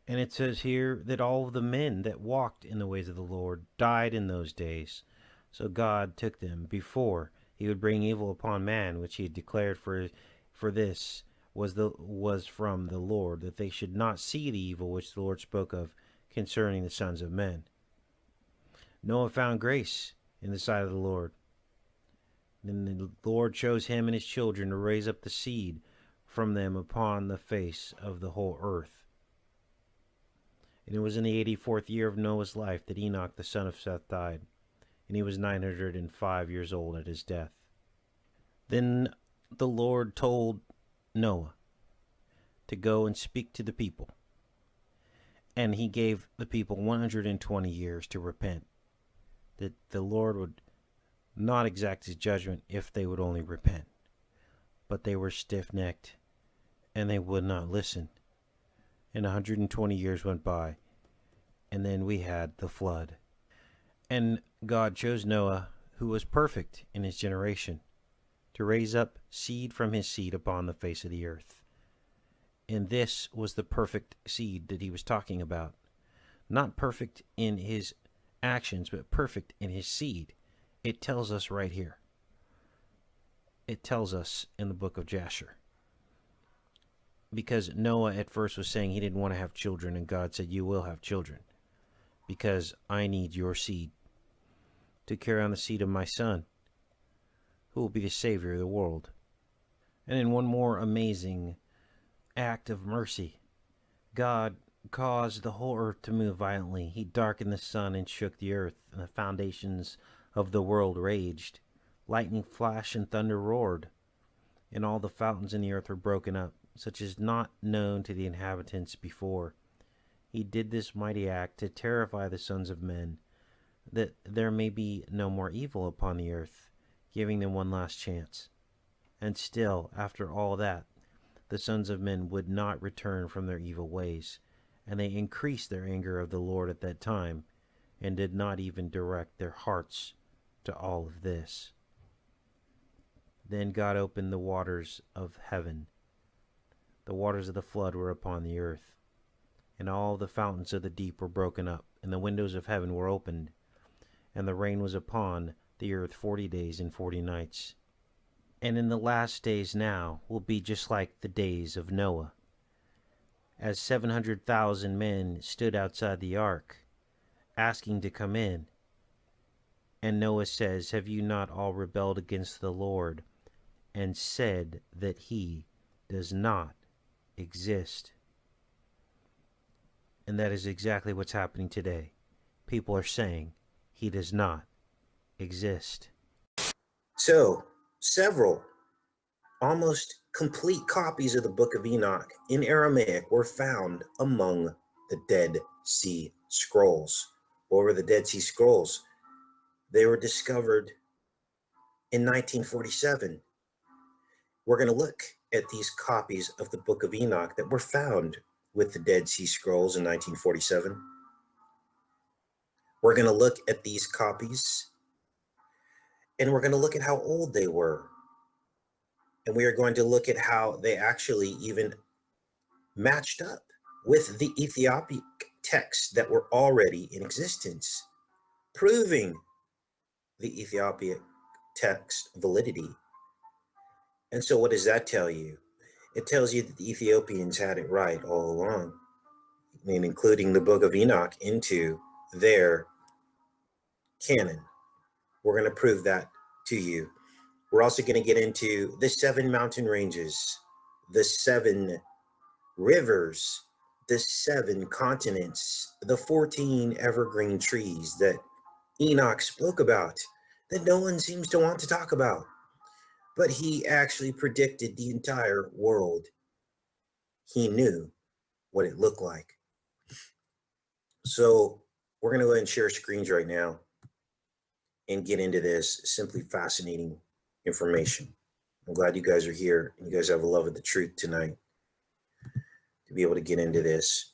And it says here that all of the men that walked in the ways of the Lord died in those days. So God took them before he would bring evil upon man, which he had declared for this was from the Lord, that they should not see the evil which the Lord spoke of concerning the sons of men. Noah found grace in the sight of the Lord. Then the Lord chose him and his children to raise up the seed from them upon the face of the whole earth. And it was in the 84th year of Noah's life that Enoch the son of Seth died, and he was 905 years old at his death. Then the Lord told Noah to go and speak to the people, and he gave the people 120 years to repent, that the Lord would not exact his judgment if they would only repent. But they were stiff-necked, and they would not listen. And 120 years went by, and then we had the flood. And God chose Noah, who was perfect in his generation, to raise up seed from his seed upon the face of the earth. And this was the perfect seed that he was talking about. Not perfect in his actions, but perfect in his seed. It tells us right here. It tells us in the book of Jasher. Because Noah at first was saying he didn't want to have children, and God said, you will have children, because I need your seed to carry on the seed of my son, who will be the Savior of the world. And in one more amazing act of mercy, God caused the whole earth to move violently. He darkened the sun and shook the earth, and the foundations of the world raged. Lightning flashed and thunder roared, and all the fountains in the earth were broken up, such as not known to the inhabitants before. He did this mighty act to terrify the sons of men, that there may be no more evil upon the earth, giving them one last chance. And still, after all that, the sons of men would not return from their evil ways, and they increased their anger of the Lord at that time, and did not even direct their hearts to all of this. Then God opened the waters of heaven. The waters of the flood were upon the earth, and all the fountains of the deep were broken up, and the windows of heaven were opened, and the rain was upon the earth 40 days and 40 nights. And in the last days now will be just like the days of Noah, as 700,000 men stood outside the ark, asking to come in. And Noah says, have you not all rebelled against the Lord, and said that he does not exist? And that is exactly what's happening today. People are saying he does not exist. So, several almost complete copies of the Book of Enoch in Aramaic were found among the Dead Sea Scrolls. What were the Dead Sea Scrolls? They were discovered in 1947. We're going to look at these copies of the Book of Enoch that were found with the Dead Sea Scrolls in 1947. We're going to look at these copies, and we're going to look at how old they were. And we are going to look at how they actually even matched up with the Ethiopic texts that were already in existence, proving the Ethiopic text validity. And so what does that tell you? It tells you that the Ethiopians had it right all along, I mean, including the Book of Enoch into their canon. We're going to prove that to you. We're also going to get into the 7 mountain ranges, the 7 rivers, the 7 continents, the 14 evergreen trees that Enoch spoke about, that no one seems to want to talk about. But he actually predicted the entire world. He knew what it looked like. So we're going to go ahead and share screens right now and get into this simply fascinating information. I'm glad you guys are here and you guys have a love of the truth tonight to be able to get into this.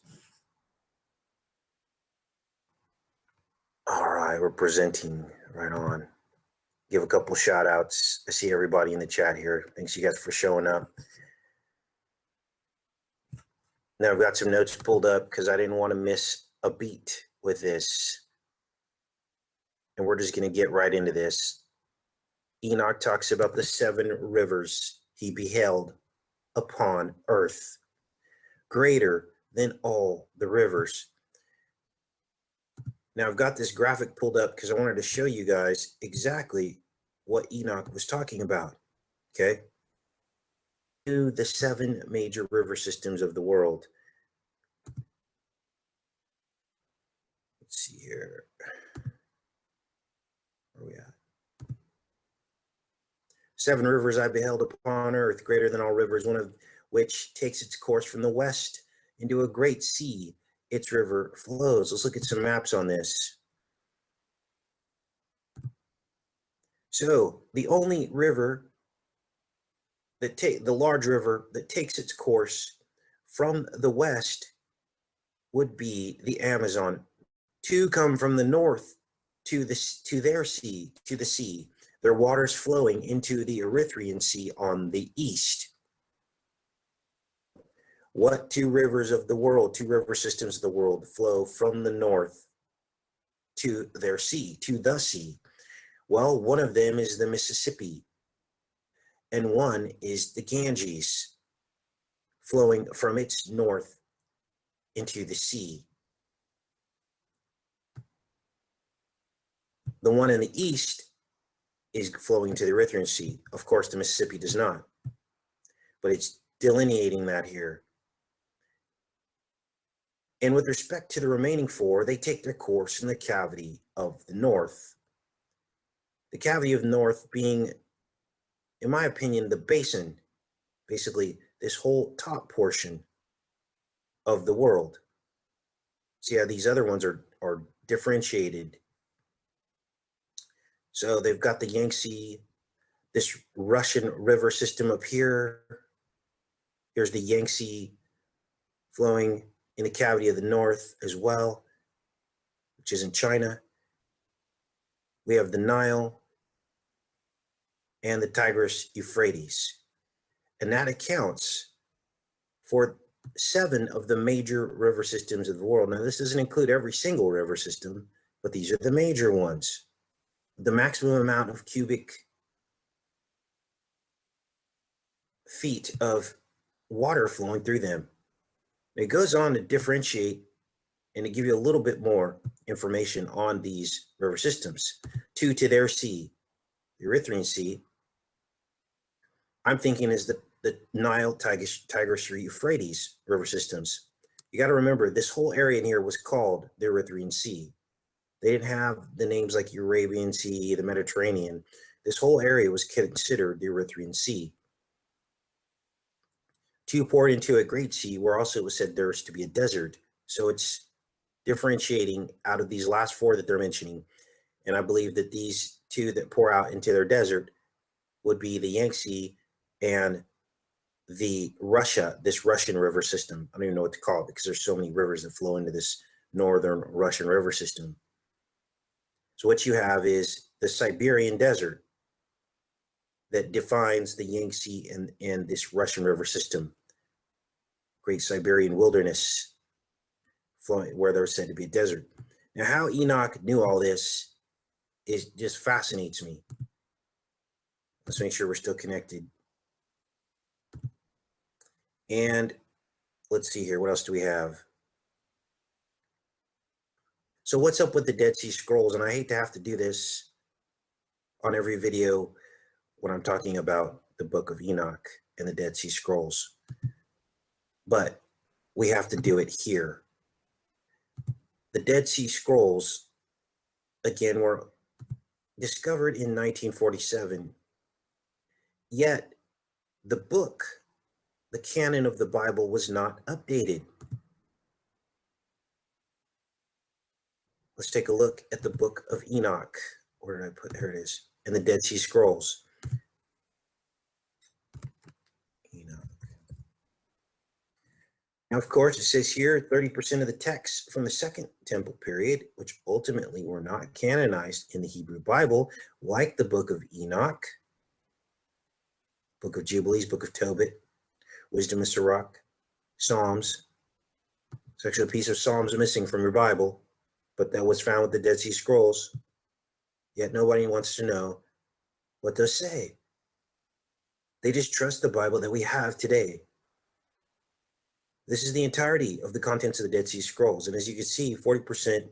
All right, we're presenting right on. Give a couple shout outs. I see everybody in the chat here. Thanks you guys for showing up. Now I've got some notes pulled up because I didn't want to miss a beat with this. And we're just going to get right into this. Enoch talks about the 7 rivers he beheld upon earth, greater than all the rivers. Now I've got this graphic pulled up because I wanted to show you guys exactly what Enoch was talking about, okay? To the 7 major river systems of the world. Let's see here. Where are we at? 7 rivers I beheld upon earth, greater than all rivers, one of which takes its course from the west into a great sea. Its river flows. Let's look at some maps on this. So the only river that the large river that takes its course from the west would be the Amazon. 2 come from the north to their sea, to the sea. Their waters flowing into the Erythraean Sea on the east. What 2 rivers of the world, 2 river systems of the world flow from the north to their sea, to the sea? Well, one of them is the Mississippi, and one is the Ganges, flowing from its north into the sea. The one in the east is flowing to the Erythraean Sea. Of course, the Mississippi does not. but it's delineating that here. And with respect to the remaining 4, they take their course in the cavity of the north. The cavity of the north being, in my opinion, the basin, basically this whole top portion of the world. See how these other ones are differentiated. So they've got the Yangtze, this Russian river system up here. Here's the Yangtze flowing in the cavity of the north as well, which is in China. We have the Nile and the Tigris Euphrates. And that accounts for 7 of the major river systems of the world. Now, this doesn't include every single river system, but these are the major ones. The maximum amount of cubic feet of water flowing through them. It goes on to differentiate and to give you a little bit more information on these river systems. To their sea, the Erythraean Sea, I'm thinking is the Nile, Tigris, Euphrates river systems. You got to remember, this whole area in here was called the Erythraean Sea. They didn't have the names like Arabian Sea, the Mediterranean. This whole area was considered the Erythraean Sea. 2 poured into a great sea, where also it was said there was to be a desert. So it's differentiating out of these last 4 that they're mentioning. And I believe that these 2 that pour out into their desert would be the Yangtze and the this Russian river system. I don't even know what to call it because there's so many rivers that flow into this northern Russian river system. So what you have is the Siberian desert that defines the Yangtze and this Russian river system. Great Siberian wilderness flowing where there's said to be a desert. Now, how Enoch knew all this just fascinates me. Let's make sure we're still connected. And let's see here. What else do we have? So what's up with the Dead Sea Scrolls? And I hate to have to do this on every video when I'm talking about the Book of Enoch and the Dead Sea Scrolls, but we have to do it here. The Dead Sea Scrolls, again, were discovered in 1947, yet the book, the canon of the Bible, was not updated. Let's take a look at the Book of Enoch. Where did I put? Here it is. And the Dead Sea Scrolls. Enoch. Now, of course, it says here 30% of the texts from the Second Temple period, which ultimately were not canonized in the Hebrew Bible, like the Book of Enoch, Book of Jubilees, Book of Tobit, Wisdom of Sirach, Psalms. It's actually a piece of Psalms missing from your Bible, but that was found with the Dead Sea Scrolls. Yet nobody wants to know what those say. They just trust the Bible that we have today. This is the entirety of the contents of the Dead Sea Scrolls. And as you can see, 40%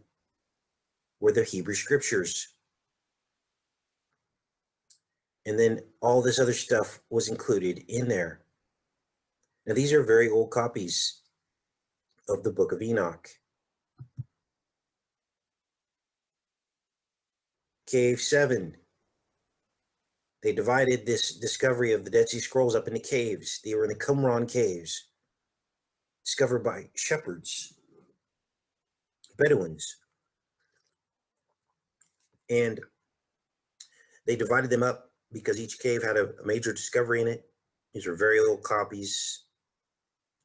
were the Hebrew scriptures. And then all this other stuff was included in there. Now, these are very old copies of the Book of Enoch. Cave 7. They divided this discovery of the Dead Sea Scrolls up into caves. They were in the Qumran caves, discovered by shepherds, Bedouins. And they divided them up because each cave had a major discovery in it. These are very old copies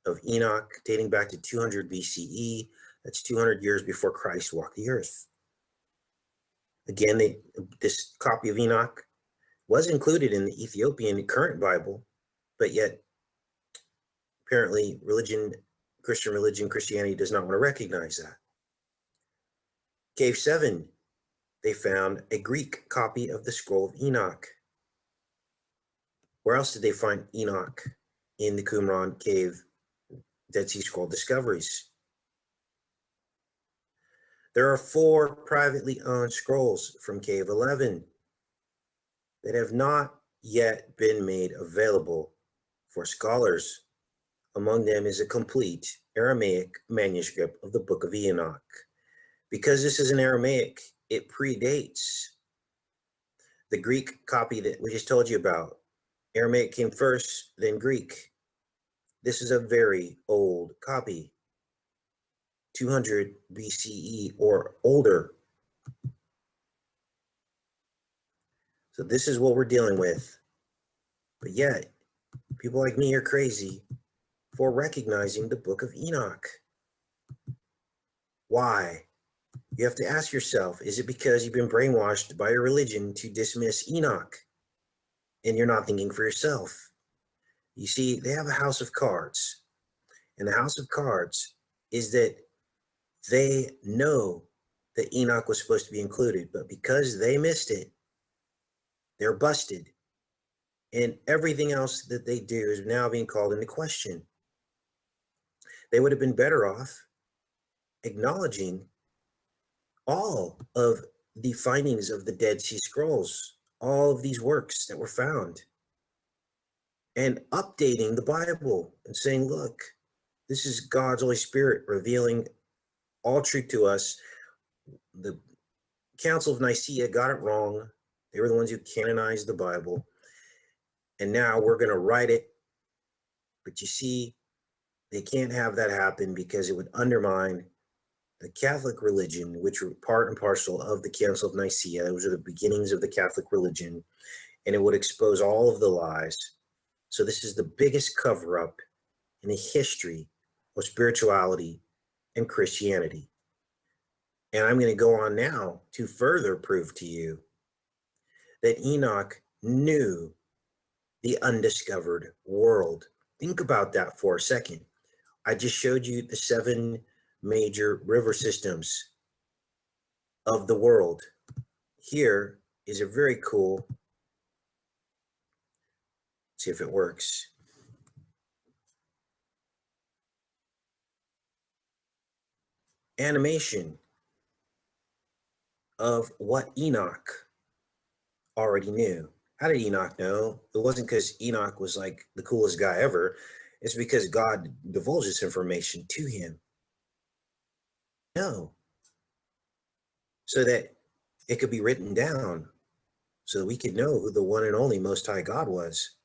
of Enoch dating back to 200 BCE. That's 200 years before Christ walked the earth. Again, this copy of Enoch was included in the Ethiopian current Bible, but yet apparently Christianity does not want to recognize that. Cave 7, they found a Greek copy of the Scroll of Enoch. Where else did they find Enoch? In the Qumran Cave Dead Sea Scroll discoveries. There are 4 privately owned scrolls from Cave 11 that have not yet been made available for scholars. Among them is a complete Aramaic manuscript of the Book of Enoch. Because this is an Aramaic, it predates the Greek copy that we just told you about. Aramaic came first, then Greek. This is a very old copy, 200 BCE or older. So this is what we're dealing with. But yet, people like me are crazy for recognizing the Book of Enoch. Why? You have to ask yourself, is it because you've been brainwashed by your religion to dismiss Enoch and you're not thinking for yourself? You see, they have a house of cards, and the house of cards is that they know that Enoch was supposed to be included, but because they missed it, they're busted. And everything else that they do is now being called into question. They would have been better off acknowledging all of the findings of the Dead Sea Scrolls, all of these works that were found, and updating the Bible and saying, look, this is God's Holy Spirit revealing all truth to us. The Council of Nicaea got it wrong. They were the ones who canonized the Bible. And now we're going to write it. But you see, they can't have that happen because it would undermine the Catholic religion, which were part and parcel of the Council of Nicaea. Those are the beginnings of the Catholic religion. And it would expose all of the lies. So this is the biggest cover-up in the history of spirituality and Christianity. And I'm going to go on now to further prove to you that Enoch knew the undiscovered world. Think about that for a second. I just showed you the 7 major river systems of the world. Here is a very cool, see if it works. Animation of what Enoch already knew. How did Enoch know? It wasn't because Enoch was like the coolest guy ever. It's because God divulged this information to him. No. So that it could be written down, so that we could know who the one and only Most High God was.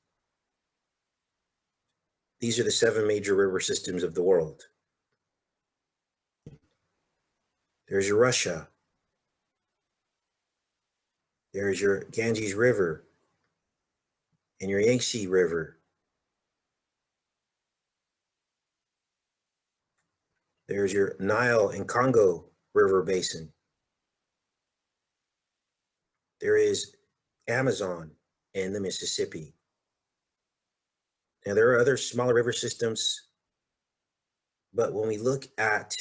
These are the 7 major river systems of the world. There's your Russia. There's your Ganges River and your Yangtze River. There's your Nile and Congo River Basin. There is Amazon and the Mississippi. Now, there are other smaller river systems, but when we look at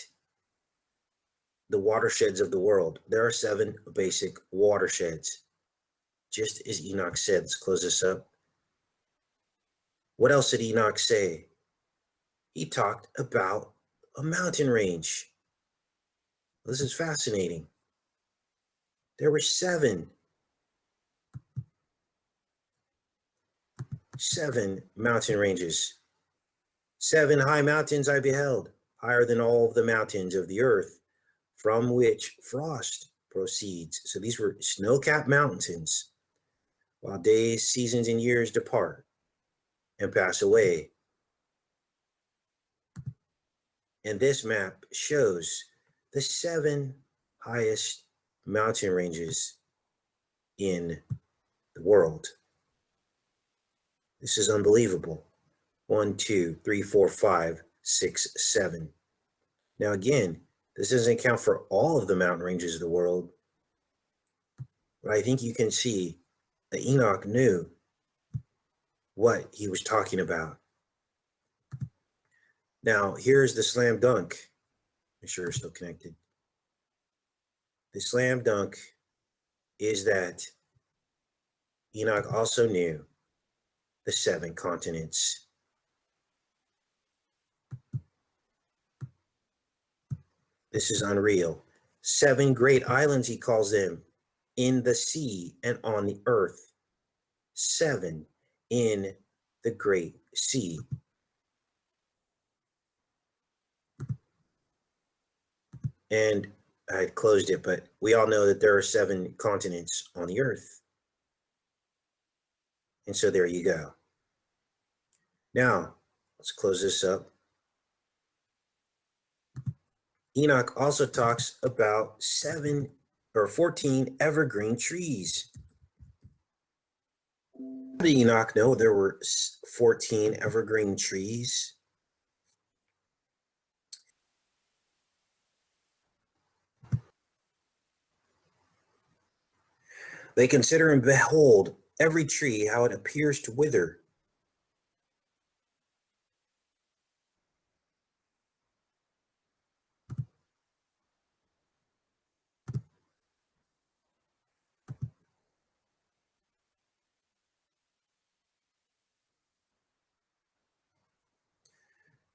the watersheds of the world, there are 7 basic watersheds, just as Enoch said. Let's close this up. What else did Enoch say? He talked about a mountain range. This is fascinating. There were 7 mountain ranges. 7 high mountains I beheld, higher than all of the mountains of the earth, from which frost proceeds. So these were snow-capped mountains, while days, seasons, and years depart and pass away. And this map shows the 7 highest mountain ranges in the world. This is unbelievable. 1, 2, 3, 4, 5, 6, 7. Now again, this doesn't account for all of the mountain ranges of the world, but I think you can see that Enoch knew what he was talking about. Now, here's the slam dunk. Make sure you're still connected. The slam dunk is that Enoch also knew the 7 continents. This is unreal. 7 great islands, he calls them, in the sea and on the earth. 7 in the Great Sea. And I had closed it, but we all know that there are 7 continents on the earth. And so there you go. Now, let's close this up. Enoch also talks about 14 evergreen trees. How did Enoch know there were 14 evergreen trees? They consider and behold every tree, how it appears to wither.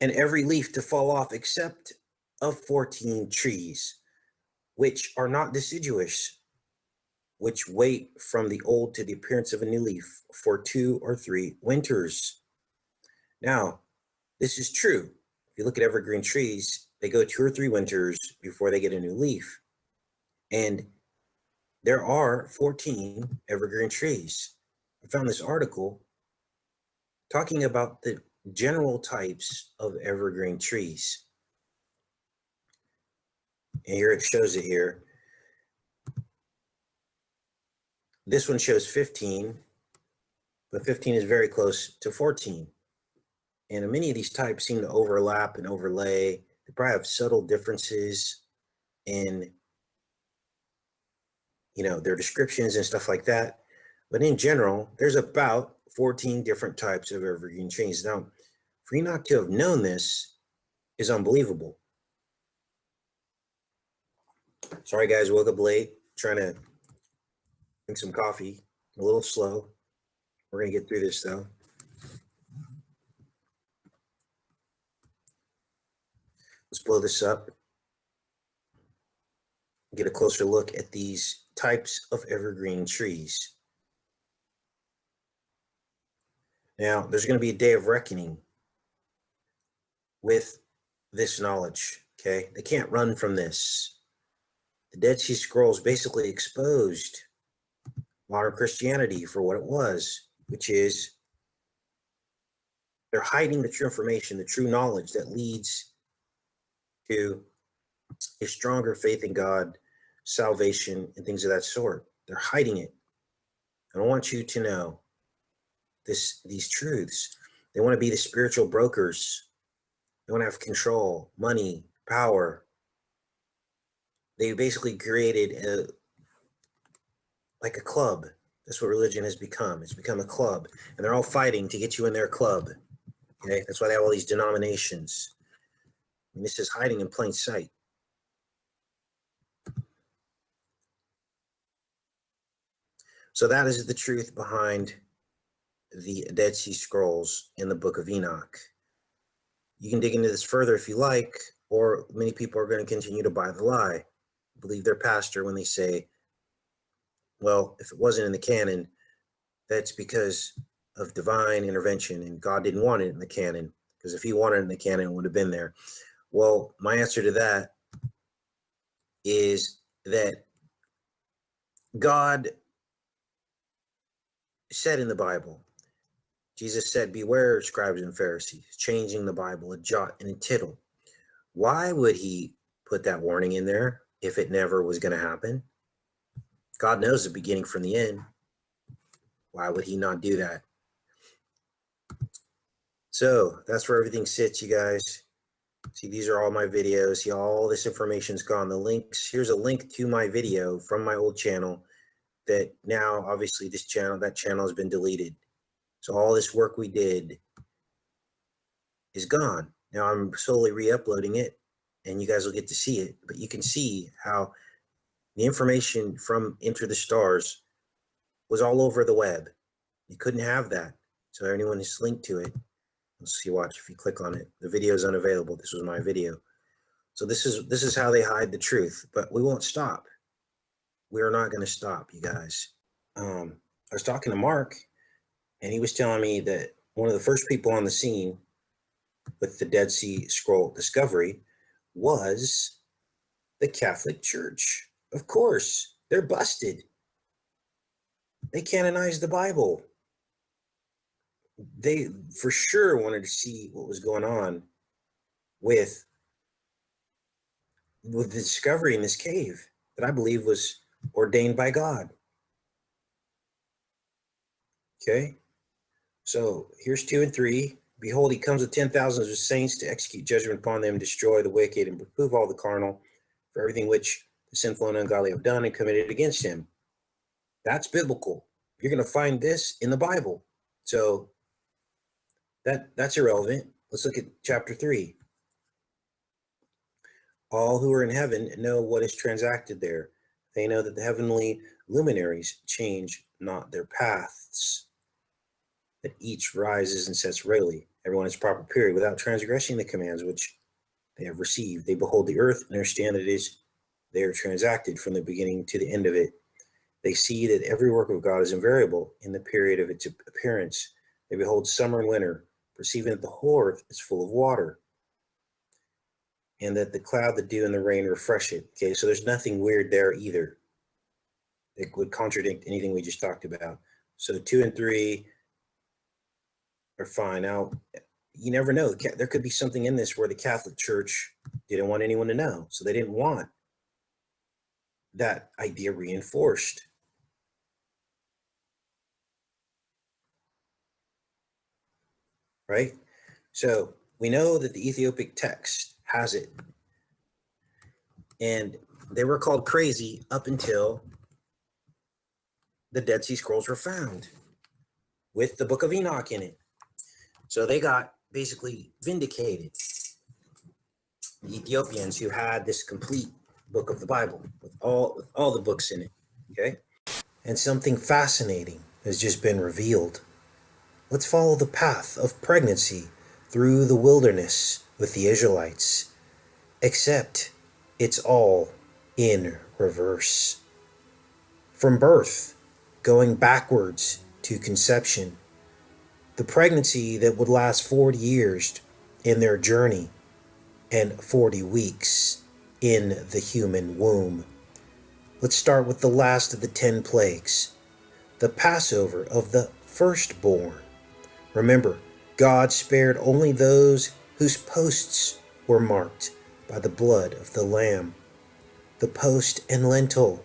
And every leaf to fall off except of 14 trees, which are not deciduous, which wait from the old to the appearance of a new leaf for 2 or 3 winters. Now, this is true. If you look at evergreen trees, they go 2 or 3 winters before they get a new leaf. And there are 14 evergreen trees. I found this article talking about the general types of evergreen trees. And here it shows it here. This one shows 15, but 15 is very close to 14. And many of these types seem to overlap and overlay. They probably have subtle differences in, their descriptions and stuff like that. But in general, there's about 14 different types of evergreen trees. Now, for Enoch to have known this is unbelievable. Sorry, guys, woke up late, trying to drink some coffee, a little slow. We're going to get through this, though. Let's blow this up. Get a closer look at these types of evergreen trees. Now, there's going to be a day of reckoning with this knowledge, okay? They can't run from this. The Dead Sea Scrolls basically exposed modern Christianity for what it was, which is they're hiding the true information, the true knowledge that leads to a stronger faith in God, salvation, and things of that sort. They're hiding it. I don't want you to know these truths. They want to be the spiritual brokers. They want to have control, money, power. They basically created like a club. That's what religion has become. It's become a club. And they're all fighting to get you in their club. Okay? That's why they have all these denominations. And this is hiding in plain sight. So that is the truth behind the Dead Sea Scrolls in the Book of Enoch. You can dig into this further if you like, or many people are going to continue to buy the lie, believe their pastor when they say, well, if it wasn't in the canon, that's because of divine intervention and God didn't want it in the canon, because if he wanted it in the canon, it would have been there. Well, my answer to that is that God said in the Bible, Jesus said, beware scribes and Pharisees, changing the Bible a jot and a tittle. Why would he put that warning in there if it never was going to happen? God knows the beginning from the end. Why would he not do that? So that's where everything sits, you guys. See, these are all my videos. See, all this information's gone. The links, here's a link to my video from my old channel that now, obviously, that channel has been deleted. So all this work we did is gone. Now I'm slowly re-uploading it and you guys will get to see it, but you can see how the information from Enter the Stars was all over the web. You couldn't have that. So anyone who's linked to it, let's see, watch, if you click on it, the video is unavailable. This was my video. So this is how they hide the truth, but we won't stop. We are not going to stop, you guys. I was talking to Mark, and he was telling me that one of the first people on the scene with the Dead Sea Scroll discovery was the Catholic Church. Of course, they're busted. They canonized the Bible. They for sure wanted to see what was going on with the discovery in this cave that I believe was ordained by God. Okay, so here's 2 and 3. Behold, he comes with 10,000 of his saints to execute judgment upon them, destroy the wicked, and reprove all the carnal for everything which the sinful and ungodly have done and committed against him. That's biblical. You're going to find this in the Bible. So that's irrelevant. Let's look at chapter 3. All who are in heaven know what is transacted there. They know that the heavenly luminaries change not their paths, that each rises and sets readily, everyone in its proper period, without transgressing the commands which they have received. They behold the earth and understand that they are transacted from the beginning to the end of it. They see that every work of God is invariable in the period of its appearance. They behold summer and winter, perceiving that the whole earth is full of water, and that the cloud, the dew, and the rain refresh it. Okay, so there's nothing weird there either. It would contradict anything we just talked about. So 2 and 3 are fine. Now, you never know. There could be something in this where the Catholic Church didn't want anyone to know. So they didn't want that idea reinforced. Right? So we know that the Ethiopic text has it. And they were called crazy up until the Dead Sea Scrolls were found with the Book of Enoch in it. So they got basically vindicated. The Ethiopians who had this complete book of the Bible with all the books in it. Okay? And something fascinating has just been revealed. Let's follow the path of pregnancy through the wilderness with the Israelites, except it's all in reverse. From birth, going backwards to conception, the pregnancy that would last 40 years in their journey and 40 weeks in the human womb. Let's start with the last of the 10 plagues, the Passover of the firstborn. Remember, God spared only those whose posts were marked by the blood of the Lamb. The post and lintel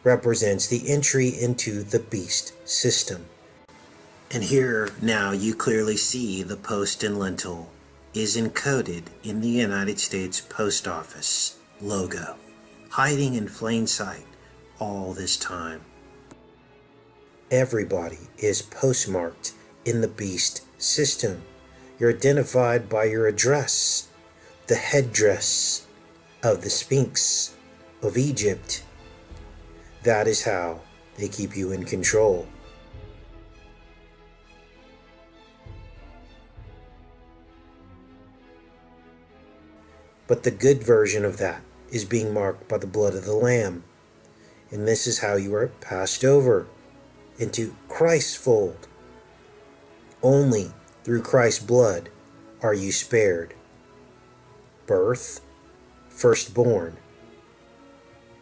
represents the entry into the beast system. And here now you clearly see the post and lintel is encoded in the United States Post Office logo, hiding in plain sight all this time. Everybody is postmarked in the beast system. You're identified by your address, the headdress of the Sphinx of Egypt. That is how they keep you in control. But the good version of that is being marked by the blood of the Lamb. And this is how you are passed over into Christ's fold. Only through Christ's blood are you spared. Birth, firstborn.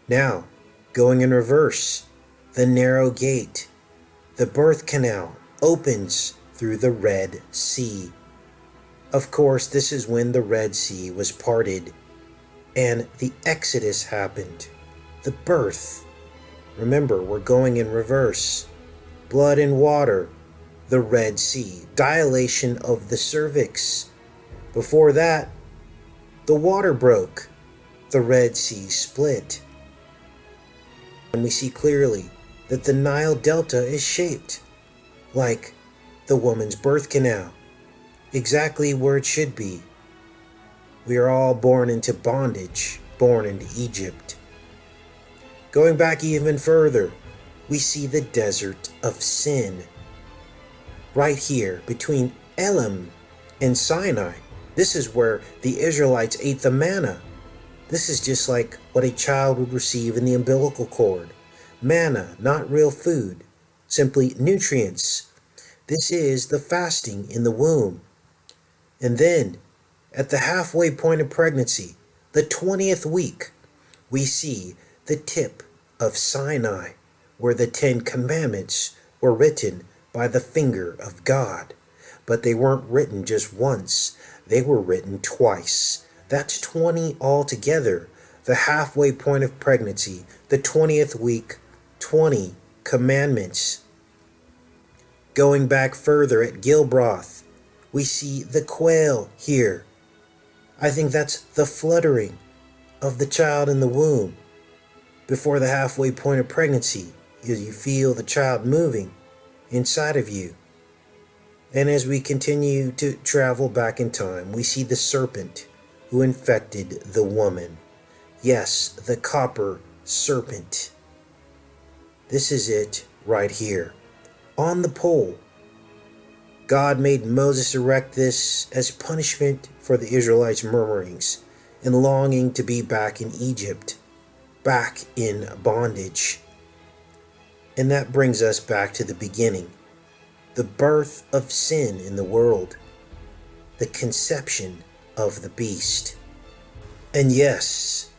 Now, going in reverse, the narrow gate, the birth canal opens through the Red Sea. Of course, this is when the Red Sea was parted and the Exodus happened, the birth. Remember, we're going in reverse. Blood and water, the Red Sea, dilation of the cervix. Before that, the water broke, the Red Sea split. And we see clearly that the Nile Delta is shaped like the woman's birth canal, exactly where it should be. We are all born into bondage, born into Egypt. Going back even further, we see the desert of sin. Right here between Elim and Sinai. This is where the Israelites ate the manna. This is just like what a child would receive in the umbilical cord. Manna, not real food, simply nutrients. This is the fasting in the womb. And then, at the halfway point of pregnancy, the 20th week, we see the tip of Sinai, where the 10 Commandments were written by the finger of God. But they weren't written just once, they were written twice. That's 20 altogether. The halfway point of pregnancy, the 20th week, 20 commandments. Going back further at Gilbroth, we see the quail here. I think that's the fluttering of the child in the womb. Before the halfway point of pregnancy, you feel the child moving inside of you. And as we continue to travel back in time, we see the serpent who infected the woman. Yes, the copper serpent. This is it right here. On the pole, God made Moses erect this as punishment for the Israelites' murmurings and longing to be back in Egypt, back in bondage. And that brings us back to the beginning. The birth of sin in the world, the conception of the beast. And yes,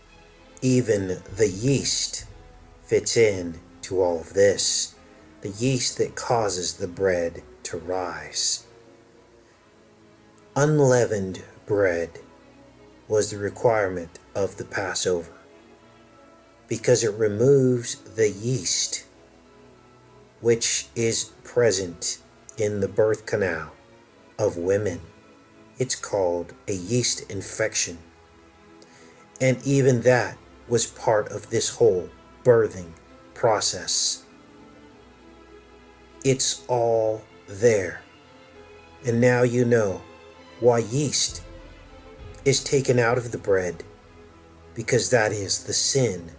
even the yeast fits in to all of this, the yeast that causes the bread to rise. Unleavened bread was the requirement of the Passover because it removes the yeast which is present in the birth canal of women. It's called a yeast infection. And even that was part of this whole birthing process. It's all there. And now you know why yeast is taken out of the bread, because that is the sin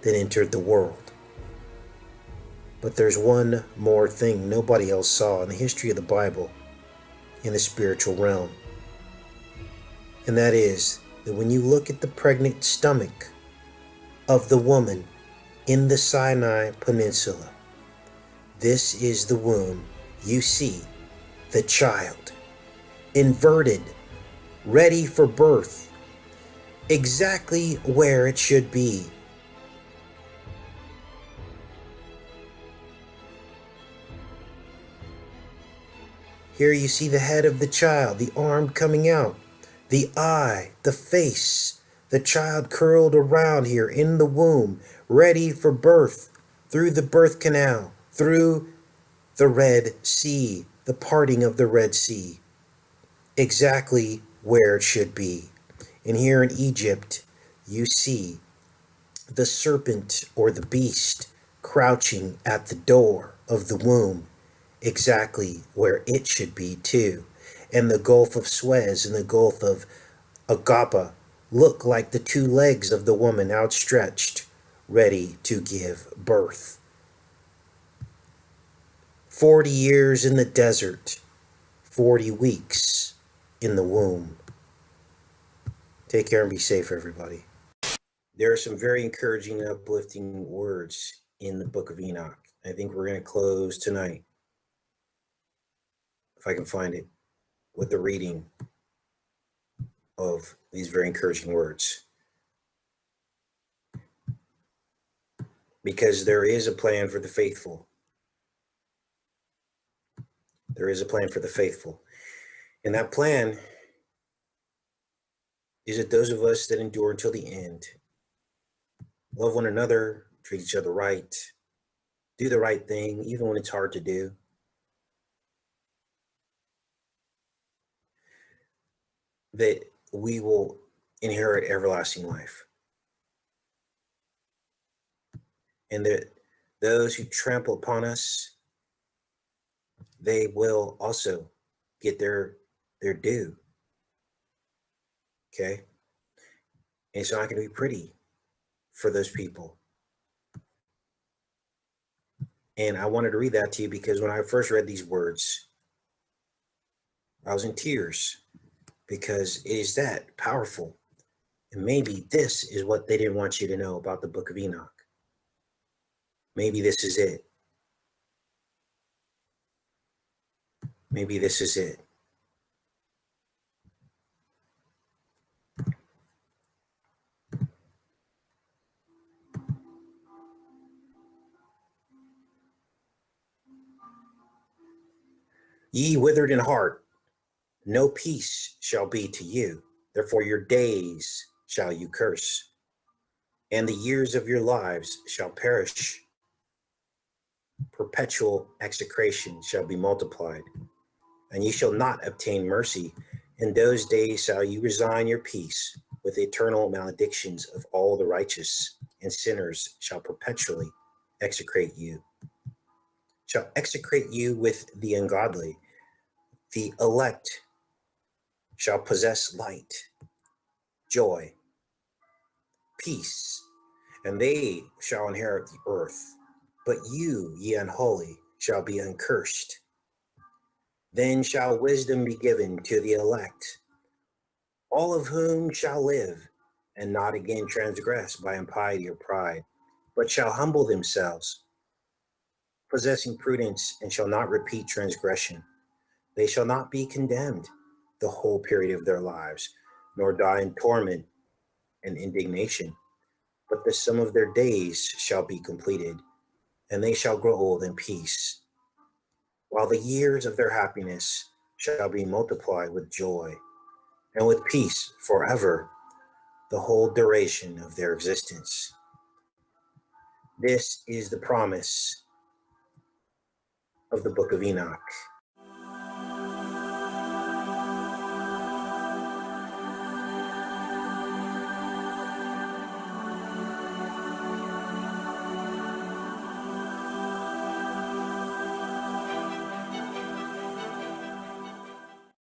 that entered the world. But there's one more thing nobody else saw in the history of the Bible in the spiritual realm. And that is that when you look at the pregnant stomach of the woman in the Sinai Peninsula, this is the womb. You see the child, inverted, ready for birth, exactly where it should be. Here you see the head of the child, the arm coming out, the eye, the face, the child curled around here in the womb, ready for birth, through the birth canal, through the Red Sea, the parting of the Red Sea, exactly where it should be. And here in Egypt, you see the serpent or the beast crouching at the door of the womb, exactly where it should be too. And the Gulf of Suez and the Gulf of Agapa look like the two legs of the woman outstretched, ready to give birth. 40 years in the desert, 40 weeks in the womb. Take care and be safe, everybody. There are some very encouraging and uplifting words in the book of Enoch. I think we're going to close tonight, if I can find it, with the reading of these very encouraging words. Because there is a plan for the faithful. There is a plan for the faithful. And that plan is that those of us that endure until the end love one another, treat each other right, do the right thing, even when it's hard to do. That we will inherit everlasting life. And that those who trample upon us, they will also get their due. Okay? And it's not going to be pretty for those people. And I wanted to read that to you because when I first read these words, I was in tears because it is that powerful. And maybe this is what they didn't want you to know about the book of Enoch. Maybe this is it. Maybe this is it. Ye withered in heart, no peace shall be to you. Therefore your days shall you curse, and the years of your lives shall perish. Perpetual execration shall be multiplied, and ye shall not obtain mercy. In those days shall you resign your peace with eternal maledictions of all the righteous, and sinners shall perpetually execrate you. Shall execrate you with the ungodly. The elect shall possess light, joy, peace, and they shall inherit the earth. But you, ye unholy, shall be uncursed. Then shall wisdom be given to the elect, all of whom shall live, and not again transgress by impiety or pride, but shall humble themselves, possessing prudence, and shall not repeat transgression. They shall not be condemned the whole period of their lives, nor die in torment and indignation. But the sum of their days shall be completed, and they shall grow old in peace, while the years of their happiness shall be multiplied with joy and with peace forever, the whole duration of their existence. This is the promise of the book of Enoch.